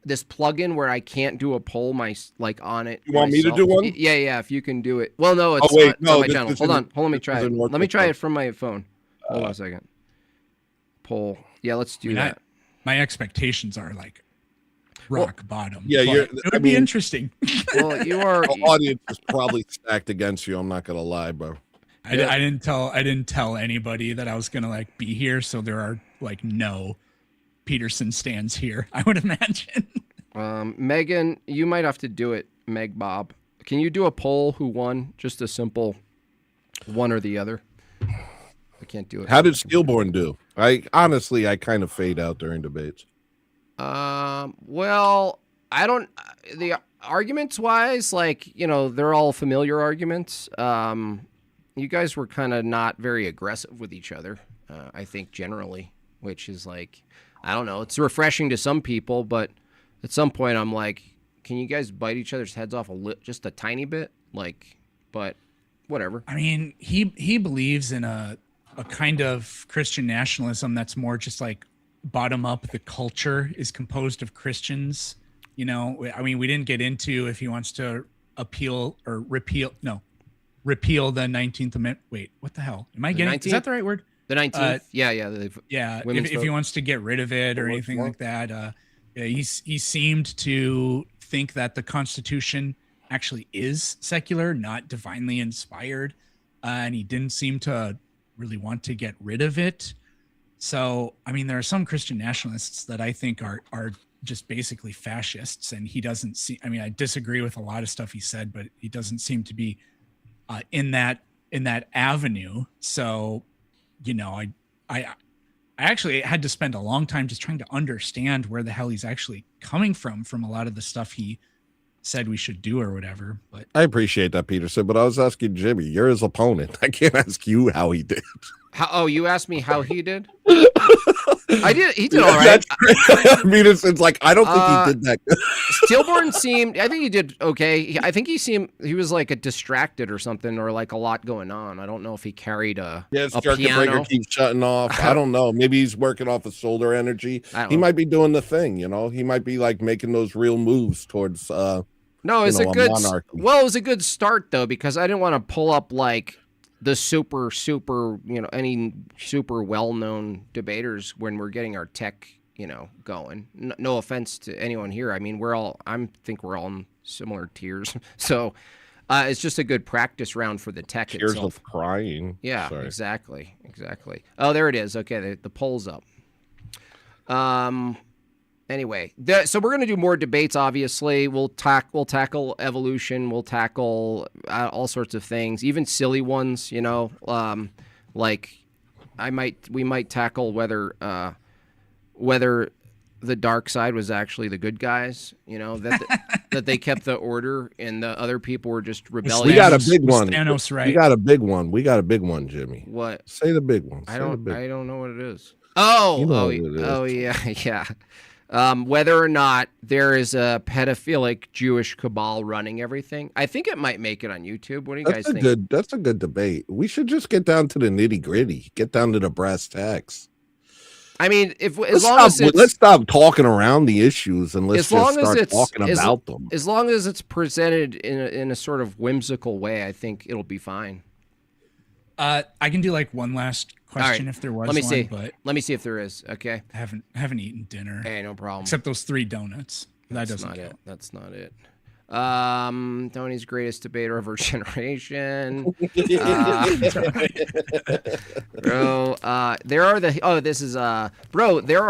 this plugin where I can't do a poll on it. You want me to do one? Yeah. If you can do it. Well, no, it's not on my channel. Hold on. Let me try it. Let me try it from my phone. Hold on a second. Poll. Yeah, let's do that. My expectations are like rock bottom. Yeah, it would be interesting. Well, you are. The audience is probably stacked against you. I'm not gonna lie, bro. I didn't tell anybody that I was gonna like be here, so there are like no Peterson stands here, I would imagine. Megan, you might have to do it, MadeByJimbob. Can you do a poll who won? Just a simple one or the other. I can't do it. How did Steelborn do? I kind of fade out during debates. Well, I don't. The arguments wise, like, you know, they're all familiar arguments. You guys were kind of not very aggressive with each other. I think generally, which is like, I don't know. It's refreshing to some people, but at some point, I'm like, can you guys bite each other's heads off just a tiny bit? Like, but whatever. I mean, he believes in a kind of Christian nationalism that's more just like bottom up. The culture is composed of Christians. You know, I mean, we didn't get into if he wants to repeal the 19th Amendment. Wait, what the hell? Am I getting? 19th? Is that the right word? The 19th. Yeah. Yeah. If he wants to get rid of it or anything like that, he seemed to think that the Constitution actually is secular, not divinely inspired, and he didn't seem to really want to get rid of it. So, I mean, there are some Christian nationalists that I think are just basically fascists, and he doesn't see. I mean, I disagree with a lot of stuff he said, but he doesn't seem to be in that avenue. So, you know, I actually had to spend a long time just trying to understand where the hell he's actually coming from a lot of the stuff he said we should do or whatever. But I appreciate that, Peterson, but I was asking Jimmy. You're his opponent. I can't ask you how he did. You asked me how he did? I did. He did all right. Peterson's like, I don't think he did that good. Steelborn seemed, I think he did okay. I think he was like a distracted or something, or like a lot going on. I don't know if he carried a circuit piano. breaker keeps shutting off. I don't know. Maybe he's working off of solar energy. He might be doing the thing, you know. He might be like making those real moves towards no, it's a good monarchy. Well, it was a good start though, because I didn't want to pull up like the super, you know, any super well-known debaters when we're getting our tech, you know, going. No offense to anyone here. I mean, I think we're all in similar tiers. So it's just a good practice round for the tech Tears itself. of crying. Yeah, Sorry. Exactly. Oh, there it is. Okay, the poll's up. Anyway, so we're going to do more debates, obviously. We'll tackle evolution. We'll tackle all sorts of things, even silly ones, you know. Like we might tackle whether the dark side was actually the good guys, you know, that they kept the order and the other people were just rebellious. We got a big one. Thanos, right? We got a big one, Jimmy. What? Say the big one. I don't know what it is. Oh, yeah. Whether or not there is a pedophilic Jewish cabal running everything. I think it might make it on YouTube. What do you guys think? That's a good debate. We should just get down to the nitty gritty, get down to the brass tacks. I mean, let's stop talking around the issues and let's just start talking about them. As long as it's presented in a sort of whimsical way, I think it'll be fine. I can do like one last question if there was Let me see. But let me see if there is. Okay. I haven't eaten dinner. Hey, no problem. Except those 3 donuts. That's not it. Tony's greatest debater of our generation. Bro, there are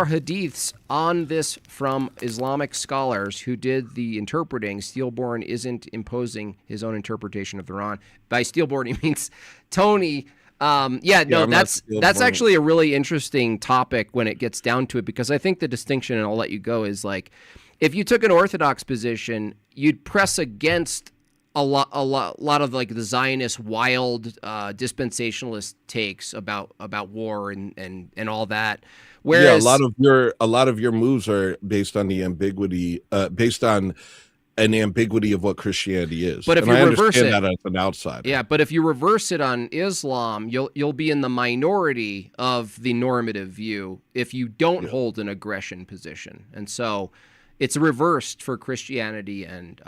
hadiths on this from Islamic scholars who did the interpreting. Steelborn isn't imposing his own interpretation of the Quran. By Steelborn, he means Tony. That's actually a really interesting topic when it gets down to it, because I think the distinction, and I'll let you go, is like, if you took an orthodox position, you'd press against a lot of like the Zionist wild dispensationalist takes about war and all that. Whereas a lot of your moves are based on the ambiguity, based on an ambiguity of what Christianity is. But if you reverse it, that as an outsider, yeah. But if you reverse it on Islam, you'll be in the minority of the normative view if you don't hold an aggression position, and so it's reversed for Christianity and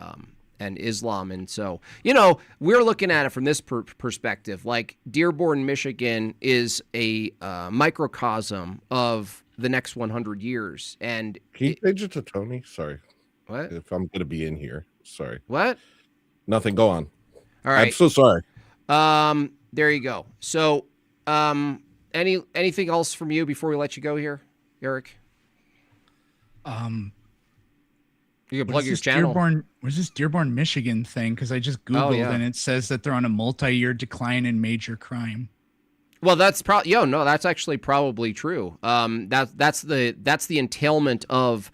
Islam. And so, you know, we're looking at it from this perspective. Like Dearborn, Michigan is a microcosm of the next 100 years. And can you change it to Tony? Sorry. What? If I'm going to be in here. Sorry. What? Nothing. Go on. All right. I'm so sorry. There you go. So, anything else from you before we let you go here, Eric? You can plug your channel. What's this Dearborn, Michigan thing? Because I just Googled and it says that they're on a multi-year decline in major crime. Well, that's probably that's actually probably true. That's the entailment of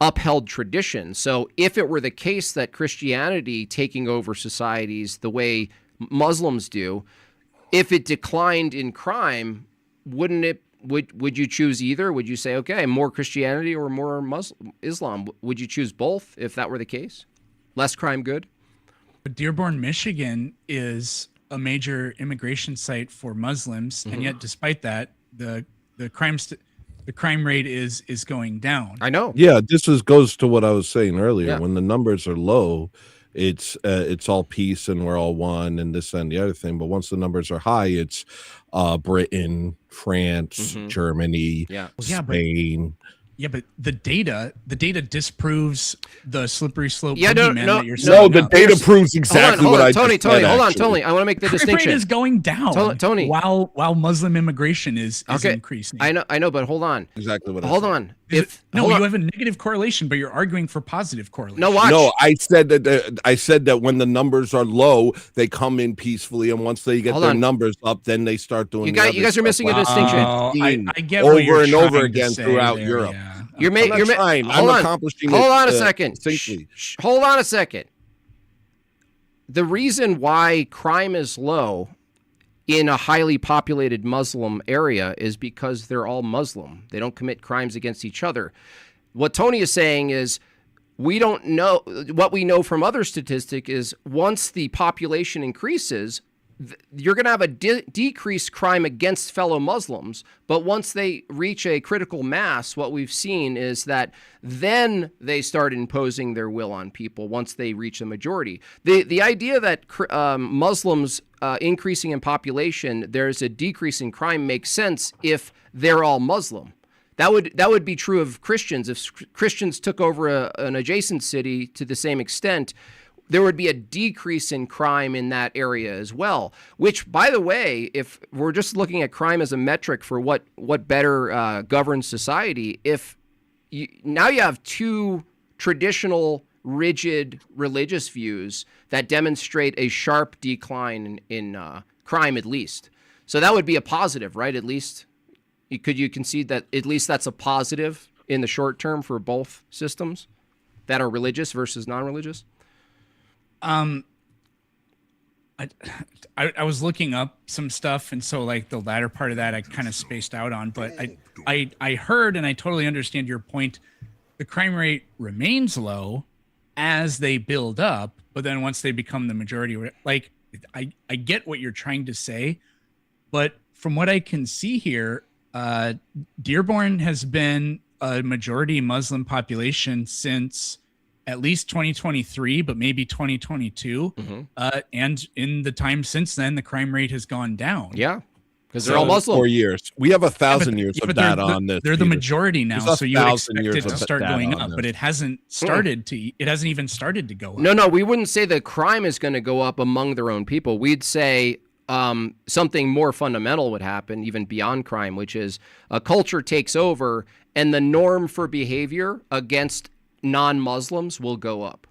upheld tradition. So if it were the case that Christianity taking over societies the way Muslims do, if it declined in crime, wouldn't it? Would you choose either? Would you say, okay, more Christianity or more Islam? Would you choose both if that were the case? Less crime, good? But Dearborn, Michigan is a major immigration site for Muslims, and yet despite that, the crime rate is going down. I know. Yeah, this goes to what I was saying earlier. Yeah. When the numbers are low, it's all peace and we're all one and this and the other thing. But once the numbers are high, it's Britain, France, Germany, Spain. But the data disproves the slippery slope. Yeah, that you're no, the data proves exactly what I Tony, just said. Hold on, Tony. I want to make the distinction. Crime rate is going down, Tony. While Muslim immigration is increasing. I know, but hold on. Exactly what. Hold on. You have a negative correlation, but you're arguing for positive correlation. No, watch. No, I said that when the numbers are low, they come in peacefully, and once they get their numbers up, then they start doing. You guys are missing a distinction. I get over what you're and over trying again to say throughout there, Europe. Yeah. I'm accomplishing. Hold on a second. Hold on a second. The reason why crime is low in a highly populated Muslim area is because they're all Muslim. They don't commit crimes against each other. What Tony is saying is we don't know. What we know from other statistic is once the population increases, you're going to have a decreased crime against fellow Muslims. But once they reach a critical mass, what we've seen is that then they start imposing their will on people once they reach the majority. The idea that Muslims increasing in population, there's a decrease in crime makes sense if they're all Muslim. That would be true of Christians. If Christians took over an adjacent city to the same extent, there would be a decrease in crime in that area as well, which, by the way, if we're just looking at crime as a metric for what better governs society, now you have two traditional, rigid religious views that demonstrate a sharp decline in crime, at least. So that would be a positive, right? At least, could you concede that at least that's a positive in the short term for both systems that are religious versus non-religious? I was looking up some stuff, and so like the latter part of that I kind of spaced out on, but I heard, and I totally understand your point. The crime rate remains low as they build up, but then once they become the majority, like I get what you're trying to say, but from what I can see here, Dearborn has been a majority Muslim population since at least 2023, but maybe 2022. And in the time since then, the crime rate has gone down. Yeah, because they're all Muslim. 4 years. We have 1,000 years of that on this. They're the majority now, so you would expect it to start going up, but it hasn't started to. It hasn't even started to go up. No, we wouldn't say that crime is going to go up among their own people. We'd say something more fundamental would happen, even beyond crime, which is a culture takes over, and the norm for behavior against non-Muslims will go up.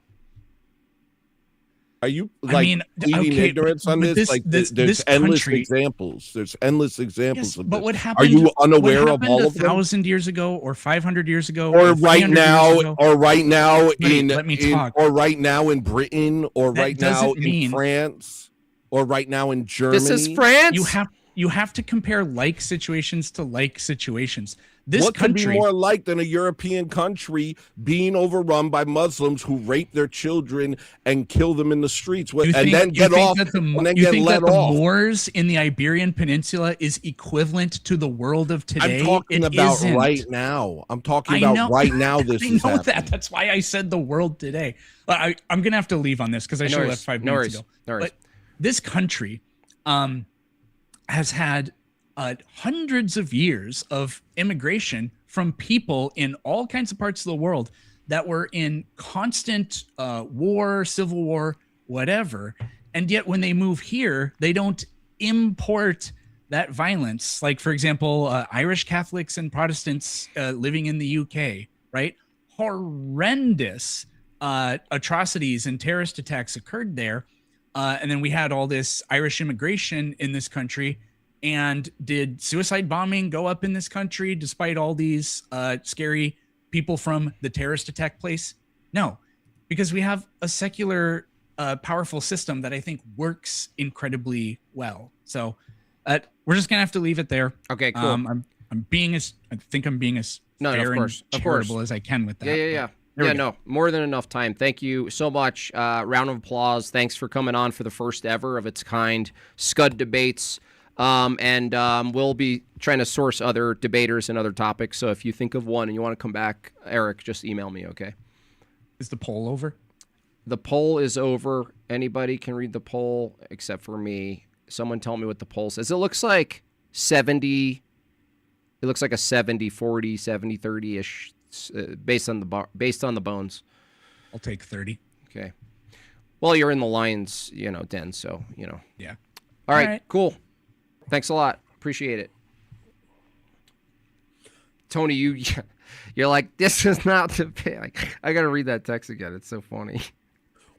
Are you pleading ignorance on this? Like there's endless examples. There's endless examples of but this. What happened? Are you unaware of all of them? 1,000 years ago, or 500 years ago, or right now, or right now let me talk. Or right now in Britain, or right now in France, or right now in Germany. This is France. You have to compare like situations to like situations. What could be more like than a European country being overrun by Muslims who rape their children and kill them in the streets then get off and then get let off? The Moors in the Iberian Peninsula is equivalent to the world of today? I'm talking about right now. I'm talking about right now. This is happening. That's why I said the world today. I'm going to have to leave on this because I should have left 5 minutes ago. But this country has had hundreds of years of immigration from people in all kinds of parts of the world that were in constant war, civil war, whatever. And yet when they move here, they don't import that violence. Like, for example, Irish Catholics and Protestants living in the UK, right? Horrendous atrocities and terrorist attacks occurred there. And then we had all this Irish immigration in this country. And did suicide bombing go up in this country despite all these scary people from the terrorist attack place? No, because we have a secular, powerful system that I think works incredibly well. So we're just gonna have to leave it there. Okay, cool. I'm being as fair and charitable as I can with that. Yeah. No, more than enough time. Thank you so much. Round of applause. Thanks for coming on for the first ever of its kind SCUD debates. And we'll be trying to source other debaters and other topics. So if you think of one and you want to come back, Eric, just email me, okay? Is the poll over? The poll is over. Anybody can read the poll except for me. Someone tell me what the poll says. It looks like 70. It looks like a 70-40, 70-30-ish, based on the bones. I'll take 30. Okay. Well, you're in the Lions, den, so, Yeah. All right, cool. Thanks a lot. Appreciate it. Tony, you're like, this is not the pay. I got to read that text again. It's so funny.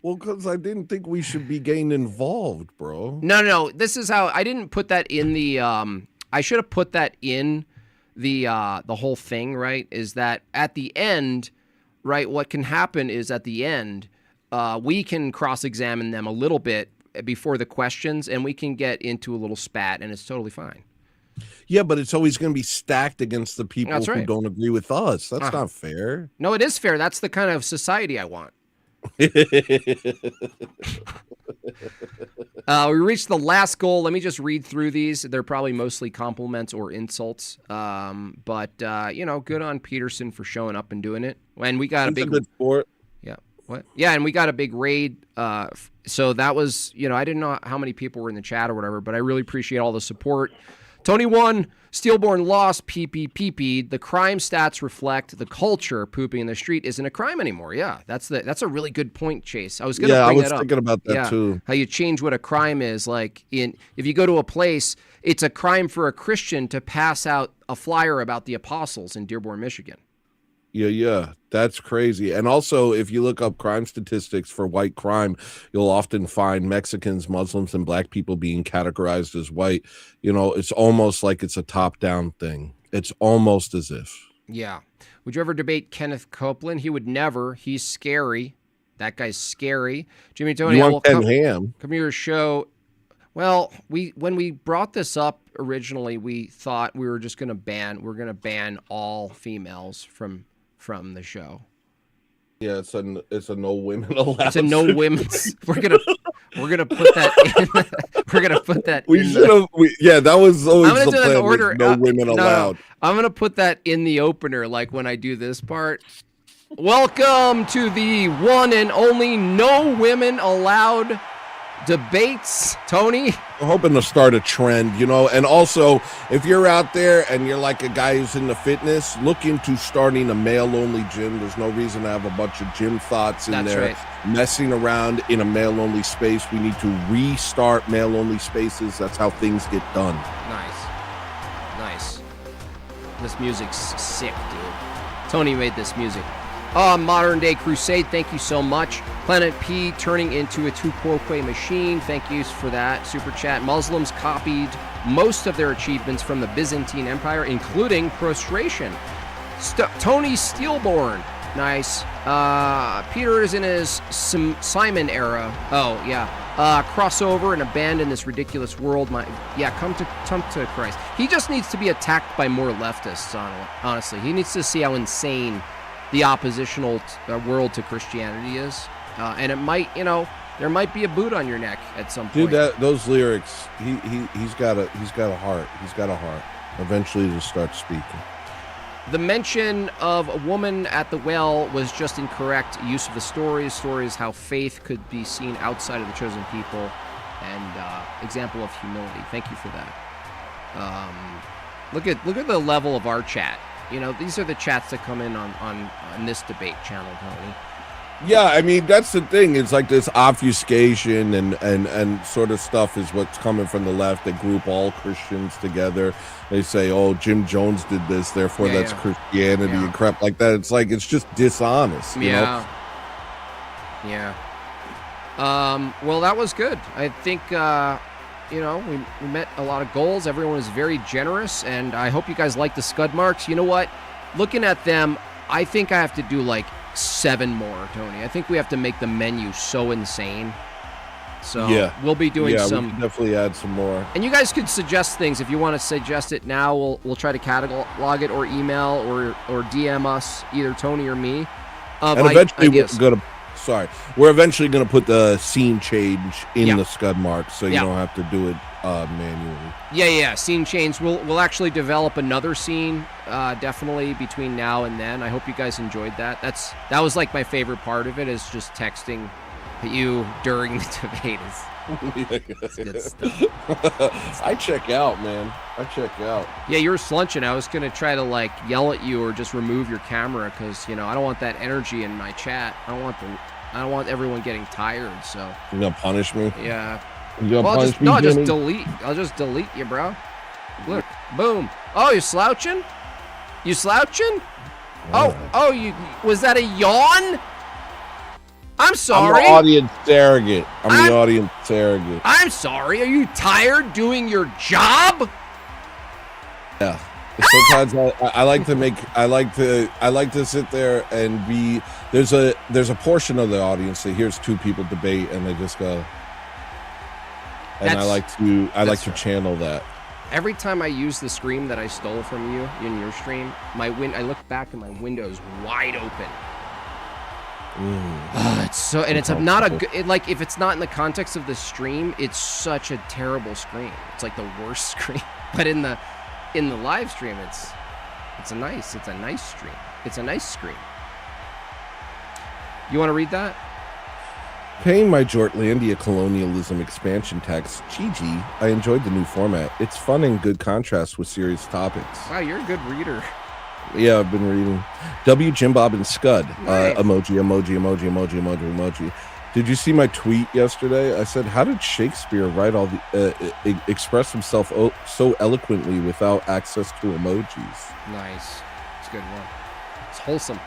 Well, because I didn't think we should be getting involved, bro. No. This is how I didn't put that in the. I should have put that in the whole thing. Right? Is that at the end? Right. What can happen is at the end, we can cross-examine them a little bit before the questions, and we can get into a little spat, and it's totally fine. Yeah, but it's always going to be stacked against the people who don't agree with us. That's not fair. No, it is fair. That's the kind of society I want. We reached the last goal. Let me just read through these. They're probably mostly compliments or insults. But good on Peterson for showing up and doing it. And we got a good sport. Yeah. What? Yeah, and we got a big raid. So that was, I didn't know how many people were in the chat or whatever, but I really appreciate all the support. Tony won. Steelborn lost. PP. The crime stats reflect the culture. Pooping in the street isn't a crime anymore. Yeah, that's a really good point, Chase. I was going to bring that up. I was thinking about that too. How you change what a crime is. Like if you go to a place, it's a crime for a Christian to pass out a flyer about the apostles in Dearborn, Michigan. Yeah, that's crazy. And also, if you look up crime statistics for white crime, you'll often find Mexicans, Muslims, and black people being categorized as white. It's almost like it's a top-down thing. It's almost as if. Yeah. Would you ever debate Kenneth Copeland? He would never. He's scary. That guy's scary. Jimmy Tony, you want Ken Ham? Come to your show. Well, when we brought this up originally, we thought we were just going to ban all females from the show. Yeah, it's a no women allowed. It's a no women's. We're gonna put that in. We're gonna put that. That was always the plan. Order. No women allowed. I'm gonna put that in the opener, like when I do this part. Welcome to the one and only no women allowed debates, Tony. I'm hoping to start a trend, and also if you're out there and you're like a guy who's into fitness, look into starting a male-only gym. There's no reason to have a bunch of gym thoughts in there messing around in a male-only space. We need to restart male-only spaces. That's how things get done. Nice. This music's sick, dude. Tony made this music. Modern Day Crusade, thank you so much. Planet P turning into a two-quoque machine, thank you for that. Super chat. Muslims copied most of their achievements from the Byzantine Empire, including prostration. Tony Steelborn, nice. Peter is in his Simon era. Oh, yeah. Crossover and abandon this ridiculous world. Come to Christ. He just needs to be attacked by more leftists, honestly. He needs to see how insane the oppositional world to Christianity is, and it might, there might be a boot on your neck at some point. Dude, those lyrics, he's got a heart. He's got a heart. Eventually, to start speaking. The mention of a woman at the well was just incorrect use of the stories. Stories how faith could be seen outside of the chosen people, and example of humility. Thank you for that. Look at the level of our chat. These are the chats that come in on this debate channel, Tony. Yeah, I mean that's the thing. It's like this obfuscation and sort of stuff is what's coming from the left. They group all Christians together. They say, "Oh, Jim Jones did this, therefore that's Christianity," and crap like that. It's like it's just dishonest. You know? Yeah. Well, that was good. I think you know, we met a lot of goals. Everyone was very generous, and I hope you guys like the SCUD marks. You know what? Looking at them, I think I have to do like 7 more, Tony. I think we have to make the menu so insane. So we'll be doing some. We can definitely add some more. And you guys could suggest things if you want to suggest it now. We'll try to catalog it or email or DM us, either Tony or me. And eventually we're eventually gonna put the scene change in the SCUD marks, so you don't have to do it manually. Yeah. Scene change. We'll actually develop another scene, definitely between now and then. I hope you guys enjoyed that. That was like my favorite part of it, is just texting you during the debate. It's good stuff. I check out, man. I check out. Yeah, you were slunching. I was gonna try to like yell at you or just remove your camera because I don't want that energy in my chat. I don't want everyone getting tired. So you gonna punish me? Yeah. I'll just delete. I'll just delete you, bro. Look, boom. Oh, you're slouching? You slouching? Oh, was that a yawn? I'm sorry. I'm the audience surrogate. I'm the audience surrogate. I'm sorry. Are you tired doing your job? Yeah. Sometimes I like to sit there and be there's a portion of the audience that hears 2 people debate and they just go, and I like to channel that. Every time I use the scream that I stole from you in your stream, I look back and my window's wide open. It's so, and it's not a good, like if it's not in the context of the stream, it's such a terrible scream. It's like the worst scream. But in the live stream, it's a nice stream. It's a nice scream. You want to read that? Paying my Jortlandia colonialism expansion tax, GG. I enjoyed the new format. It's fun and good contrast with serious topics. Wow, you're a good reader. Yeah, I've been reading. WJimbob and SCUD. Nice. Emoji. Did you see my tweet yesterday? I said, how did Shakespeare write all the express himself so eloquently without access to emojis? Nice. It's a good one. It's wholesome.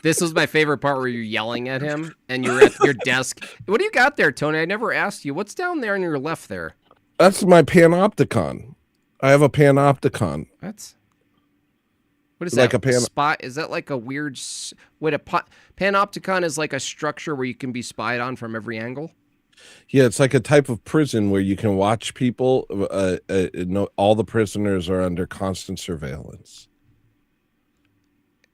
This was my favorite part where you're yelling at him and you're at your desk. What do you got there, Tony? I never asked you. What's down there on your left there? That's my panopticon. I have a panopticon. What is like that? A spot? Is that like a weird? Wait, panopticon is like a structure where you can be spied on from every angle. Yeah, it's like a type of prison where you can watch people. All the prisoners are under constant surveillance.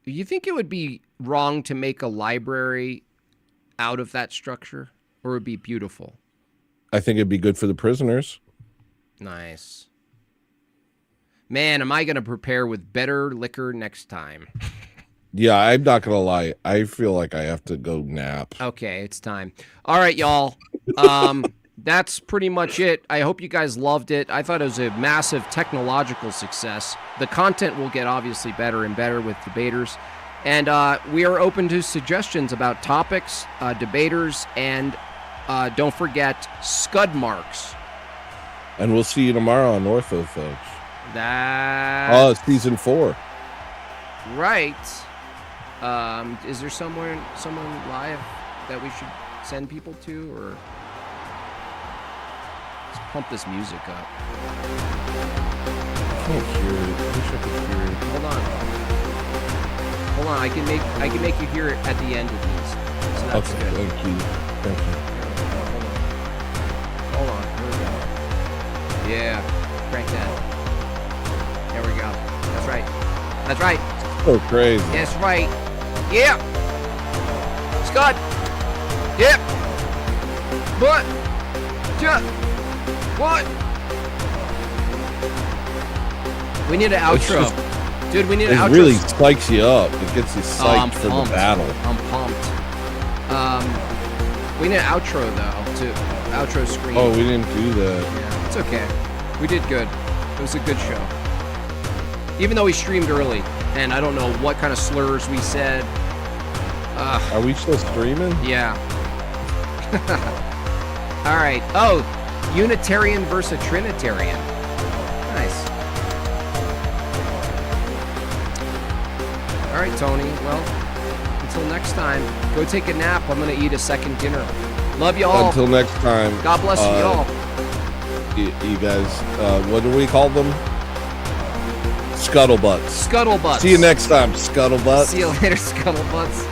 You think it would be wrong to make a library out of that structure, or would it be beautiful? I think it'd be good for the prisoners. Nice. Man, am I going to prepare with better liquor next time? Yeah, I'm not going to lie. I feel like I have to go nap. Okay, it's time. All right, y'all. That's pretty much it. I hope you guys loved it. I thought it was a massive technological success. The content will get obviously better and better with debaters. And we are open to suggestions about topics, debaters, and don't forget SCUD marks. And we'll see you tomorrow on Ortho, folks. That. Season 4. Right. Is there someone live that we should send people to, or let's pump this music up? I can't hear it. I wish I could hear it. Hold on. I can make you hear it at the end of these. So that's okay, good. Thank you. Hold on. Here we go. Yeah. Crank that. There we go. That's right. That's right. So crazy. That's right. Yeah. SCUD. Yep. What? What? We need an outro. Dude, we need an outro. It really spikes you up. It gets you psyched for the battle. I'm pumped. We need an outro, though, outro screen. Oh, we didn't do that. Yeah, it's okay. We did good. It was a good show. Even though we streamed early, and I don't know what kind of slurs we said. Are we still streaming? Yeah. All right. Oh, Unitarian versus Trinitarian. Nice. All right, Tony. Well, until next time, go take a nap. I'm going to eat a second dinner. Love you all. Until next time. God bless you all. You guys, what do we call them? Scuttlebutts. Scuttlebutts. See you next time, Scuttlebutt. See you later, Scuttlebutts.